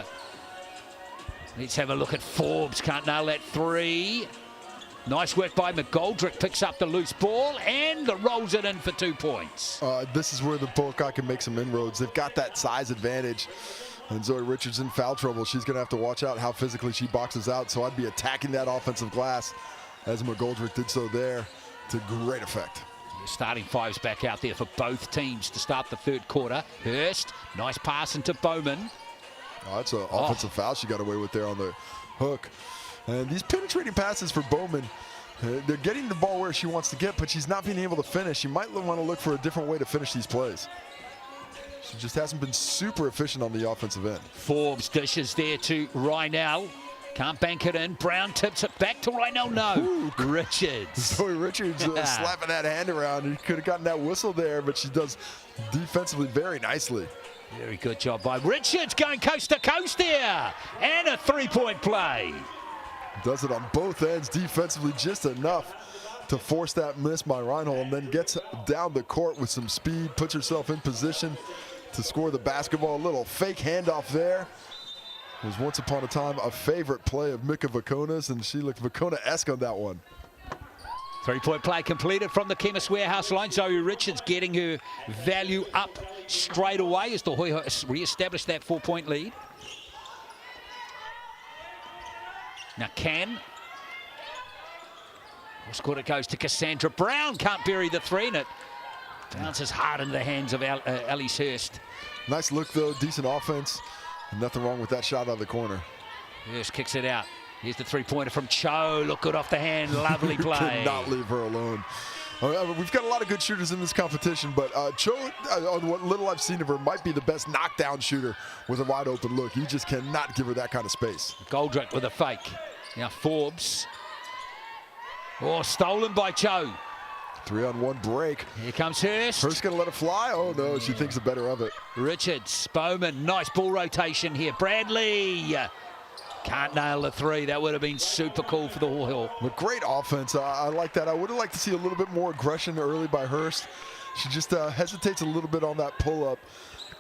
let's have a look at Forbes. Can't nail that 3. Nice work by McGoldrick. Picks up the loose ball and rolls it in for 2 points.
This is where the Pouākai can make some inroads. They've got that size advantage. And Zoe Richards in foul trouble. She's going to have to watch out how physically she boxes out. So I'd be attacking that offensive glass as McGoldrick did so there to great effect.
Starting 5s back out there for both teams to start the 3rd quarter. Hurst, nice pass into Bowman.
Oh, that's an offensive foul she got away with there on the hook. And these penetrating passes for Bowman, they're getting the ball where she wants to get, but she's not being able to finish. She might want to look for a different way to finish these plays. She just hasn't been super efficient on the offensive end.
Forbes dishes there to Rynell. Can't bank it in. Brown tips it back to Rhinell. No.
Ooh.
Richards.
Zoe Richards slapping that hand around. He could have gotten that whistle there, but she does defensively very nicely.
Very good job by Richards, going coast to coast here. And a three-point play.
Does it on both ends defensively, just enough to force that miss by Reinhold, and then gets down the court with some speed, puts herself in position to score the basketball. A little fake handoff there. It was once upon a time a favorite play of Mika Vakona's, and she looked Vakona-esque on that one.
Three-point play completed from the Chemist Warehouse line. Zoe Richards getting her value up straight away as the Hoihoi re-establish that 4-point lead. Now Can. Score it goes to Cassandra Brown. Can't bury the three, and it bounces hard into the hands of Alice Hurst.
Nice look though, decent offense. Nothing wrong with that shot out of the corner.
Hurst kicks it out. Here's the three-pointer from Cho. Look good off the hand. Lovely play.
Could not leave her alone. We've got a lot of good shooters in this competition, but Cho, on what little I've seen of her, might be the best knockdown shooter with a wide open look. You just cannot give her that kind of space.
Goldrick with a fake. Now Forbes. Oh, stolen by Cho.
3-on-1 break.
Here comes Hurst.
Hurst gonna let it fly? Oh no, she thinks the better of it.
Richards, Bowman, nice ball rotation here. Bradley. Can't nail the three. That would have been super cool for the Hoihoi.
But great offense. I like that. I would have liked to see a little bit more aggression early by Hurst. She just hesitates a little bit on that pull-up.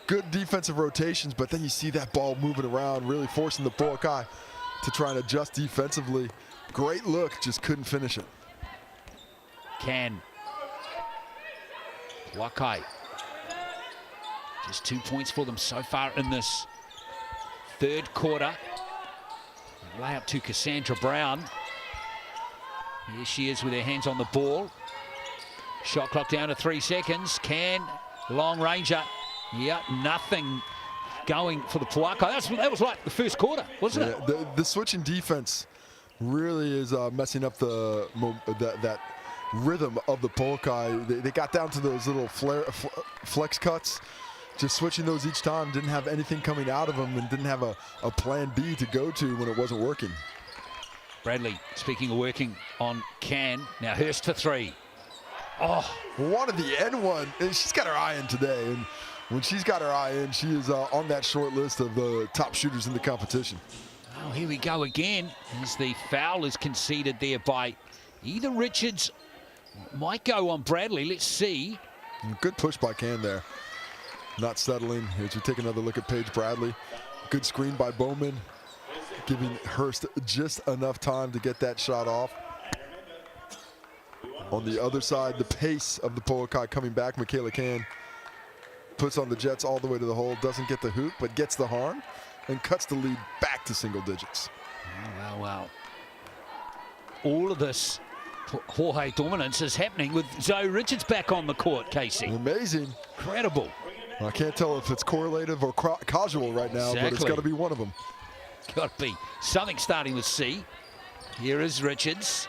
Good defensive rotations, but then you see that ball moving around, really forcing the Pouākai to try and adjust defensively. Great look, just couldn't finish it.
Can. Pouākai. Just 2 points for them so far in this third quarter. Layup to Cassandra Brown. Here she is with her hands on the ball. Shot clock down to 3 seconds. Can, long ranger. Yeah, nothing going for the Pouākai. That was like the first quarter, wasn't it?
The switching defense really is messing up that rhythm of the Pouākai. They got down to those little flex cuts. Just switching those each time, didn't have anything coming out of them and didn't have a plan B to go to when it wasn't working.
Bradley, speaking of working on Can, now Hurst for three. Oh,
wanted the N1. She's got her eye in today, and when she's got her eye in, she is on that short list of the top shooters in the competition.
Oh, here we go again, as the foul is conceded there by either Richards, might go on Bradley, let's see.
Good push by Can there. Not settling. As we take another look at Paige Bradley. Good screen by Bowman, giving Hurst just enough time to get that shot off. On the other side, the pace of the Pouākai coming back. Michaela Can puts on the Jets all the way to the hole, doesn't get the hoop, but gets the harm and cuts the lead back to single digits.
Oh, wow. All of this Hoihoi dominance is happening with Zoe Richards back on the court, Casey.
Amazing.
Incredible.
I can't tell if it's correlative or casual right now,
Exactly.
but it's got to be one of them.
Got to be something starting with C. Here is Richards.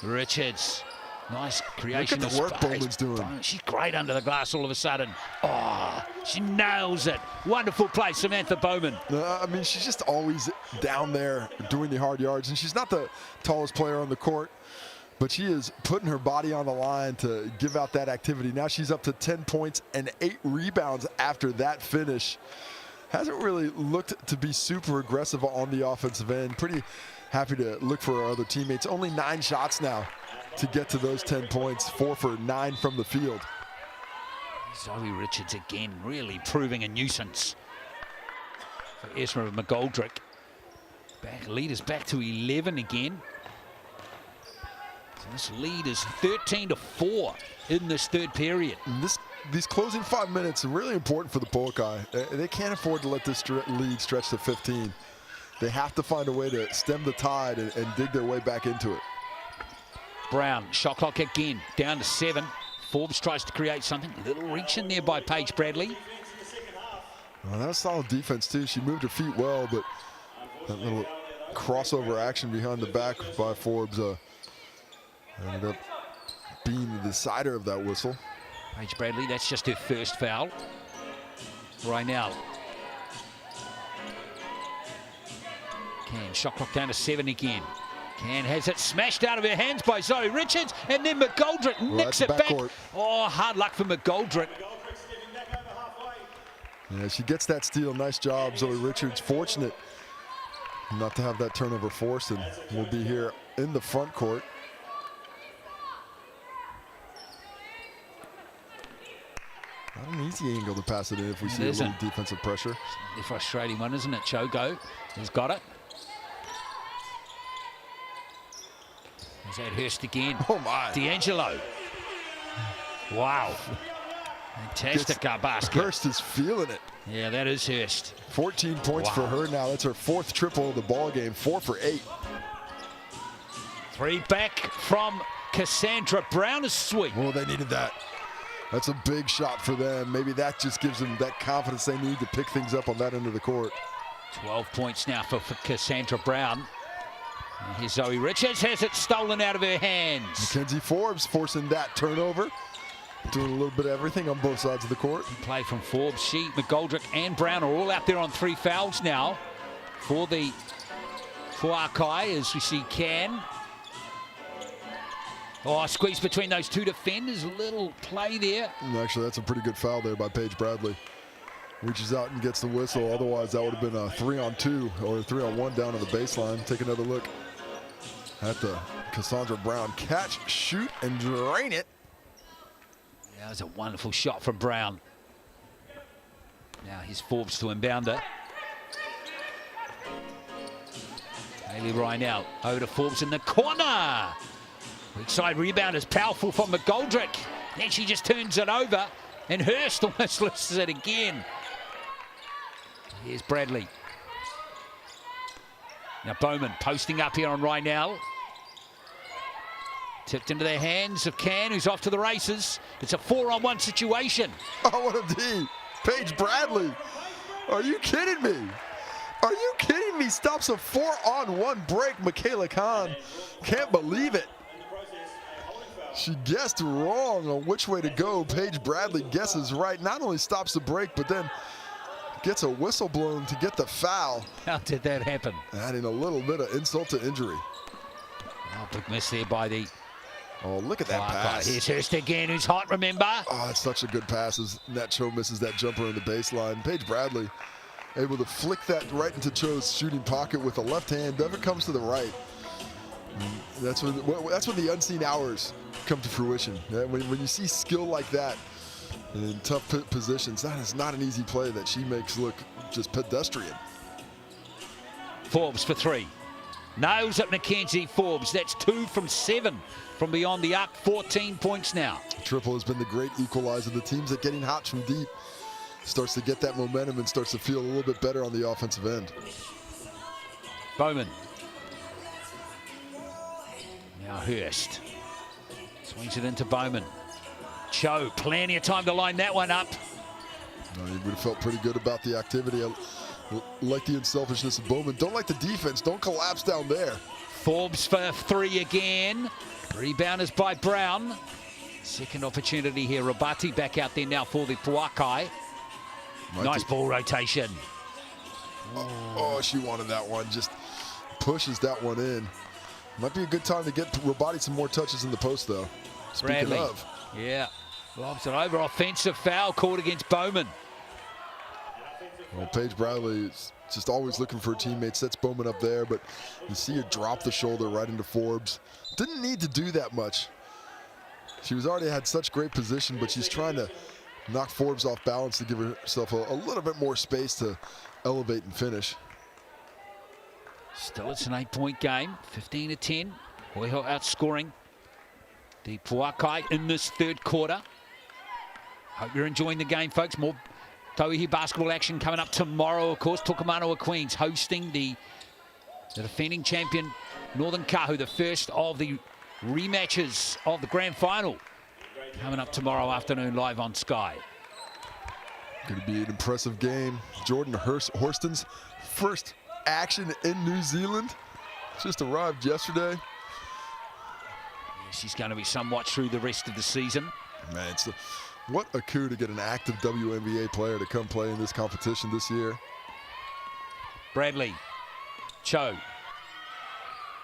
Richards, nice creation.
Look at the work Bowman's doing.
She's great under the glass all of a sudden. Oh, she nails it. Wonderful play, Samantha Bowman.
I mean, she's just always down there doing the hard yards, and she's not the tallest player on the court, but she is putting her body on the line to give out that activity. Now she's up to 10 points and 8 rebounds after that finish. Hasn't really looked to be super aggressive on the offensive end. Pretty happy to look for her other teammates. Only 9 shots now to get to those 10 points, 4 for 9 from the field.
Zoe Richards again, really proving a nuisance for Esma McGoldrick. Lead is back to 11 again. So this lead is 13-4 in this third period.
And these closing 5 minutes are really important for the Pouākai. They can't afford to let this lead stretch to 15. They have to find a way to stem the tide and dig their way back into it.
Brown, shot clock again, down to 7. Forbes tries to create something. A little reach in there by Paige Bradley.
Well, that was solid defense too. She moved her feet well, but that little crossover action behind the back by Forbes ended up being the decider of that whistle.
Paige Bradley, that's just her first foul. Right now, Can, shot clock down to 7 again. Can has it smashed out of her hands by Zoe Richards, and then McGoldrick nicks it back. Oh, hard luck for McGoldrick.
Yeah, she gets that steal. Nice job, Zoe Richards. Fortunate not to have that turnover forced, and we'll be here in the front court. Not an easy angle to pass it in if we see a little defensive pressure.
The frustrating one, isn't it? Chogo has got it. Is that Hurst again?
Oh my!
D'Angelo. Wow. Fantastic basket.
Hurst is feeling it.
Yeah, that is Hurst.
14 points for her now. That's her 4th triple of the ball game. 4 for 8.
3 back from Cassandra Brown is sweet.
Well, they needed that. That's a big shot for them. Maybe that just gives them that confidence they need to pick things up on that end of the court.
12 points now for Cassandra Brown. And here's Zoe Richards, has it stolen out of her hands.
Mackenzie Forbes forcing that turnover. Doing a little bit of everything on both sides of the court.
Play from Forbes. She, McGoldrick and Brown are all out there on 3 fouls now for the Pouākai, as we see Can. Oh, squeeze between those 2 defenders. A little play there.
And actually, that's a pretty good foul there by Paige Bradley. Reaches out and gets the whistle. Otherwise, that would have been a 3-on-2 or a 3-on-1 down on the baseline. Take another look at the Cassandra Brown catch, shoot, and drain it.
That was a wonderful shot from Brown. Now here's Forbes to inbound her. Hayley Rynell over to Forbes in the corner. Weak side rebound is powerful from McGoldrick. Then she just turns it over, and Hurst almost loses it again. Here's Bradley. Now Bowman posting up here on Rynell. Tipped into the hands of Can, who's off to the races. It's a 4-on-1 situation.
Oh, what a D. Paige Bradley. Are you kidding me? Are you kidding me? Stops a 4-on-1 break. Michaela Khan can't believe it. She guessed wrong on which way to go. Paige Bradley guesses right. Not only stops the break, but then gets a whistle blown to get the foul.
How did that happen?
Adding a little bit of insult to injury.
Oh, big miss there by the...
Oh, look at that pass.
Here's Hurst again, who's hot, remember?
Oh, that's such a good pass as Nat Cho misses that jumper in the baseline. Paige Bradley able to flick that right into Cho's shooting pocket with the left hand. Never comes to the right. That's when the unseen hours come to fruition. When you see skill like that in tough positions, that is not an easy play that she makes look just pedestrian.
Forbes for 3. Nails at Mackenzie Forbes. That's 2 from 7 from beyond the arc. 14 points now.
Triple has been the great equalizer. The teams that getting hot from deep starts to get that momentum and starts to feel a little bit better on the offensive end.
Bowman. Now Hurst. Swings it into Bowman. Cho, plenty of time to line that one up.
No, he would have felt pretty good about the activity. I like the unselfishness of Bowman. Don't like the defense. Don't collapse down there.
Forbes for 3 again. Rebounders by Brown. Second opportunity here. Rabati back out there now for the Pouākai. Nice ball rotation.
Oh, she wanted that one. Just pushes that one in. Might be a good time to get Rabati some more touches in the post, though. Speaking
Bradley.
of.
Yeah. Lobs it over. Offensive foul called against Bowman.
Well, Paige Bradley is just always looking for a teammate. Sets Bowman up there, but you see her drop the shoulder right into Forbes. Didn't need to do that much. She was already had such great position, but she's trying to knock Forbes off balance to give herself a little bit more space to elevate and finish.
Still, it's an 8-point game. 15-10. Hoihoi outscoring the Pouākai in this 3rd quarter. Hope you're enjoying the game, folks. More Tauihi basketball action coming up tomorrow, of course. Tukumanoa Queens hosting the defending champion Northern Kahu, the first of the rematches of the grand final. Coming up tomorrow afternoon live on Sky.
Going to be an impressive game. Jordan Horston's first action in New Zealand. Just arrived yesterday.
She's going to be somewhat through the rest of the season.
Man, what a coup to get an active WNBA player to come play in this competition this year.
Bradley. Cho.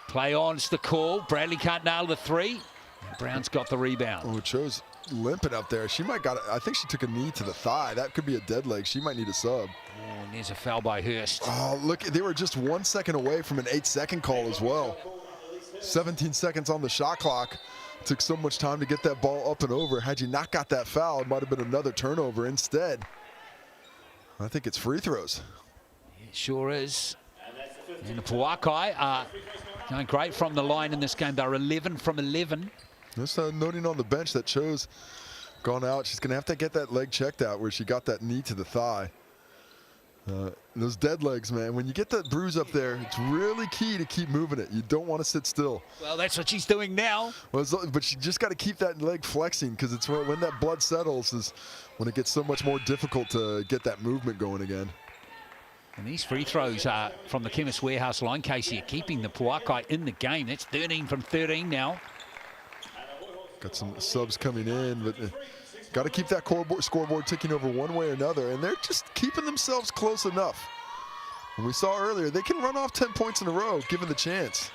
Play on's the call. Bradley can't nail the three. And Brown's got the rebound.
Oh, Cho's limping up there. She might got it. I think she took a knee to the thigh. That could be a dead leg. She might need a sub.
Oh, and there's a foul by Hurst.
Oh, look, they were just 1 second away from an 8-second call as well. 17 seconds on the shot clock. Took so much time to get that ball up and over. Had you not got that foul, it might have been another turnover instead. I think it's free throws.
It sure is. And the Pouākai are going great from the line in this game. They're 11 from 11.
Just noting on the bench that Cho's gone out. She's going to have to get that leg checked out where she got that knee to the thigh. Those dead legs, man, when you get that bruise up there, it's really key to keep moving it. You don't want to sit still.
Well, that's what she's doing now.
Well, but you just got to keep that leg flexing, because it's when that blood settles is when it gets so much more difficult to get that movement going again.
And these free throws are from the Chemist Warehouse line, Casey, are keeping the Pouākai in the game. That's 13 from 13 now.
Got some subs coming in, but got to keep that scoreboard ticking over one way or another, and they're just keeping themselves close enough. And we saw earlier, they can run off 10 points in a row, given the chance.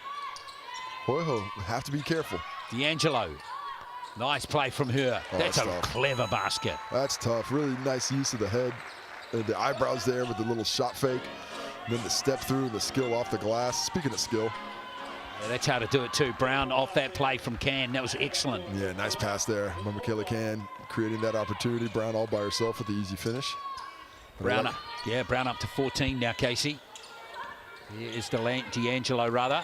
Hoihoi have to be careful.
D'Angelo, nice play from her.
Oh,
that's a
tough.
clever basket.
That's tough. Really nice use of the head, the eyebrows there with the little shot fake, and then the step through, the skill off the glass. Speaking of skill.
Yeah, that's how to do it too. Brown off that play from Can. That was excellent.
Yeah, nice pass there. Michaela Can creating that opportunity. Brown all by herself with the easy finish.
Brown up. Yeah, Brown up to 14 now, Casey. Here's D'Angelo, rather.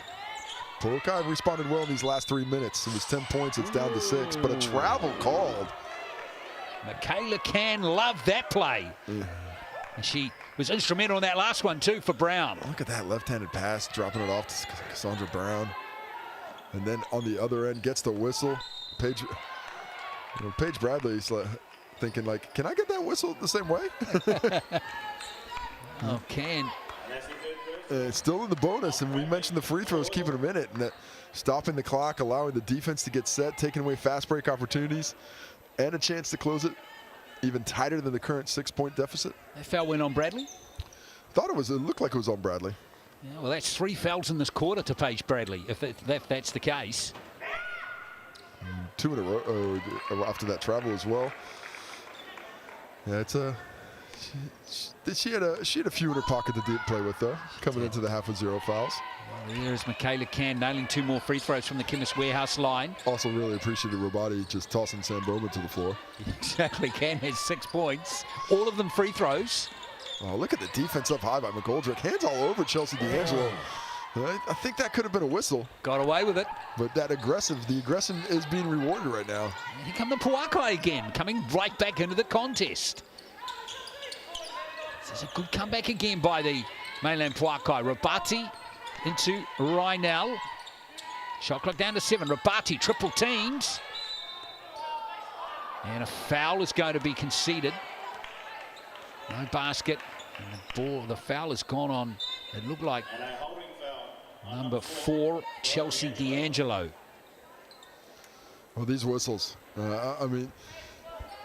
Pouākai responded well in these last 3 minutes. It was 10 points. It's down to 6, but a travel called.
Michaela Can loved that play.
Yeah.
And she was instrumental in that last one too for Brown.
Look at that left-handed pass, dropping it off to Cassandra Brown. And then on the other end, gets the whistle. Paige Bradley's thinking like, can I get that whistle the same way?
Oh, Can.
Still in the bonus, and we mentioned the free throws keeping them in it, and that stopping the clock, allowing the defense to get set, taking away fast break opportunities, and a chance to close it even tighter than the current 6-point deficit.
That foul went on Bradley?
Thought it looked like it was on Bradley.
Yeah, well, that's 3 fouls in this quarter to Paige Bradley, if that's the case.
2 in a row after that travel as well. Yeah, it's a. She had a few in her pocket to play with though, coming into the half with 0 fouls.
Well, there's Michaela Can nailing 2 more free throws from the Chemist Warehouse line.
Also really appreciated Robati just tossing Sam Bowman to the floor.
Exactly, Can has 6 points, all of them free throws.
Oh, look at the defense up high by McGoldrick. Hands all over Chelsea D'Angelo. I think that could have been a whistle.
Got away with it.
But the aggression is being rewarded right now.
Here come the Pouākai again, coming right back into the contest. This is a good comeback again by the Mainland Pouākai. Rabati into Rynell. Shot clock down to 7. Rabati triple teams. And a foul is going to be conceded. No basket. And the foul has gone on, it looked like number 4, Chelsea D'Angelo.
Well, these whistles, I mean,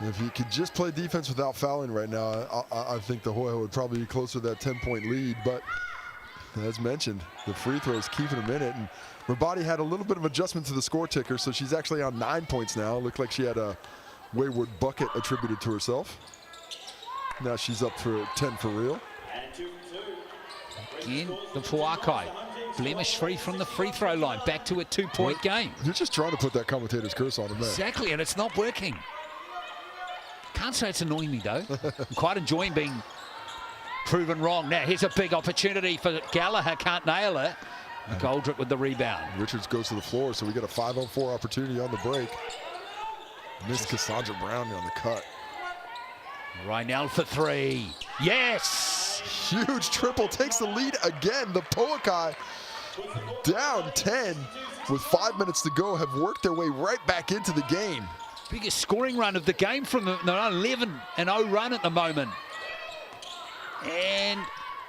if you could just play defense without fouling right now, I think the Hoihoi would probably be closer to that 10-point lead. But as mentioned, the free throws keeping them in it. And Rabati had a little bit of adjustment to the score ticker, so she's actually on 9 points now. Looked like she had a wayward bucket attributed to herself. Now she's up for 10 for real.
Again, the Pouākai blemish free from the free throw line. Back to a 2-point game.
You're just trying to put that commentator's curse on him, man.
Exactly, and it's not working. Can't say it's annoying me, though. I'm quite enjoying being proven wrong. Now, here's a big opportunity for Gallagher. Can't nail it. McGoldrick with the rebound.
Richards goes to the floor, so we get a 5-on-4 opportunity on the break. Missed Cassandra Brown on the cut.
Rynell for 3. Yes!
Huge triple, takes the lead again. The Pouākai down 10 with 5 minutes to go have worked their way right back into the game.
Biggest scoring run of the game from the 11-0 run at the moment. And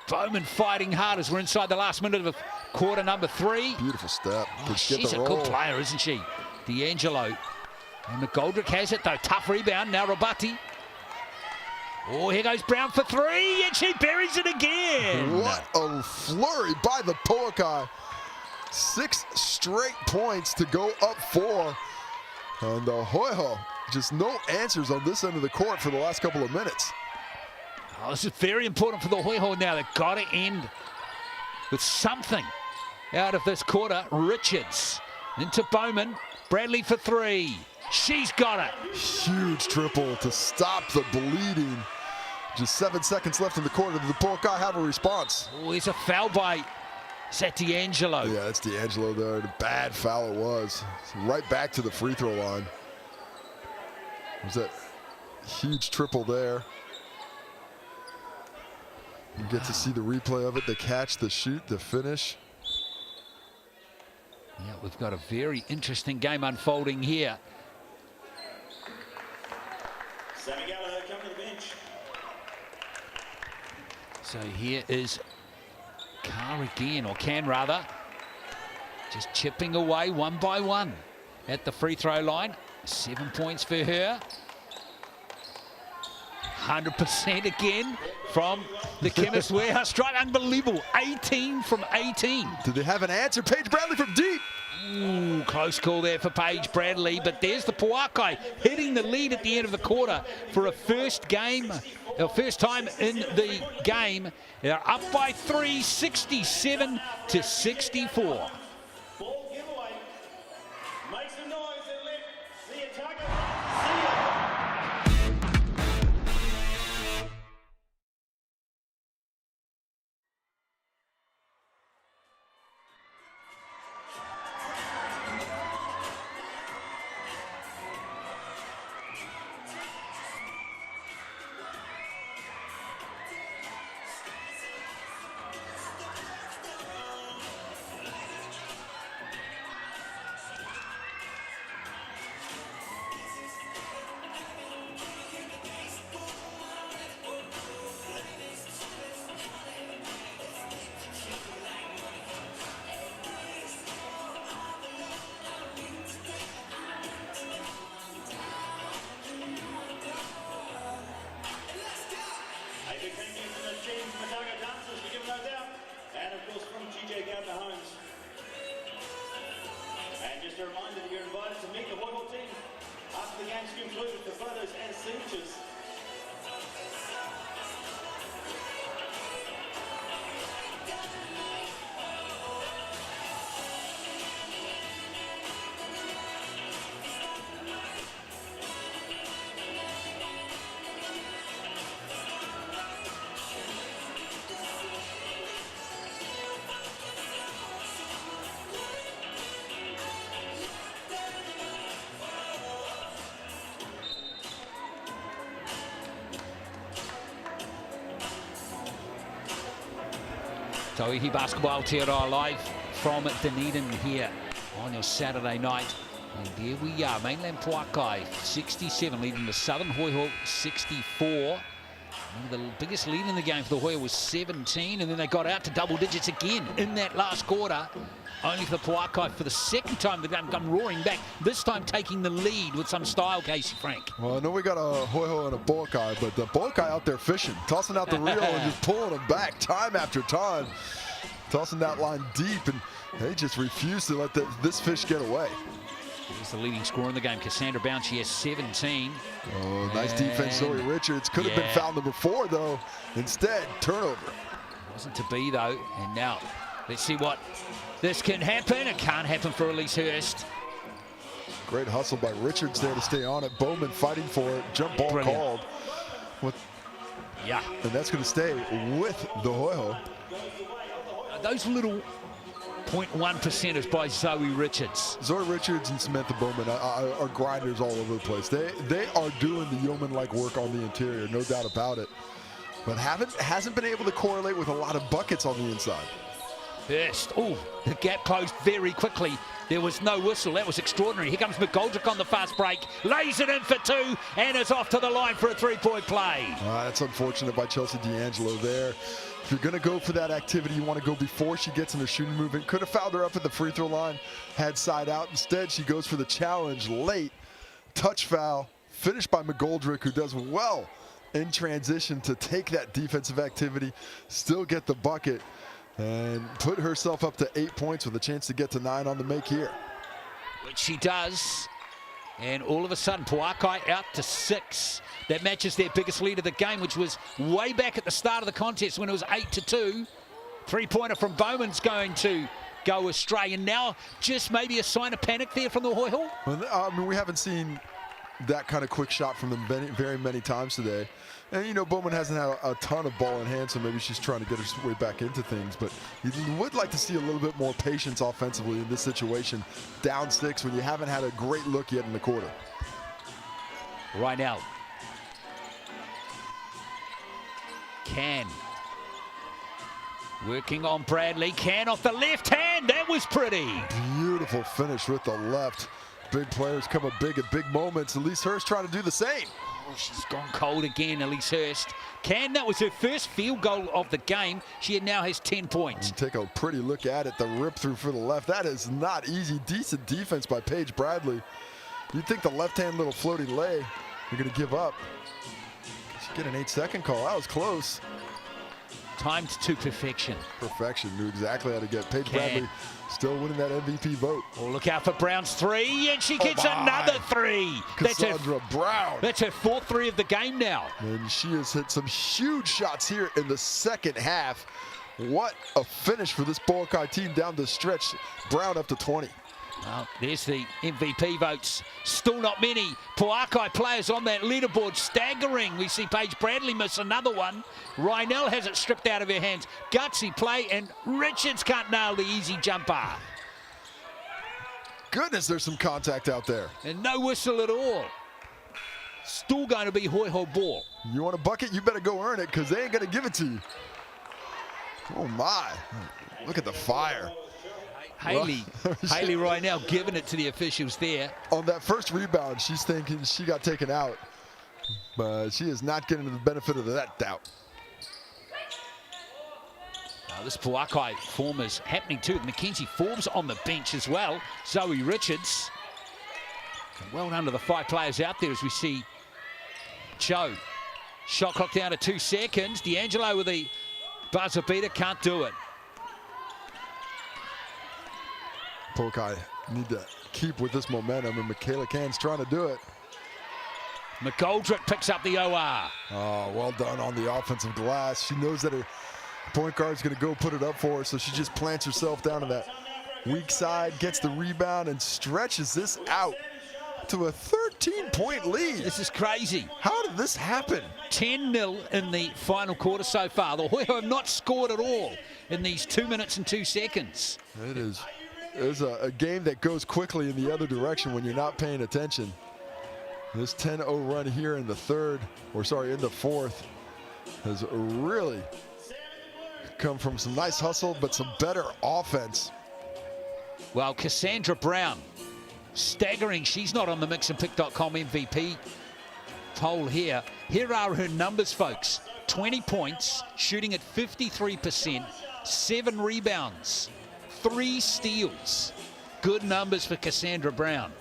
Bowman fighting hard as we're inside the last minute of quarter number 3.
Beautiful step.
Oh, she's a good player, isn't she? D'Angelo. And McGoldrick has it, though. Tough rebound. Now Rabati. Oh, here goes Brown for three, and she buries it again.
What a flurry by the Pouākai. 6 straight points to go up 4. And the Hoihoi, just no answers on this end of the court for the last couple of minutes.
Oh, this is very important for the Hoihoi now. They've got to end with something out of this quarter. Richards into Bowman. Bradley for three. She's got it.
Huge triple to stop the bleeding. Just 7 seconds left in the quarter. Did the Pouākai have a response?
Oh, there's a foul by, is that D'Angelo?
Yeah, it's D'Angelo there. The bad foul it was. Right back to the free throw line. There's that huge triple there. You get to see the replay of it, the catch, the shoot, the finish.
Yeah, we've got a very interesting game unfolding here.
Sammy Gallagher, come to the bench.
So here is Carr again, or Can rather, just chipping away one by one at the free throw line. 7 points for her. 100% again from the Chemist Warehouse strike. Unbelievable. 18 from 18.
Did they have an answer? Paige Bradley from deep.
Ooh, close call there for Paige Bradley, but there's the Pouākai hitting the lead at the end of the quarter for a first time in the game. They're up by 3, 67 to 64.
Ball giveaway. Make some noise and let the attacker. And just a reminder that you're invited to meet the Hoihoi team after the game's concluded for photos and signatures.
Tauihi Basketball Aotearoa live from Dunedin here on your Saturday night. And there we are, Mainland Pouākai 67 leading the Southern Hoihoi 64. One of the biggest lead in the game for the Hoihoi was 17, and then they got out to double digits again in that last quarter. Only for the Pouākai for the second time they've come roaring back, this time taking the lead with some style, Casey Frank.
Well, I know we got a Hoihoi and a Pouākai, but the Pouākai out there fishing, tossing out the reel and just pulling them back time after time. Tossing that line deep, and they just refuse to let this fish get away.
He's the leading scorer in the game, Cassandra Bound. She has 17.
Oh, nice defense, Zoe Richards. Could have been foul number 4, though. Instead, turnover.
Wasn't to be, though. And now, let's see what this can happen. It can't happen for Elise Hurst.
Great hustle by Richards there to stay on it. Bowman fighting for it. Jump ball called.
Yeah.
And that's going to stay with the Hoihoi.
Those little 0.1 percenters by Zoe Richards.
Zoe Richards and Samantha Bowman are grinders all over the place. They are doing the yeoman-like work on the interior, no doubt about it. But hasn't been able to correlate with a lot of buckets on the inside.
Hurst, oh, the gap closed very quickly. There was no whistle. That was extraordinary. Here comes McGoldrick on the fast break. Lays it in for 2 and is off to the line for a three-point play.
That's unfortunate by Chelsea D'Angelo there. If you're going to go for that activity, you want to go before she gets in her shooting movement. Could have fouled her up at the free throw line, had side out. Instead, she goes for the challenge late. Touch foul, finished by McGoldrick, who does well in transition to take that defensive activity, still get the bucket, and put herself up to 8 points with a chance to get to 9 on the make here.
Which she does. And all of a sudden, Pouākai out to 6. That matches their biggest lead of the game, which was way back at the start of the contest when it was 8-2. Three-pointer from Bowman's going to go astray. And now just maybe a sign of panic there from the Hoihoi.
Well, I mean, we haven't seen that kind of quick shot from them very many times today. And, you know, Bowman hasn't had a ton of ball in hand, so maybe she's trying to get her way back into things. But you would like to see a little bit more patience offensively in this situation. Down 6 when you haven't had a great look yet in the quarter.
Right now. Can. Working on Bradley. Can off the left hand. That was pretty.
Beautiful finish with the left. Big players come up big at big moments. Elise Hurst trying to do the same.
Oh, she's gone cold again, Elise Hurst. That was her first field goal of the game. She now has 10 points.
And take a pretty look at it. The rip through for the left. That is not easy. Decent defense by Paige Bradley. You'd think the left-hand little floating lay, you're going to give up. She get an 8-second call. That was close.
Timed to perfection.
Perfection. Knew exactly how to get. Paige Bradley still winning that MVP vote.
Oh, look out for Brown's 3, and she gets another 3.
Cassandra Brown.
That's her 4th 3 of the game now.
And she has hit some huge shots here in the second half. What a finish for this Pouākai team down the stretch. Brown up to 20.
Well, there's the MVP votes. Still not many Pouākai players on that leaderboard. Staggering. We see Paige Bradley miss another one. Rynell has it stripped out of her hands. Gutsy play, and Richards can't nail the easy jumper.
Goodness, there's some contact out there.
And no whistle at all. Still going to be Hoihoi ball.
You want a bucket? You better go earn it, because they ain't going to give it to you. Oh, my. Look at the fire.
Haley right now giving it to the officials there.
On that first rebound, she's thinking she got taken out, but she is not getting the benefit of that doubt.
Now this Pouākai form is happening too. Mackenzie Forbes on the bench as well. Zoe Richards. And well done to the 5 players out there as we see Cho. Shot clock down to 2 seconds. D'Angelo with the buzzer beater, can't do it.
Pouākai need to keep with this momentum, and Michaela Can's trying to do it.
McGoldrick picks up the OR.
Oh, well done on the offensive glass. She knows that her point guard's going to go put it up for her, so she just plants herself down to that weak side, gets the rebound, and stretches this out to a 13-point lead.
This is crazy.
How did this happen?
10-0 in the final quarter so far. The Hoihoi have not scored at all in these 2 minutes and 2 seconds.
It is. It's a game that goes quickly in the other direction when you're not paying attention. This 10-0 run here in the in the fourth has really come from some nice hustle, but some better offense.
Well, Cassandra Brown, staggering. She's not on the mixandpick.com MVP poll here. Here are her numbers, folks. 20 points, shooting at 53%, 7 rebounds. 3 steals. Good numbers for Cassandra Brown.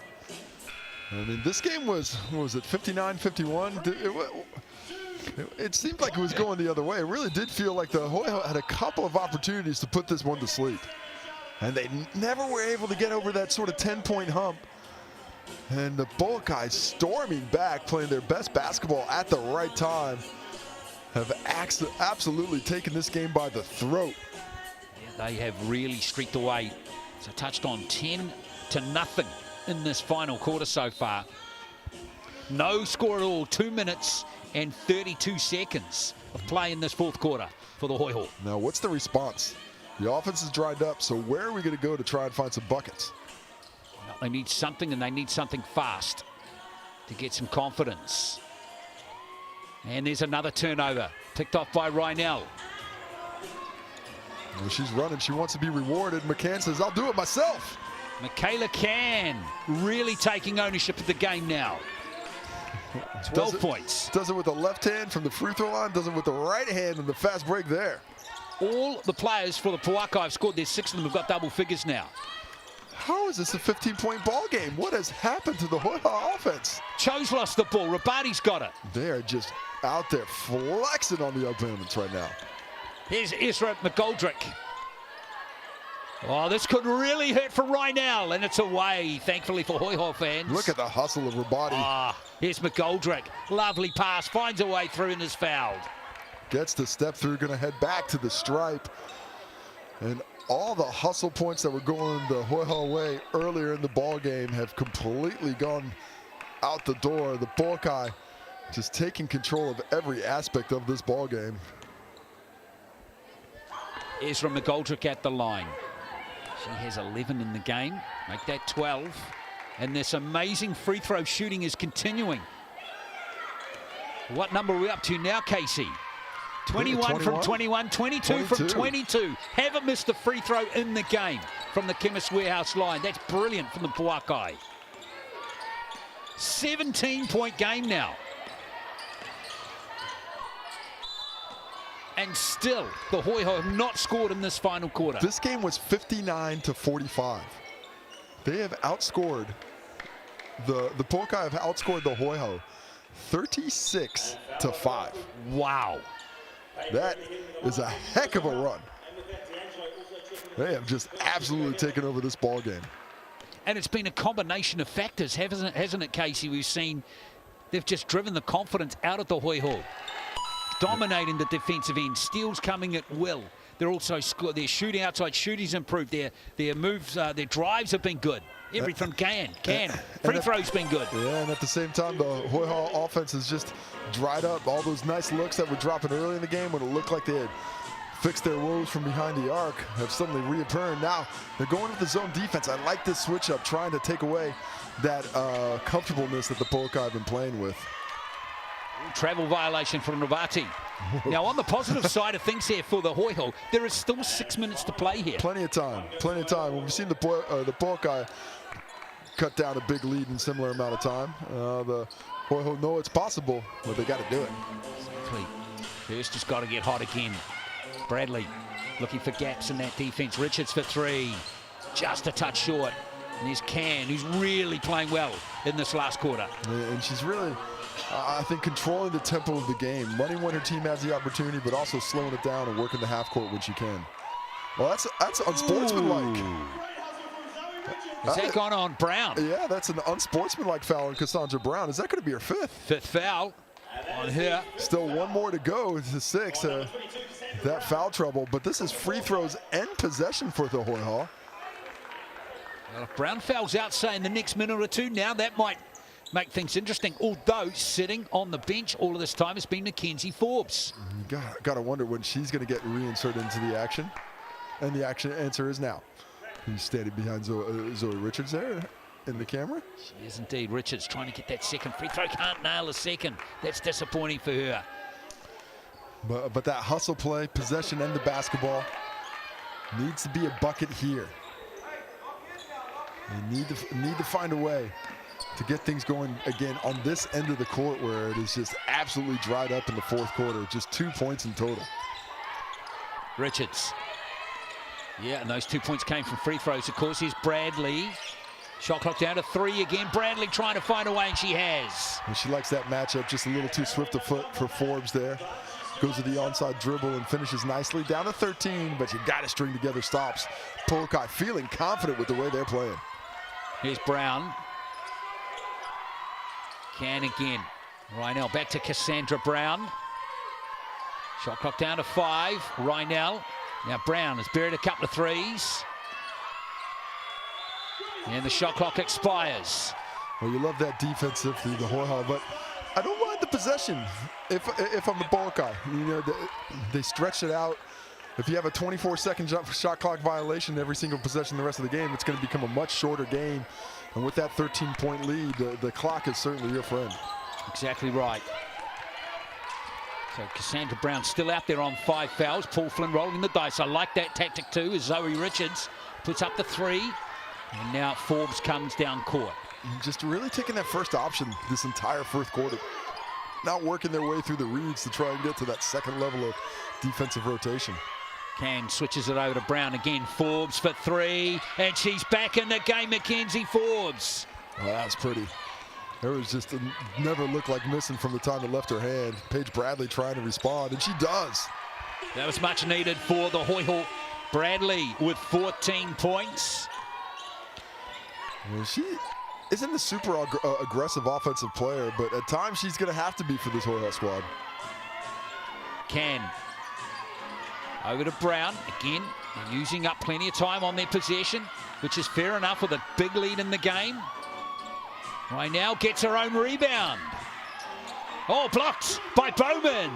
I mean, this game was, what was it, 59-51? It seemed like it was going the other way. It really did feel like the Hoihoi had a couple of opportunities to put this one to sleep. And they never were able to get over that sort of 10-point hump. And the Pouākai storming back, playing their best basketball at the right time, have absolutely taken this game by the throat.
They have really streaked away. So touched on 10-0 in this final quarter so far. No score at all. 2 minutes and 32 seconds of play in this fourth quarter for the Hoihoi.
Now, what's the response? The offense is dried up, so where are we going to go to try and find some buckets?
Well, they need something, and they need something fast to get some confidence. And there's another turnover picked off by Rynell.
Well, she's running. She wants to be rewarded. McCann says, I'll do it myself.
Michaela Can really taking ownership of the game now. 12 points.
Does it with the left hand from the free throw line. Does it with the right hand and the fast break there.
All the players for the Pouākai have scored. There's 6 of them have got double figures now.
How is this a 15-point ball game? What has happened to the Hoihoi offense?
Cho's lost the ball. Rabati's got it.
They are just out there flexing on the opponents right now.
Here's Ezra McGoldrick. Oh, this could really hurt for Rynell, and it's away, thankfully for Hoihoi fans.
Look at the hustle of Rabati.
Ah, here's McGoldrick. Lovely pass, finds a way through and is fouled.
Gets the step through, gonna head back to the stripe. And all the hustle points that were going the Hoihoi way earlier in the ball game have completely gone out the door. The Pouākai just taking control of every aspect of this ball game.
Ezra McGoldrick at the line. She has 11 in the game, make that 12. And this amazing free throw shooting is continuing. What number are we up to now, Casey? 21 from 21, 22 from 22. Haven't missed a free throw in the game from the Chemist Warehouse line. That's brilliant from the Pouākai. 17-point game now. And still, the Hoihoi have not scored in this final quarter.
This game was 59-45. They have outscored, the Pouākai have outscored the Hoihoi 36-5.
Wow.
That is a heck of a run. They have just absolutely taken over this ball game.
And it's been a combination of factors, hasn't it, Casey? We've seen they've just driven the confidence out of the Hoihoi. Dominating the defensive end, steals coming at will. They're also their shooting, outside shooting's improved. Their moves, their drives have been good. Everything free throws been good.
Yeah, and at the same time, the Hoihoi offense has just dried up. All those nice looks that were dropping early in the game when it looked like they had fixed their woes from behind the arc have suddenly reappeared. Now they're going with the zone defense. I like this switch up, trying to take away that comfortableness that the Pouākai have been playing with.
Travel violation from Rabati. Now, on the positive side of things here for the Hoihoi, there is still 6 minutes to play here.
Plenty of time, plenty of time. We've seen the Pouākai cut down a big lead in a similar amount of time. The Hoihoi know it's possible, but they got to do it.
Exactly. First has got to get hot again. Bradley looking for gaps in that defense. Richards for three. Just a touch short. And there's Can, who's really playing well in this last quarter.
And she's really, I think, controlling the tempo of the game, running when her team has the opportunity, but also slowing it down and working the half court when she can. Well, that's unsportsmanlike.
Has that gone on Brown?
Yeah, that's an unsportsmanlike foul on Cassandra Brown. Is that going to be her fifth?
Fifth foul on her.
Still one more to go to six. That foul trouble, but this is free throws and possession for the Hoihoi.
Well, if Brown fouls out, say, in the next minute or two, now that might make things interesting. Although sitting on the bench all of this time has been Mackenzie Forbes.
You got to wonder when she's going to get reinserted into the action. And the action answer is now. He's standing behind Zoe Richards there in the camera.
She is indeed. Richards trying to get that second free throw. Can't nail a second. That's disappointing for her.
But that hustle play, possession and the basketball needs to be a bucket here. They need to find a way to get things going again on this end of the court where it is just absolutely dried up in the fourth quarter. Just 2 points in total.
Richards. Yeah, and those 2 points came from free throws, of course. Here's Bradley. Shot clock down to three again. Bradley trying to find a way, and she has.
And she likes that matchup, just a little too swift a foot for Forbes there. Goes to the onside dribble and finishes nicely. Down to 13, but you got to string together stops. Pouākai feeling confident with the way they're playing.
Here's Brown. Can again. Rynell back to Cassandra Brown. Shot clock down to 5. Rynell. Now Brown has buried a couple of threes. And the shot clock expires.
Well, you love that defensively, the Hoihoi, but I don't mind the possession if I'm the Pouākai. You know, they stretch it out. If you have a 24-second shot clock violation every single possession the rest of the game, it's going to become a much shorter game. And with that 13-point lead, the clock is certainly your friend.
Exactly right. So Cassandra Brown still out there on 5 fouls. Paul Flynn rolling the dice. I like that tactic too, as Zoe Richards puts up the 3. And now Forbes comes down court.
Just really taking that first option this entire fourth quarter. Not working their way through the reads to try and get to that second level of defensive rotation.
Can switches it over to Brown again. Forbes for three, and she's back in the game, Mackenzie Forbes.
Oh, that's pretty. There was just never looked like missing from the time it left her hand. Paige Bradley trying to respond, and she does.
That was much needed for the Hoihoi. Bradley with 14 points.
Well, she isn't a super aggressive offensive player, but at times she's going to have to be for this Hoihoi squad.
Can. Over to Brown. Again, they're using up plenty of time on their possession, which is fair enough with a big lead in the game. Right now gets her own rebound. Oh, blocked by Bowman.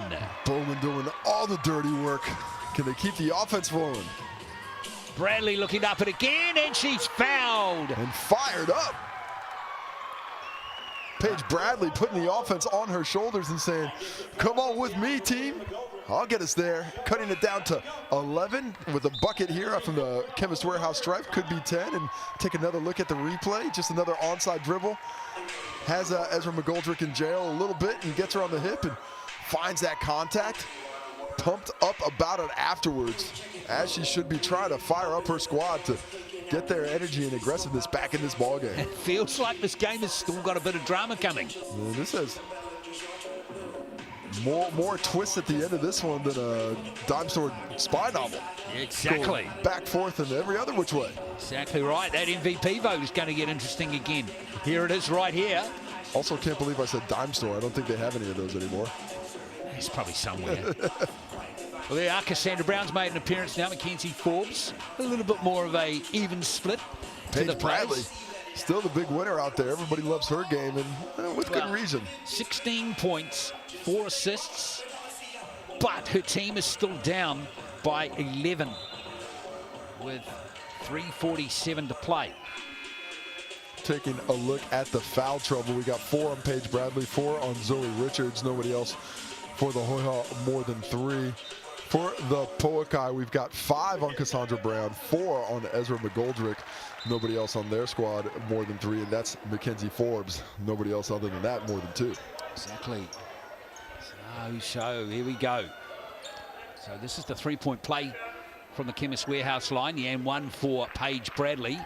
Bowman doing all the dirty work. Can they keep the offense rolling?
Bradley looking up it again, and she's fouled.
And fired up. Paige Bradley putting the offense on her shoulders and saying, come on with me, team. I'll get us there. Cutting it down to 11 with a bucket here from the Chemist Warehouse stripe. Could be 10. And take another look at the replay. Just another onside dribble. Has Ezra McGoldrick in jail a little bit and gets her on the hip and finds that contact. Pumped up about it afterwards, as she should be trying to fire up her squad to get their energy and aggressiveness back in this ballgame.
It feels like this game has still got a bit of drama coming.
Yeah, this has more twists at the end of this one than a dime store spy novel.
Exactly.
Going back, forth, and every other which way.
Exactly right. That MVP vote is going to get interesting again. Here it is right here.
Also can't believe I said dime store. I don't think they have any of those anymore.
It's probably somewhere. Well, there are Cassandra Brown's made an appearance now. Mackenzie Forbes, a little bit more of a even split.
Paige Bradley, still the big winner out there. Everybody loves her game, and with good reason.
16 points, 4 assists, but her team is still down by 11 with 3:47 to play.
Taking a look at the foul trouble, we got 4 on Paige Bradley, 4 on Zoe Richards. Nobody else for the Hoihoi more than 3. For the Pouākai, we've got 5 on Cassandra Brown, 4 on Ezra McGoldrick. Nobody else on their squad more than 3, and that's Mackenzie Forbes. Nobody else other than that more than 2.
Exactly. So here we go. So this is the 3-point play from the Chemist Warehouse line, and 1 for Paige Bradley.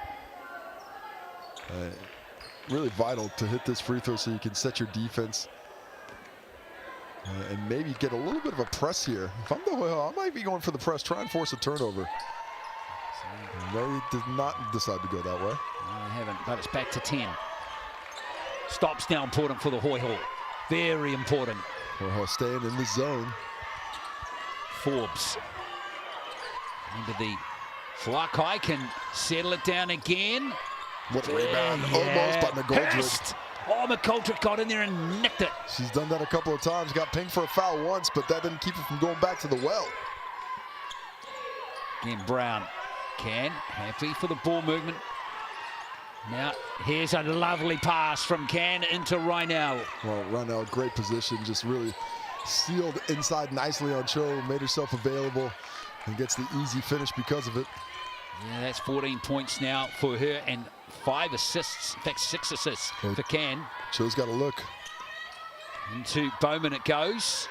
Really vital to hit this free throw so you can set your defense and maybe get a little bit of a press here. If I'm the Hoihoi, I might be going for the press, try and force a turnover. They did not decide to go that way.
No, they haven't, but it's back to 10. Stops now important for the Hoihoi. Very important.
Hoihoi staying in the zone.
Forbes. Into the Pouākai can settle it down again.
What a rebound, almost by McGoldrick.
Oh, McGoldrick got in there and nicked it.
She's done that a couple of times, got pinged for a foul once, but that didn't keep her from going back to the well.
Again, Brown can, happy for the ball movement. Now, here's a lovely pass from Can into Rynell.
Well, Rynell, great position, just really sealed inside nicely on Cho, made herself available, and gets the easy finish because of it.
Yeah, that's 14 points now for her and 5 assists, in fact 6 assists for Can.
Cho's got a look.
Into Bowman it goes.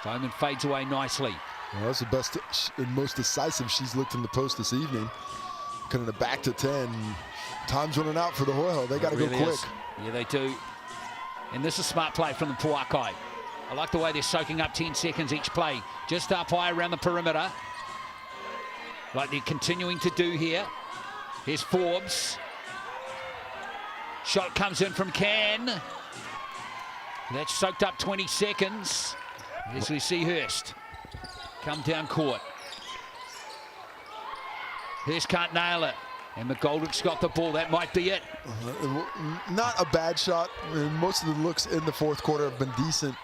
Bowman fades away nicely.
Well, that's the best and most decisive she's looked in the post this evening. Cutting it back to 10. Time's running out for the Hoihoi. They got to go quick.
Yeah, they do. And this is smart play from the Pouākai. I like the way they're soaking up 10 seconds each play. Just up high around the perimeter. Like they're continuing to do here. Here's Forbes. Shot comes in from Can. That's soaked up 20 seconds. Here's Lucy Hurst. Come down court. Hurst can't nail it. And McGoldrick's got the ball. That might be it.
Not a bad shot. Most of the looks in the fourth quarter have been decent,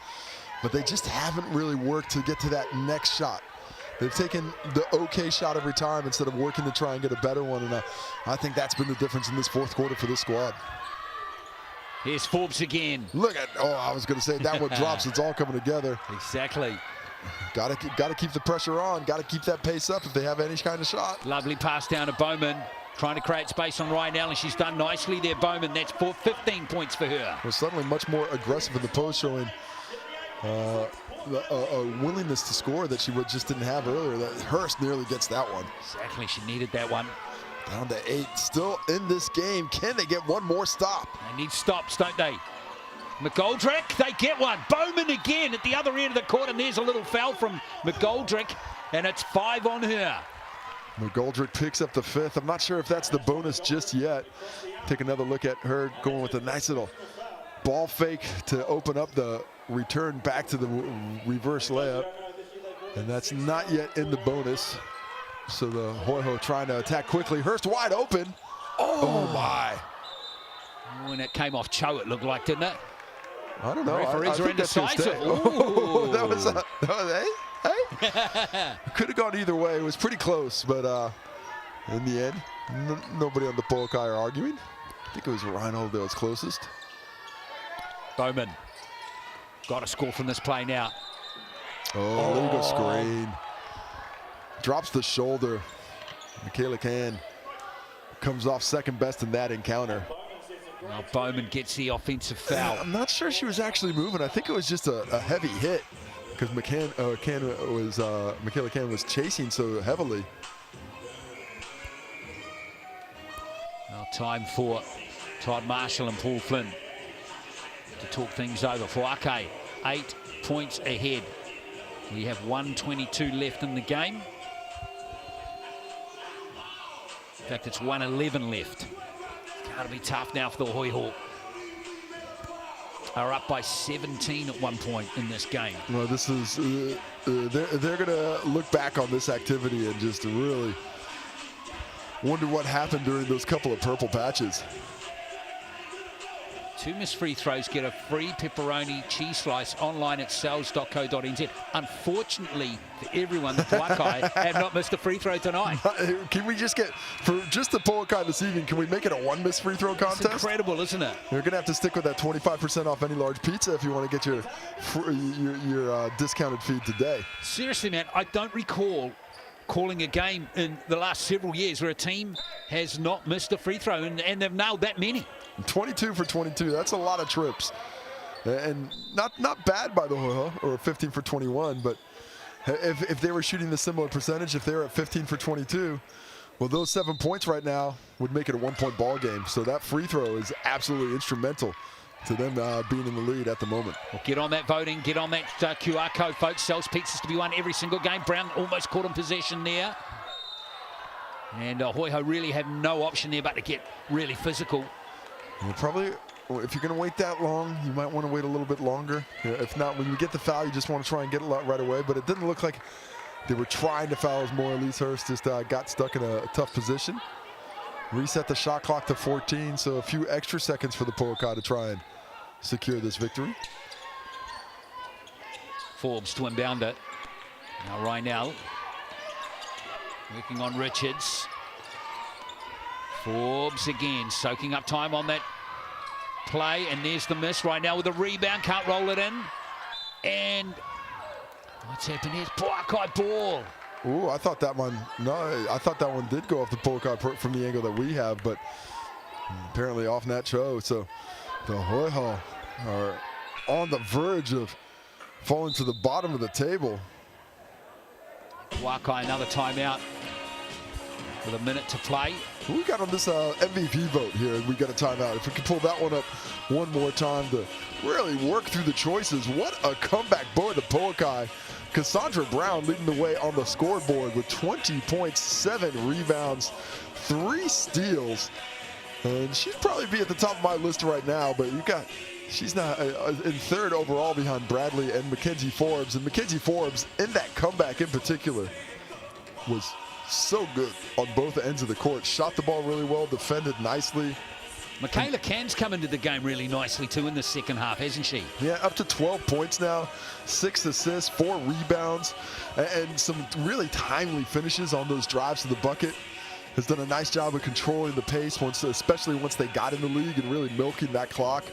but they just haven't really worked to get to that next shot. They've taken the okay shot every time instead of working to try and get a better one, and I think that's been the difference in this fourth quarter for this squad.
Here's Forbes again.
Look at, oh, I was going to say that one drops. It's all coming together.
Exactly.
Got to keep the pressure on. Got to keep that pace up if they have any kind of shot.
Lovely pass down to Bowman. Trying to create space on Rynell, and she's done nicely there, Bowman. That's 15 points for her.
Well, suddenly much more aggressive in the post, showing a willingness to score that she just didn't have earlier. That Hurst nearly gets that one.
Exactly, she needed that one.
Down to 8, still in this game. Can they get one more stop?
They need stops, don't they? McGoldrick, they get one. Bowman again at the other end of the court, and there's a little foul from McGoldrick, and it's 5 on her.
McGoldrick picks up the 5th. I'm not sure if that's the bonus just yet. Take another look at her going with a nice little ball fake to open up the return back to the reverse layup. And that's not yet in the bonus. So the Hoihoi trying to attack quickly. Hurst wide open. Oh my.
When it came off Cho, it looked like, didn't it?
I don't know.
Referees are indecisive.
Oh, that was hey? Could have gone either way. It was pretty close, but in the end, nobody on the Pouākai are arguing. I think it was Reinhold that was closest.
Bowman got a score from this play now.
Oh, there you go, screen. Drops the shoulder. Michaela Can comes off second best in that encounter.
Well, Bowman gets the offensive foul.
I'm not sure she was actually moving. I think it was just a heavy hit because Michaela Can was chasing so heavily.
Now time for Todd Marshall and Paul Flynn to talk things over. Pouākai 8 points ahead. We have 1:22 left in the game. In fact, it's 1:11 left. Gotta be tough now for the Hoihoi. Are up by 17 at one point in this game.
Well, this is they're gonna look back on this activity and just really wonder what happened during those couple of purple patches.
2 missed free throws get a free pepperoni cheese slice online at sells.co.nz. Unfortunately for everyone, the Pouākai have not missed a free throw tonight.
Can we just get, for just the Pouākai this evening, can we make it a 1 missed free throw contest?
It's incredible, isn't it?
You're gonna have to stick with that 25% off any large pizza if you want to get your discounted feed today.
Seriously, man, I don't recall calling a game in the last several years where a team has not missed a free throw, and they've nailed that many.
22 for 22, that's a lot of trips. And not bad by the Hoihoi, or 15 for 21, but if they were shooting the similar percentage, if they were at 15 for 22, well, those 7 points right now would make it a 1-point ball game. So that free throw is absolutely instrumental to them being in the lead at the moment.
Well, get on that voting, get on that QR code, folks. Sells pizzas to be won every single game. Brown almost caught in possession there. And Hoihoi really have no option there but to get really physical.
You'll probably, if you're going to wait that long, you might want to wait a little bit longer. If not, when you get the foul, you just want to try and get it right away. But it didn't look like they were trying to foul as more. Elise Hurst just got stuck in a tough position. Reset the shot clock to 14, so a few extra seconds for the Pouākai to try and secure this victory.
Forbes to inbound it. Now Reinell working on Richards. Forbes again, soaking up time on that play, and there's the miss. Right now with a rebound, can't roll it in. And what's happened here? Pouākai ball.
Ooh, I thought that one did go off the Pouākai from the angle that we have, but apparently off Nat Cho. So the Hoihoi are on the verge of falling to the bottom of the table.
Pouākai another timeout with a minute to play.
Who we got on this MVP vote here? We got a timeout. If we could pull that one up one more time to really work through the choices. What a comeback boy, the Pouākai. Cassandra Brown leading the way on the scoreboard with 20 points, 7 rebounds, 3 steals. And she'd probably be at the top of my list right now, but she's not in third overall behind Bradley and Mackenzie Forbes. And Mackenzie Forbes, in that comeback in particular, was so good on both ends of the court. Shot the ball really well, defended nicely.
Michaela Can's come into the game really nicely too in the second half, hasn't she?
Yeah, up to 12 points now, 6 assists, 4 rebounds, and some really timely finishes on those drives to the bucket. Has done a nice job of controlling the pace, especially once they got in the league and really milking that clock.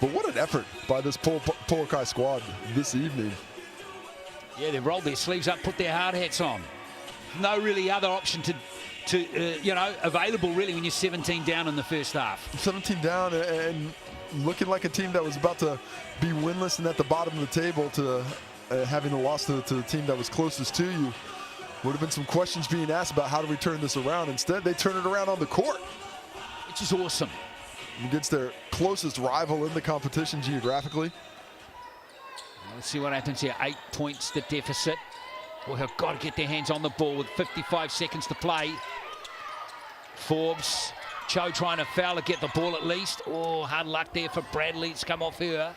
But what an effort by this Pouākai squad this evening.
Yeah, they've rolled their sleeves up, put their hard hats on. No really other option available really when you're 17 down in the first half.
17 down, and looking like a team that was about to be winless and at the bottom of the table to having a loss to the team that was closest to you. Would have been some questions being asked about how do we turn this around. Instead, they turn it around on the court.
Which is awesome.
Against their closest rival in the competition geographically.
Let's see what happens here. 8 points the deficit. Well, have got to get their hands on the ball with 55 seconds to play. Forbes, Cho trying to foul to get the ball at least. Oh, hard luck there for Bradley. It's come off her.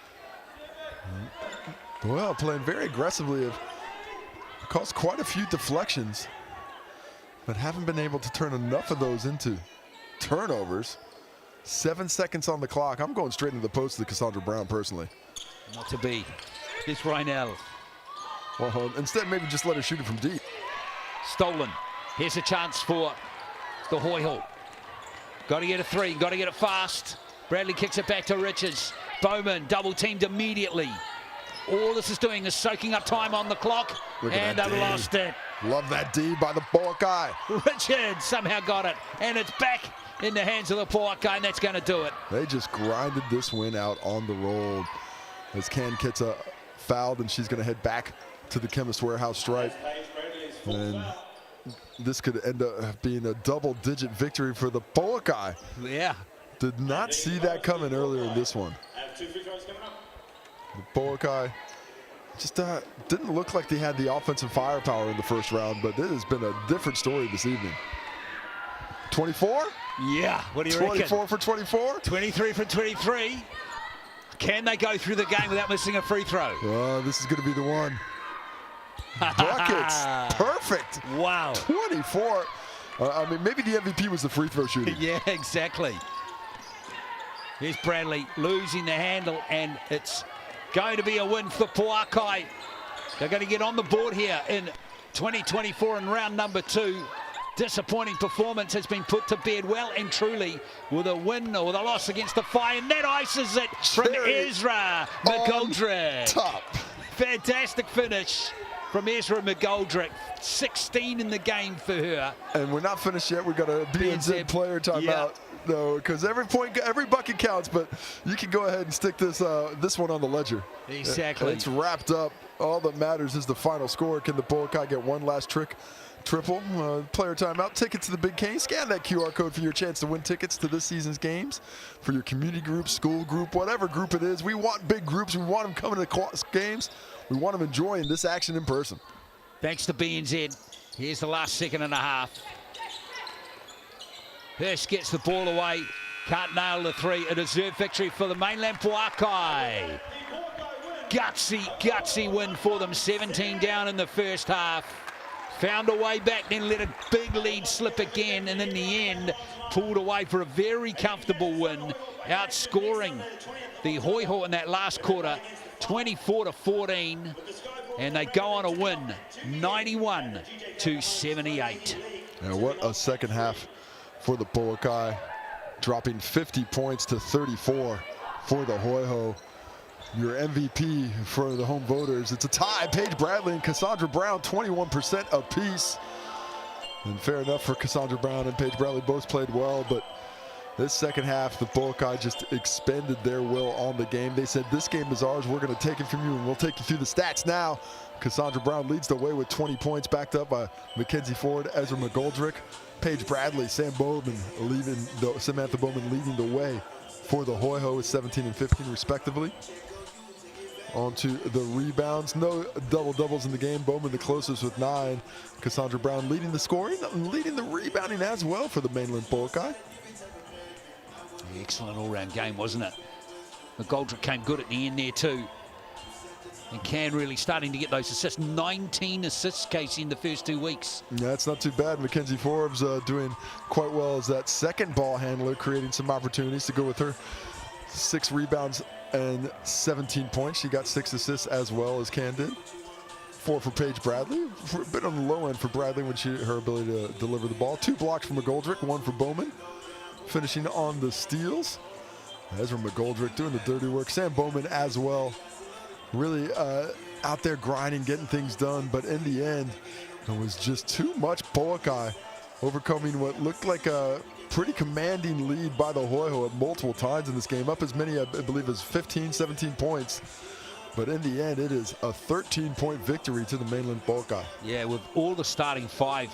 Well, playing very aggressively. Have caused quite a few deflections, but haven't been able to turn enough of those into turnovers. 7 seconds on the clock. I'm going straight into the post to Cassandra Brown personally.
Not to be. This Rhinell.
Well, instead, maybe just let her shoot it from deep.
Stolen. Here's a chance for the Hoihoi. Got to get a three. Got to get it fast. Bradley kicks it back to Richards. Bowman double teamed immediately. All this is doing is soaking up time on the clock, and they've lost it.
Love that D by the Pouākai.
Richards somehow got it, and it's back in the hands of the Pouākai, and that's going to do it.
They just grinded this win out on the roll as Can gets fouled, and she's going to head back to the Chemist Warehouse stripe. And this could end up being a double-digit victory for the Pouākai.
Yeah.
Did not see that coming earlier in this one. The Pouākai just didn't look like they had the offensive firepower in the first round, but this has been a different story this evening. 24?
Yeah, what do you
24
reckon?
for 24?
23 for 23. Can they go through the game without missing a free throw?
This is going to be the one. Buckets. Perfect.
Wow.
24. I mean, maybe the MVP was the free throw shooting.
Yeah, exactly. Here's Bradley losing the handle, and it's going to be a win for Pouākai. They're going to get on the board here in 2024 in round number 2. Disappointing performance has been put to bed well and truly with a win or with a loss against the Fire, and that ices it from Ezra McGoldrick.
Top.
Fantastic finish from Ezra McGoldrick. 16 in the game for her.
And we're not finished yet. We've got a BNZ player timeout, though, because every bucket counts, but you can go ahead and stick this one on the ledger.
Exactly.
It's wrapped up. All that matters is the final score. Can the Pouākai get one last triple? Player timeout. Tickets to the Big Cane. Scan that QR code for your chance to win tickets to this season's games for your community group, school group, whatever group it is. We want big groups. We want them coming to games. We want them enjoying this action in person.
Thanks to BNZ. Here's the last second and a half. Hirsch gets the ball away. Can't nail the three. A deserved victory for the Mainland Pouākai. Gutsy win for them. 17 down in the first half. Found a way back, then let a big lead slip again, and in the end, pulled away for a very comfortable win, outscoring the Hoihoi in that last quarter, 24-14, and they go on a win, 91-78.
And what a second half for the Pouākai, dropping 50 points to 34 for the Hoihoi. Your MVP for the home voters. It's a tie. Paige Bradley and Cassandra Brown, 21% apiece. And fair enough for Cassandra Brown and Paige Bradley. Both played well, but this second half, the Pouākai just expended their will on the game. They said, this game is ours. We're going to take it from you, and we'll take you through the stats now. Cassandra Brown leads the way with 20 points, backed up by Mackenzie Ford, Ezra McGoldrick, Paige Bradley, Samantha Bowman leading the way for the Hoihoi with 17 and 15 respectively. On to the rebounds. No double-doubles in the game. Bowman the closest with 9. Cassandra Brown leading the scoring, leading the rebounding as well for the Mainland Pouākai.
Excellent all-round game, wasn't it? McGoldrick came good at the end there too. And Can really starting to get those assists. 19 assists, Casey, in the first 2 weeks.
Yeah, that's not too bad. Mackenzie Forbes doing quite well as that second ball handler, creating some opportunities to go with her 6 rebounds and 17 points. She got 6 assists as well as Can did. 4 for Paige Bradley. For a bit on the low end for Bradley when her ability to deliver the ball. 2 blocks for McGoldrick, 1 for Bowman. Finishing on the steals. Ezra McGoldrick doing the dirty work. Sam Bowman as well. Really out there grinding, getting things done. But in the end, it was just too much Pouākai overcoming what looked like a pretty commanding lead by the Hoihoi at multiple times in this game, up as many, I believe, as 15, 17 points. But in the end, it is a 13-point victory to the Mainland Pouākai.
Yeah, with all the starting 5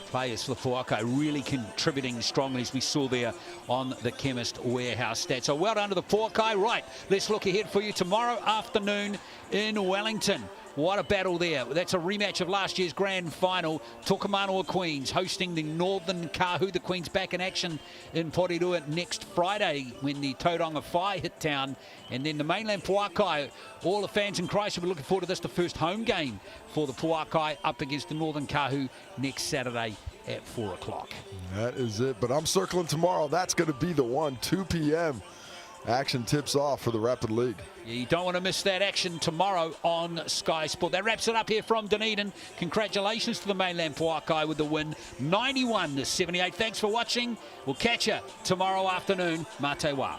players for the Pouākai really contributing strongly, as we saw there on the Chemist Warehouse stats. So well done to the Pouākai. Right, let's look ahead for you tomorrow afternoon in Wellington. What a battle there. That's a rematch of last year's grand final. Tokomanoa Queens hosting the Northern Kahu. The Queens back in action in Porirua next Friday when the Tauranga Whai hit town. And then the Mainland Pouākai. All the fans in Christchurch will be looking forward to this, the first home game for the Pouākai up against the Northern Kahu next Saturday at 4 o'clock.
That is it. But I'm circling tomorrow. That's going to be the one, 2 p.m. Action tips off for the Rapid League.
Yeah, you don't want to miss that action tomorrow on Sky Sport. That wraps it up here from Dunedin. Congratulations to the Mainland Pouākai with the win, 91-78. Thanks for watching. We'll catch you tomorrow afternoon. Mā te wā.